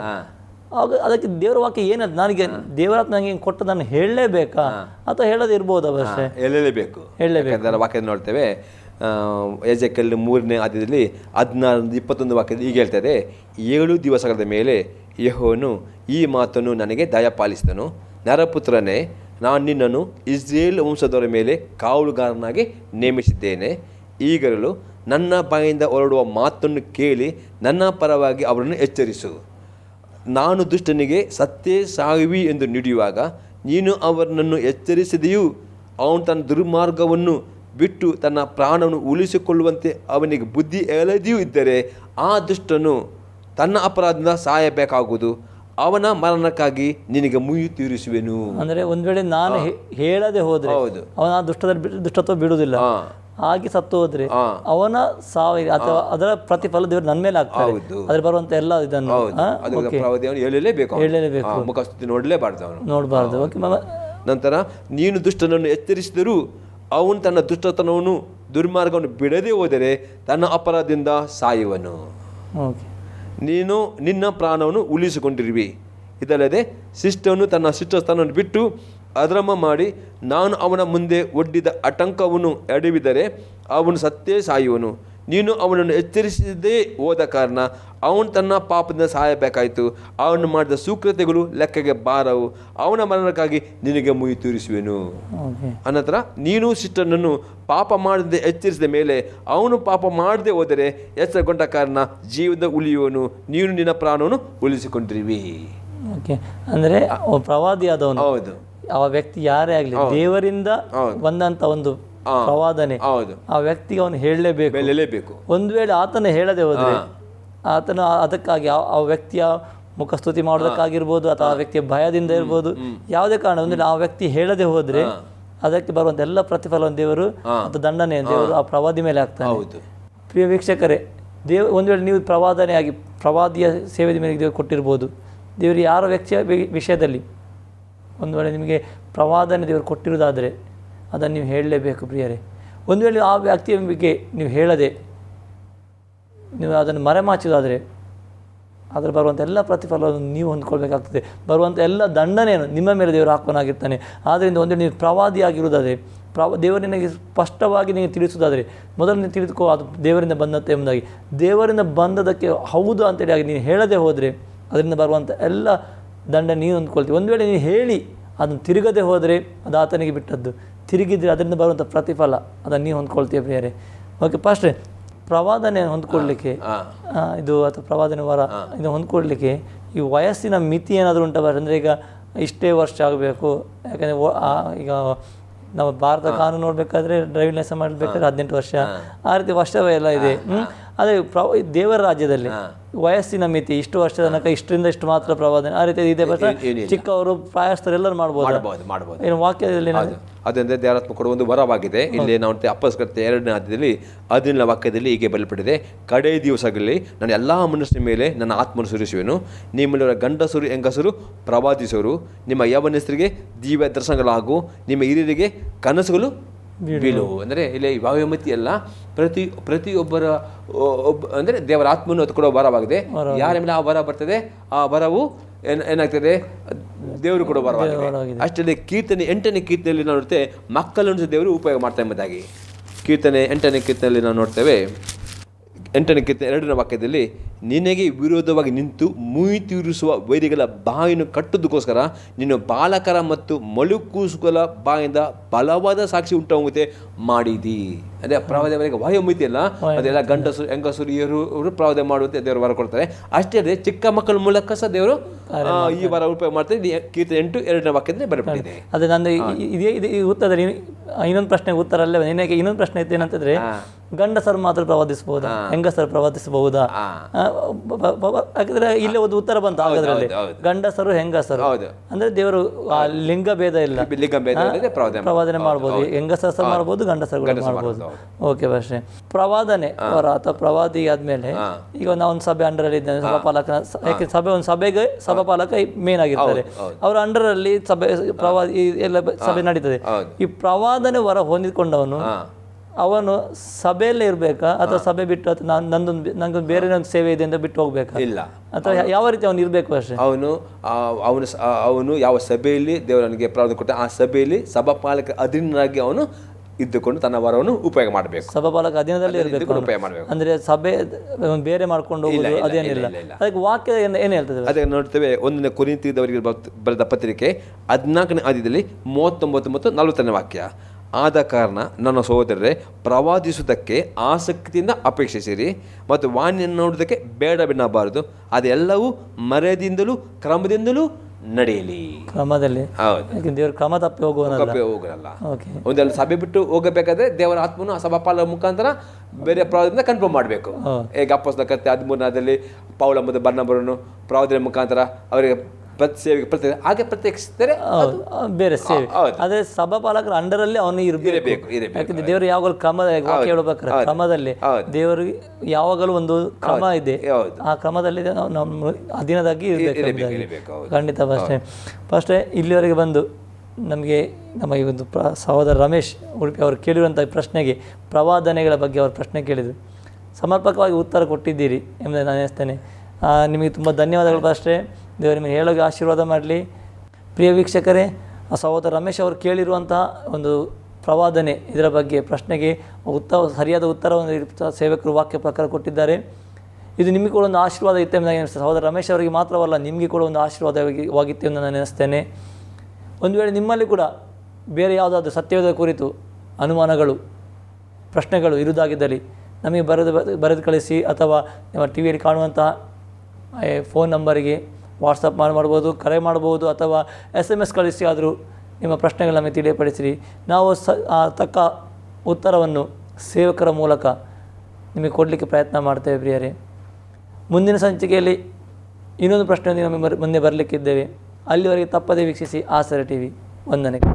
ಆಗ ಅದಕ್ಕೆ ದೇವರ ವಾಕ್ಯ ಏನಂತ, ನನಗೆ ದೇವರಾತ್ಮ ನನಗೆ ಕೊಟ್ಟು ನಾನು ಹೇಳಲೇಬೇಕಾ ಅಥವಾ ಹೇಳೋದು ಇರ್ಬೋದು? ಅವಶ್ಯ ಹೇಳಲೇಬೇಕು. ವಾಕ್ಯ ನೋಡ್ತೇವೆ ಎಜೆಕಲ್ 3ನೇ ಅಧ್ಯಾಯದಲ್ಲಿ 16-21 ವಾಕ್ಯದಲ್ಲಿ ಹೀಗೆ ಹೇಳ್ತದೆ, 7 ದಿವಸಗಳ ಮೇಲೆ ಯೆಹೋವನು ಈ ಮಾತನ್ನು ನನಗೆ ದಯಪಾಲಿಸಿದನು, ನರಪುತ್ರನೇ, ನಾನು ನಿನ್ನನ್ನು ಇಸ್ರೇಲ್ ವಂಶದವರ ಮೇಲೆ ಕಾವಲುಗಾರನಾಗಿ ನೇಮಿಸಿದ್ದೇನೆ. ಈಗಲೂ ನನ್ನ ಬಾಯಿಂದ ಹೊರಡುವ ಮಾತನ್ನು ಕೇಳಿ ನನ್ನ ಪರವಾಗಿ ಅವರನ್ನು ಎಚ್ಚರಿಸು. ನಾನು ದುಷ್ಟನಿಗೆ ಸತ್ತೇ ಸಾಯುವಿ ಎಂದು ನುಡಿಯುವಾಗ ನೀನು ಅವರನ್ನು ಎಚ್ಚರಿಸಿದೆಯೂ ಅವನು ತನ್ನ ದುರ್ಮಾರ್ಗವನ್ನು ಬಿಟ್ಟು ತನ್ನ ಪ್ರಾಣವನ್ನು ಉಳಿಸಿಕೊಳ್ಳುವಂತೆ ಅವನಿಗೆ ಬುದ್ಧಿ ಹೇಳದೆಯೂ ಇದ್ದರೆ ಆ ದುಷ್ಟನು ತನ್ನ ಅಪರಾಧದಿಂದ ಸಾಯಬೇಕಾಗುವುದು. ಅವನ ಮರಣಕ್ಕಾಗಿ ನಿನಗೆ ಮುಯ್ಯಿ ತೀರಿಸುವೆನು. ಅಂದರೆ ಒಂದು ವೇಳೆ ನಾನು ಹೇಳದೆ ಹೋದ್ರೆ ಅವನ ದುಷ್ಟತ್ವ ಬಿಡುವುದಿಲ್ಲ, ಹಾಗೆ ಸತ್ತು ಹೋದ್ರೆ ಅವನ ಸಾವಿಗೆ ಅಥವಾ ಅದರ ಪ್ರತಿಫಲ ದೇವರು ನನ್ನ ಮೇಲೆ ಆಗ್ತಾರೆ. ಅದ್ರ ಬರುವಂತ ಎಲ್ಲ ಇದನ್ನು ಹೇಳಲೇಬೇಕು, ಮುಖಸ್ತುತಿ ನೋಡಲೇಬಾರ್ದು. ನಂತರ ನೀನು ದುಷ್ಟನನ್ನು ಎಚ್ಚರಿಸಿದರೂ ಅವನು ತನ್ನ ದುಷ್ಟತನವನ್ನು ದುರ್ಮಾರ್ಗವನ್ನು ಬಿಡದೆ ಹೋದರೆ ತನ್ನ ಅಪರಾಧದಿಂದ ಸಾಯುವನು. ನೀನು ನಿನ್ನ ಪ್ರಾಣವನ್ನು ಉಳಿಸಿಕೊಂಡಿರುವಿ. ಇದಲ್ಲದೆ ಶಿಷ್ಟವನ್ನು ತನ್ನ ಶಿಷ್ಟಸ್ಥಾನವನ್ನು ಬಿಟ್ಟು ಅಧರ್ಮ ಮಾಡಿ ನಾನು ಅವನ ಮುಂದೆ ಒಡ್ಡಿದ ಆತಂಕವನ್ನು ಎಡವಿದರೆ ಅವನು ಸತ್ತೇ ಸಾಯುವನು. ನೀನು ಅವನನ್ನು ಎಚ್ಚರಿಸದೇ ಹೋದ ಕಾರಣ ಅವನು ತನ್ನ ಪಾಪದಿಂದ ಸಾಯಬೇಕಾಯಿತು. ಅವನು ಮಾಡಿದ ಸುಕೃತ್ಯಗಳು ಲೆಕ್ಕಗೆ ಬಾರವು. ಅವನ ಮರಣಕ್ಕಾಗಿ ನಿನಗೆ ಮುಯಿ ತೀರಿಸುವೆನು. ಅನಂತರ ನೀನು ಶಿಷ್ಟನನ್ನು ಪಾಪ ಮಾಡದೆ ಎಚ್ಚರಿಸಿದ ಮೇಲೆ ಅವನು ಪಾಪ ಮಾಡದೆ ಹೋದರೆ ಎಚ್ಚರಗೊಂಡ ಕಾರಣ ಜೀವದ ಉಳಿಯುವನು. ನೀನು ನಿನ್ನ ಪ್ರಾಣವನ್ನು ಉಳಿಸಿಕೊಂಡಿರುವಿ. ಅಂದರೆ ಪ್ರವಾದಿಯಾದವನು, ಹೌದು, ಆ ವ್ಯಕ್ತಿ ಯಾರೇ ಆಗಲಿ ದೇವರಿಂದ ಬಂದಂತ ಒಂದು ಪ್ರವಾದನೆ ಆ ವ್ಯಕ್ತಿಗೆ ಅವನು ಹೇಳಲೇಬೇಕು. ಒಂದು ವೇಳೆ ಆತನ ಹೇಳದೆ ಹೋದ್ರೆ ಆತನ ಅದಕ್ಕಾಗಿ ಆ ವ್ಯಕ್ತಿಯ ಮುಖಸ್ತುತಿ ಮಾಡೋದಕ್ಕಾಗಿರ್ಬೋದು ಅಥವಾ ಆ ವ್ಯಕ್ತಿಯ ಭಯದಿಂದ ಇರ್ಬೋದು, ಯಾವುದೇ ಕಾರಣ ಒಂದು ಆ ವ್ಯಕ್ತಿ ಹೇಳದೆ ಹೋದ್ರೆ ಅದಕ್ಕೆ ಬರುವಂತ ಎಲ್ಲ ಪ್ರತಿಫಲವನ್ನು ದೇವರು ಅಥವಾ ದಂಡನೆಯನ್ನು ದೇವರು ಆ ಪ್ರವಾದಿ ಮೇಲೆ ಆಗ್ತಾನೆ. ಪ್ರಿಯ ವೀಕ್ಷಕರೇ, ಒಂದು ವೇಳೆ ನೀವು ಪ್ರವಾದಿಯ ಸೇವೆ ಮೇಲೆ ದೇವರು ಕೊಟ್ಟಿರ್ಬೋದು. ದೇವರು ಯಾರ ವ್ಯಕ್ತಿಯ ವಿಷಯದಲ್ಲಿ ಒಂದು ವೇಳೆ ನಿಮಗೆ ಪ್ರವಾದನೆ ದೇವರು ಕೊಟ್ಟಿರೋದಾದರೆ ಅದನ್ನು ನೀವು ಹೇಳಲೇಬೇಕು ಪ್ರಿಯರೇ. ಒಂದು ವೇಳೆ ಆ ವ್ಯಕ್ತಿಯ ಬಗ್ಗೆ ನೀವು ಹೇಳದೆ ನೀವು ಅದನ್ನು ಮರೆಮಾಚೋದಾದರೆ ಅದರ ಬರುವಂಥ ಎಲ್ಲ ಪ್ರತಿಫಲವನ್ನು ನೀವು ಹೊಂದ್ಕೊಳ್ಬೇಕಾಗ್ತದೆ. ಬರುವಂಥ ಎಲ್ಲ ದಂಡನೆಯನ್ನು ನಿಮ್ಮ ಮೇಲೆ ದೇವರು ಹಾಕೋನಾಗಿರ್ತಾನೆ. ಆದ್ದರಿಂದ ಒಂದು ನೀವು ಪ್ರವಾದಿಯಾಗಿರುವುದಾದರೆ ದೇವರು ನಿನಗೆ ಸ್ಪಷ್ಟವಾಗಿ ನೀವು ತಿಳಿಸೋದಾದರೆ ಮೊದಲು ನೀವು ತಿಳಿದುಕೋ ಅದು ದೇವರಿಂದ ಬಂದಂತೆ ಎಂಬುದಾಗಿ. ದೇವರಿಂದ ಬಂದದಕ್ಕೆ ಹೌದು ಅಂತೇಳಿ ಆಗಿ ನೀನು ಹೇಳದೆ ಹೋದರೆ ಅದರಿಂದ ಬರುವಂಥ ಎಲ್ಲ ದಂಡ ನೀನು ಹೊಂದ್ಕೊಳ್ತೀವಿ. ಒಂದು ವೇಳೆ ನೀನು ಹೇಳಿ ಅದನ್ನು ತಿರುಗದೆ ಹೋದರೆ ಅದು ಆತನಿಗೆ ಬಿಟ್ಟದ್ದು. ತಿರುಗಿದರೆ ಅದರಿಂದ ಬರುವಂಥ ಪ್ರತಿಫಲ ಅದನ್ನು ನೀವು ಹೊಂದ್ಕೊಳ್ತೀವಿ ಪ್ರಿಯರೇ. ಓಕೆ ಪಾಸ್ಟ್ರೆ, ಪ್ರವಾದನೆ ಹೊಂದ್ಕೊಳ್ಲಿಕ್ಕೆ ಇದು ಅಥವಾ ಪ್ರವಾದನೆ ವರ ಇದು ಹೊಂದ್ಕೊಳ್ಲಿಕ್ಕೆ ಈ ವಯಸ್ಸಿನ ಮಿತಿ ಏನಾದರೂ ಉಂಟ? ಅಂದರೆ ಈಗ ಇಷ್ಟೇ ವರ್ಷ ಆಗಬೇಕು, ಯಾಕಂದರೆ ಈಗ ನಾವು ಭಾರತ ಕಾನೂನು ನೋಡಬೇಕಾದ್ರೆ ಡ್ರೈವಿಂಗ್ ಲೈಸೆನ್ಸ್ ಮಾಡಬೇಕಾದ್ರೆ 18 ವರ್ಷ ಆ ರೀತಿ ವರ್ಷವೇ ಎಲ್ಲ ಇದೆ. ಅದೇ ದೇವರ ರಾಜ್ಯದಲ್ಲಿ ವಯಸ್ಸಿನ ಮಿತಿ ಇಷ್ಟು ವರ್ಷದ ತನಕ ಇಷ್ಟರಿಂದ ಇಷ್ಟು ಮಾತ್ರ ಪ್ರವಾದನೆ ಆ ರೀತಿ ಇದೆ. ಬಟ್ ಚಿಕ್ಕವರು ಪ್ರಾಯಸ್ಥರು ಎಲ್ಲರೂ ಮಾಡ್ಬೋದು. ಏನು ವಾಕ್ಯದಲ್ಲಿ ಅದಂದ್ರೆ ದೇವರಾತ್ಮ ಕೊಡುವ ಒಂದು ವರವಾಗಿದೆ. ಇಲ್ಲಿ ನಾವು ಅಪ್ಪಸ್ಕೃತ್ಯ 2ನೇ ಅಧ್ಯಾಯದಲ್ಲಿ 17ನೇ ವಾಕ್ಯದಲ್ಲಿ ಹೀಗೆ ಬರೆಯಲ್ಪಟ್ಟಿದೆ, ಕಡೇ ದಿವಸಗಳಲ್ಲಿ ನಾನು ಎಲ್ಲ ಮನುಷ್ಯನ ಮೇಲೆ ನನ್ನ ಆತ್ಮನು ಸುರಿಸುವೆನು. ನಿಮ್ಮಲ್ಲಿರುವ ಗಂಡಸರು ಹೆಂಗಸರು ಪ್ರವಾದಿಸುವರು, ನಿಮ್ಮ ಯೌವನಸ್ಥರಿಗೆ ದಿವ್ಯ ದರ್ಶನಗಳಾಗು, ನಿಮ್ಮ ಹಿರಿಯರಿಗೆ ಕನಸುಗಳು ಬೀಳುವು. ಅಂದರೆ ಇಲ್ಲಿ ವಾಯುಮತಿ ಅಲ್ಲ, ಪ್ರತಿಯೊಬ್ಬರ ಅಂದರೆ ದೇವರ ಆತ್ಮನು ಅದು ಕೊಡುವ ವರವಾಗಿದೆ. ಯಾರ ಮೇಲೆ ಆ ವರ ಬರ್ತದೆ ಆ ವರವು ಏನಾಗ್ತದೆ ದೇವರು ಕೊಡುವ ವರವಾಗಿದೆ. ಅಷ್ಟರಲ್ಲಿ ಕೀರ್ತನೆ 8ನೇ ಕೀರ್ತನೆಯಲ್ಲಿ ನಾವು ನೋಡ್ತೇವೆ ಮಕ್ಕಳನ್ನು ದೇವರು ಉಪಯೋಗ ಮಾಡ್ತಾ ಎಂಬುದಾಗಿ. ಕೀರ್ತನೆ 8ನೇ ಕೀರ್ತನೆಯಲ್ಲಿ ನಾವು ನೋಡ್ತೇವೆ 8ನೇ ಕೀರ್ತನೆ 2ನೇ ವಾಕ್ಯದಲ್ಲಿ, ನಿನಗೆ ವಿರೋಧವಾಗಿ ನಿಂತು ಮುಯಿ ತೀರಿಸುವ ವೈರಿಗಳ ಬಾಯನ್ನು ಕಟ್ಟುವುದಕ್ಕೋಸ್ಕರ ನೀನು ಬಾಲಕರ ಮತ್ತು ಮಳುಕೂಸುಗಳ ಬಾಯಿಂದ ಬಲವಾದ ಸಾಕ್ಷಿ ಉಂಟಾಗುತ್ತೆ ಮಾಡಿದಿ. ಅದೇ ಪ್ರವಾದವರೆಗೆ ವಾಯುಮಿತಿ ಅಲ್ಲ, ಅದೆಲ್ಲ ಗಂಡಸರು ಹೆಂಗಸರು ಹಿರಿಯರು ಪ್ರವಾದ ಮಾಡುವಂತೆ ದೇವರು ವರ ಕೊಡ್ತಾರೆ. ಅಷ್ಟೇ ಅದೇ ಚಿಕ್ಕ ಮಕ್ಕಳ ಮೂಲಕ ಸಹ ದೇವರು ಈ ವರ ಉಪಯೋಗ ಮಾಡ್ತಾರೆ. ಕೀರ್ತನೆ 8:2ನೇ ವಾಕ್ಯದಲ್ಲಿ ಬರಬೇಕಿದೆ. ಅದೇ ನಂದು ಇದೇ ಉತ್ತರ ಇನ್ನೊಂದು ಪ್ರಶ್ನೆಗೆ ಉತ್ತರ ಅಲ್ಲೇ ನಿನಗೆ ಇನ್ನೊಂದು ಪ್ರಶ್ನೆ ಇತ್ತು ಏನಂತಂದ್ರೆ, ಗಂಡಸರು ಮಾತ್ರ ಪ್ರವಾದಿಸಬಹುದಾ, ಹೆಂಗಸರು ಪ್ರವಾದಿಸಬಹುದಾ? ಯಾಕಂದ್ರೆ ಇಲ್ಲೇ ಒಂದು ಉತ್ತರ ಬಂತು ಹಾಗಾದ್ರಲ್ಲಿ, ಗಂಡಸರು ಹೆಂಗಸರು ಅಂದ್ರೆ ದೇವರು ಲಿಂಗ ಭೇದ ಇಲ್ಲ, ಪ್ರವಾದನೆ ಮಾಡ್ಬೋದು, ಹೆಂಗಸರು ಸಹ ಮಾಡ್ಬೋದು, ಗಂಡಸರು ಮಾಡ್ಬೋದು. ಓಕೆ ಭಾಷೆ ಪ್ರವಾದನೆ ಅವರ ಅಥವಾ ಪ್ರವಾದಿ ಆದ್ಮೇಲೆ ಈಗ ನಾವು ಒಂದು ಸಭೆ ಅಂಡರ್ ಅಲ್ಲಿ ಇದ್ದೇವೆ, ಸಭಾಪಾಲಕ, ಯಾಕೆ ಒಂದು ಸಭೆಗೆ ಸಭಾಪಾಲಕ ಮೇನ್ ಆಗಿರ್ತಾರೆ, ಅವರ ಅಂಡರ್ ಅಲ್ಲಿ ಸಭೆ ಪ್ರವಾದಿ ಎಲ್ಲ ಸಭೆ ನಡೀತದೆ. ಈ ಪ್ರವಾದನೆ ವರ ಹೊಂದಿಕೊಂಡವನು ಅವನು ಸಭೆಯಲ್ಲೇ ಇರ್ಬೇಕಾ ಅಥವಾ ಸಭೆ ಬಿಟ್ಟು ಅಥವಾ ನಂಗೊಂದು ಬೇರೆ ಒಂದು ಸೇವೆ ಇದೆ ಅಂತ ಬಿಟ್ಟು ಹೋಗ್ಬೇಕಾ? ಇಲ್ಲ, ಅಥವಾ ಯಾವ ರೀತಿ ಅವನು ಇರಬೇಕು ಅಷ್ಟೇ? ಅವನು ಯಾವ ಸಭೆಯಲ್ಲಿ ದೇವರು ನನಗೆ ಪ್ರವಾದನೆ ಕೊಟ್ಟ ಆ ಸಭೆಯಲ್ಲಿ ಸಭಾಪಾಲಕ ಅಧೀನರಾಗಿ ಅವನು ಇದ್ದುಕೊಂಡು ತನ್ನ ವರವನ್ನು ಉಪಯೋಗ ಮಾಡಬೇಕು. ಸಭಾಪಾಲಕ ಅಧೀನದಲ್ಲಿ ಇರಬೇಕು, ಉಪಯೋಗ ಮಾಡಬೇಕು. ಅಂದ್ರೆ ಸಭೆ ಬೇರೆ ಮಾಡ್ಕೊಂಡು ಹೋಗೋದು ಅದೇನಿಲ್ಲ. ಅದಕ್ಕೆ ವಾಕ್ಯ ಏನು ಹೇಳ್ತದೆ? ಅದೇ ನೋಡ್ತೇವೆ 1 ಕೊರಿಂಥದವರಿಗೆ ಬರೆದ ಪತ್ರಿಕೆ 14ನೇ ಅಧ್ಯಾಯದಲ್ಲಿ 39 ಮತ್ತು 40ನೇ ವಾಕ್ಯ. ಆದ ಕಾರಣ ನನ್ನ ಸಹೋದರರೇ, ಪ್ರವಾದಿಸುವುದಕ್ಕೆ ಆಸಕ್ತಿಯಿಂದ ಅಪೇಕ್ಷಿಸಿರಿ ಮತ್ತು ವಾಣಿಯನ್ನು ನೋಡುವುದಕ್ಕೆ ಬೇಡವೆನ್ನಬಾರದು. ಅದೆಲ್ಲವೂ ಮರ್ಯಾದೆಯಿಂದಲೂ ಕ್ರಮದಿಂದಲೂ ನಡೆಯಲಿ. ಕ್ರಮದಲ್ಲಿ. ಹೌದು, ದೇವರ ಕ್ರಮ ತಪ್ಪಿ ಹೋಗಲ್ಲ. ಒಂದೆಲ್ಲ ಸಭೆ ಬಿಟ್ಟು ಹೋಗಬೇಕಾದ್ರೆ ದೇವರ ಆತ್ಮನು ಸಭಾಪಾಲರ ಮುಖಾಂತರ ಬೇರೆ ಪ್ರವಾದದಿಂದ ಕನ್ಫರ್ಮ್ ಮಾಡಬೇಕು. ಈಗ ಅಪೊಸ್ತಲರ ಕೃತ್ಯ 13ರಲ್ಲಿ ಪೌಲ ಮತ್ತು ಬರ್ನಬರನ್ನು ಪ್ರವಾದನೆ ಮುಖಾಂತರ ಅವರಿಗೆ ಸೇವೆಗೆ ಹಾಗೆ ಪ್ರತ್ಯೇಕಿಸಿದರೆ ಬೇರೆ ಸೇವೆ. ಆದ್ರೆ ಸಭಾಪಾಲಕರ ಅಂಡರಲ್ಲಿ ಅವನು ಇರಬೇಕು. ಯಾಕಂದ್ರೆ ದೇವರು ಯಾವಾಗಲೂ ಕ್ರಮ ಹೇಳ್ಬೇಕಾದ್ರೆ ಕ್ರಮದಲ್ಲಿ ದೇವರಿಗೆ ಯಾವಾಗಲೂ ಒಂದು ಕ್ರಮ ಇದೆ. ಆ ಕ್ರಮದಲ್ಲಿ ನಾವು ನಮ್ಮ ಅಧೀನದಾಗಿ ಇರಬೇಕು. ಖಂಡಿತ ಫಸ್ಟೇ ಇಲ್ಲಿವರೆಗೆ ಬಂದು ನಮಗೆ ನಮ್ಮ ಈ ಒಂದು ಸಹೋದರ ರಮೇಶ್ ಉಡುಪಿ ಅವರು ಕೇಳಿರುವಂಥ ಪ್ರಶ್ನೆಗೆ ಪ್ರವಾದನೆಗಳ ಬಗ್ಗೆ ಅವರು ಪ್ರಶ್ನೆ ಕೇಳಿದರು. ಸಮರ್ಪಕವಾಗಿ ಉತ್ತರ ಕೊಟ್ಟಿದ್ದೀರಿ ಎಂಬುದನ್ನು ನಾನು ಎಣಿಸ್ತೇನೆ. ನಿಮಗೆ ತುಂಬ ಧನ್ಯವಾದಗಳು ಫಸ್ಟೇ. ದೇವರು ನಿಮಗೆ ಹೇಳೋಕೆ ಆಶೀರ್ವಾದ ಮಾಡಲಿ. ಪ್ರಿಯ ವೀಕ್ಷಕರೇ, ಸಹೋದರ ರಮೇಶ್ ಅವರು ಕೇಳಿರುವಂತಹ ಒಂದು ಪ್ರವಾದನೆ ಇದರ ಬಗ್ಗೆ ಪ್ರಶ್ನೆಗೆ ಸರಿಯಾದ ಉತ್ತರವನ್ನು ಸೇವಕರು ವಾಕ್ಯ ಪ್ರಕಾರ ಕೊಟ್ಟಿದ್ದಾರೆ. ಇದು ನಿಮಗೆ ಕೂಡ ಒಂದು ಆಶೀರ್ವಾದ ಇತ್ತು ಎಂಬುದಾಗಿ ಅನಿಸ್ತದೆ. ಸಹೋದರ ರಮೇಶ್ ಅವರಿಗೆ ಮಾತ್ರವಲ್ಲ, ನಿಮಗೆ ಕೂಡ ಒಂದು ಆಶೀರ್ವಾದವಾಗಿತ್ತು ಎಂದು ನಾನು ನೆನೆಸ್ತೇನೆ. ಒಂದು ವೇಳೆ ನಿಮ್ಮಲ್ಲಿ ಕೂಡ ಬೇರೆ ಯಾವುದಾದ್ರೂ ಸತ್ಯದ ಕುರಿತು ಅನುಮಾನಗಳು ಪ್ರಶ್ನೆಗಳು ಇರುವುದಾಗಿದ್ದಲ್ಲಿ ನಮಗೆ ಬರೆದು ಕಳಿಸಿ, ಅಥವಾ ನಿಮ್ಮ ಟಿ ವಿಯಲ್ಲಿ ಕಾಣುವಂತಹ ಫೋನ್ ನಂಬರಿಗೆ ವಾಟ್ಸಪ್ ಮಾಡ್ಬೋದು, ಕರೆ ಮಾಡ್ಬೋದು, ಅಥವಾ SMS ಕಳಿಸಿ ಆದರೂ ನಿಮ್ಮ ಪ್ರಶ್ನೆಗಳು ನಮಗೆ ತಿಳಿಯಪಡಿಸಿರಿ. ನಾವು ತಕ್ಕ ಉತ್ತರವನ್ನು ಸೇವಕರ ಮೂಲಕ ನಿಮಗೆ ಕೊಡಲಿಕ್ಕೆ ಪ್ರಯತ್ನ ಮಾಡ್ತೇವೆ. ಪ್ರಿಯರೇ, ಮುಂದಿನ ಸಂಚಿಕೆಯಲ್ಲಿ ಇನ್ನೊಂದು ಪ್ರಶ್ನೆಯೊಂದಿಗೆ ನಮಗೆ ಮುಂದೆ ಬರಲಿಕ್ಕಿದ್ದೇವೆ. ಅಲ್ಲಿವರೆಗೆ ತಪ್ಪದೇ ವೀಕ್ಷಿಸಿ ಆಸರೆ TV. ವಂದನೆಗಳು.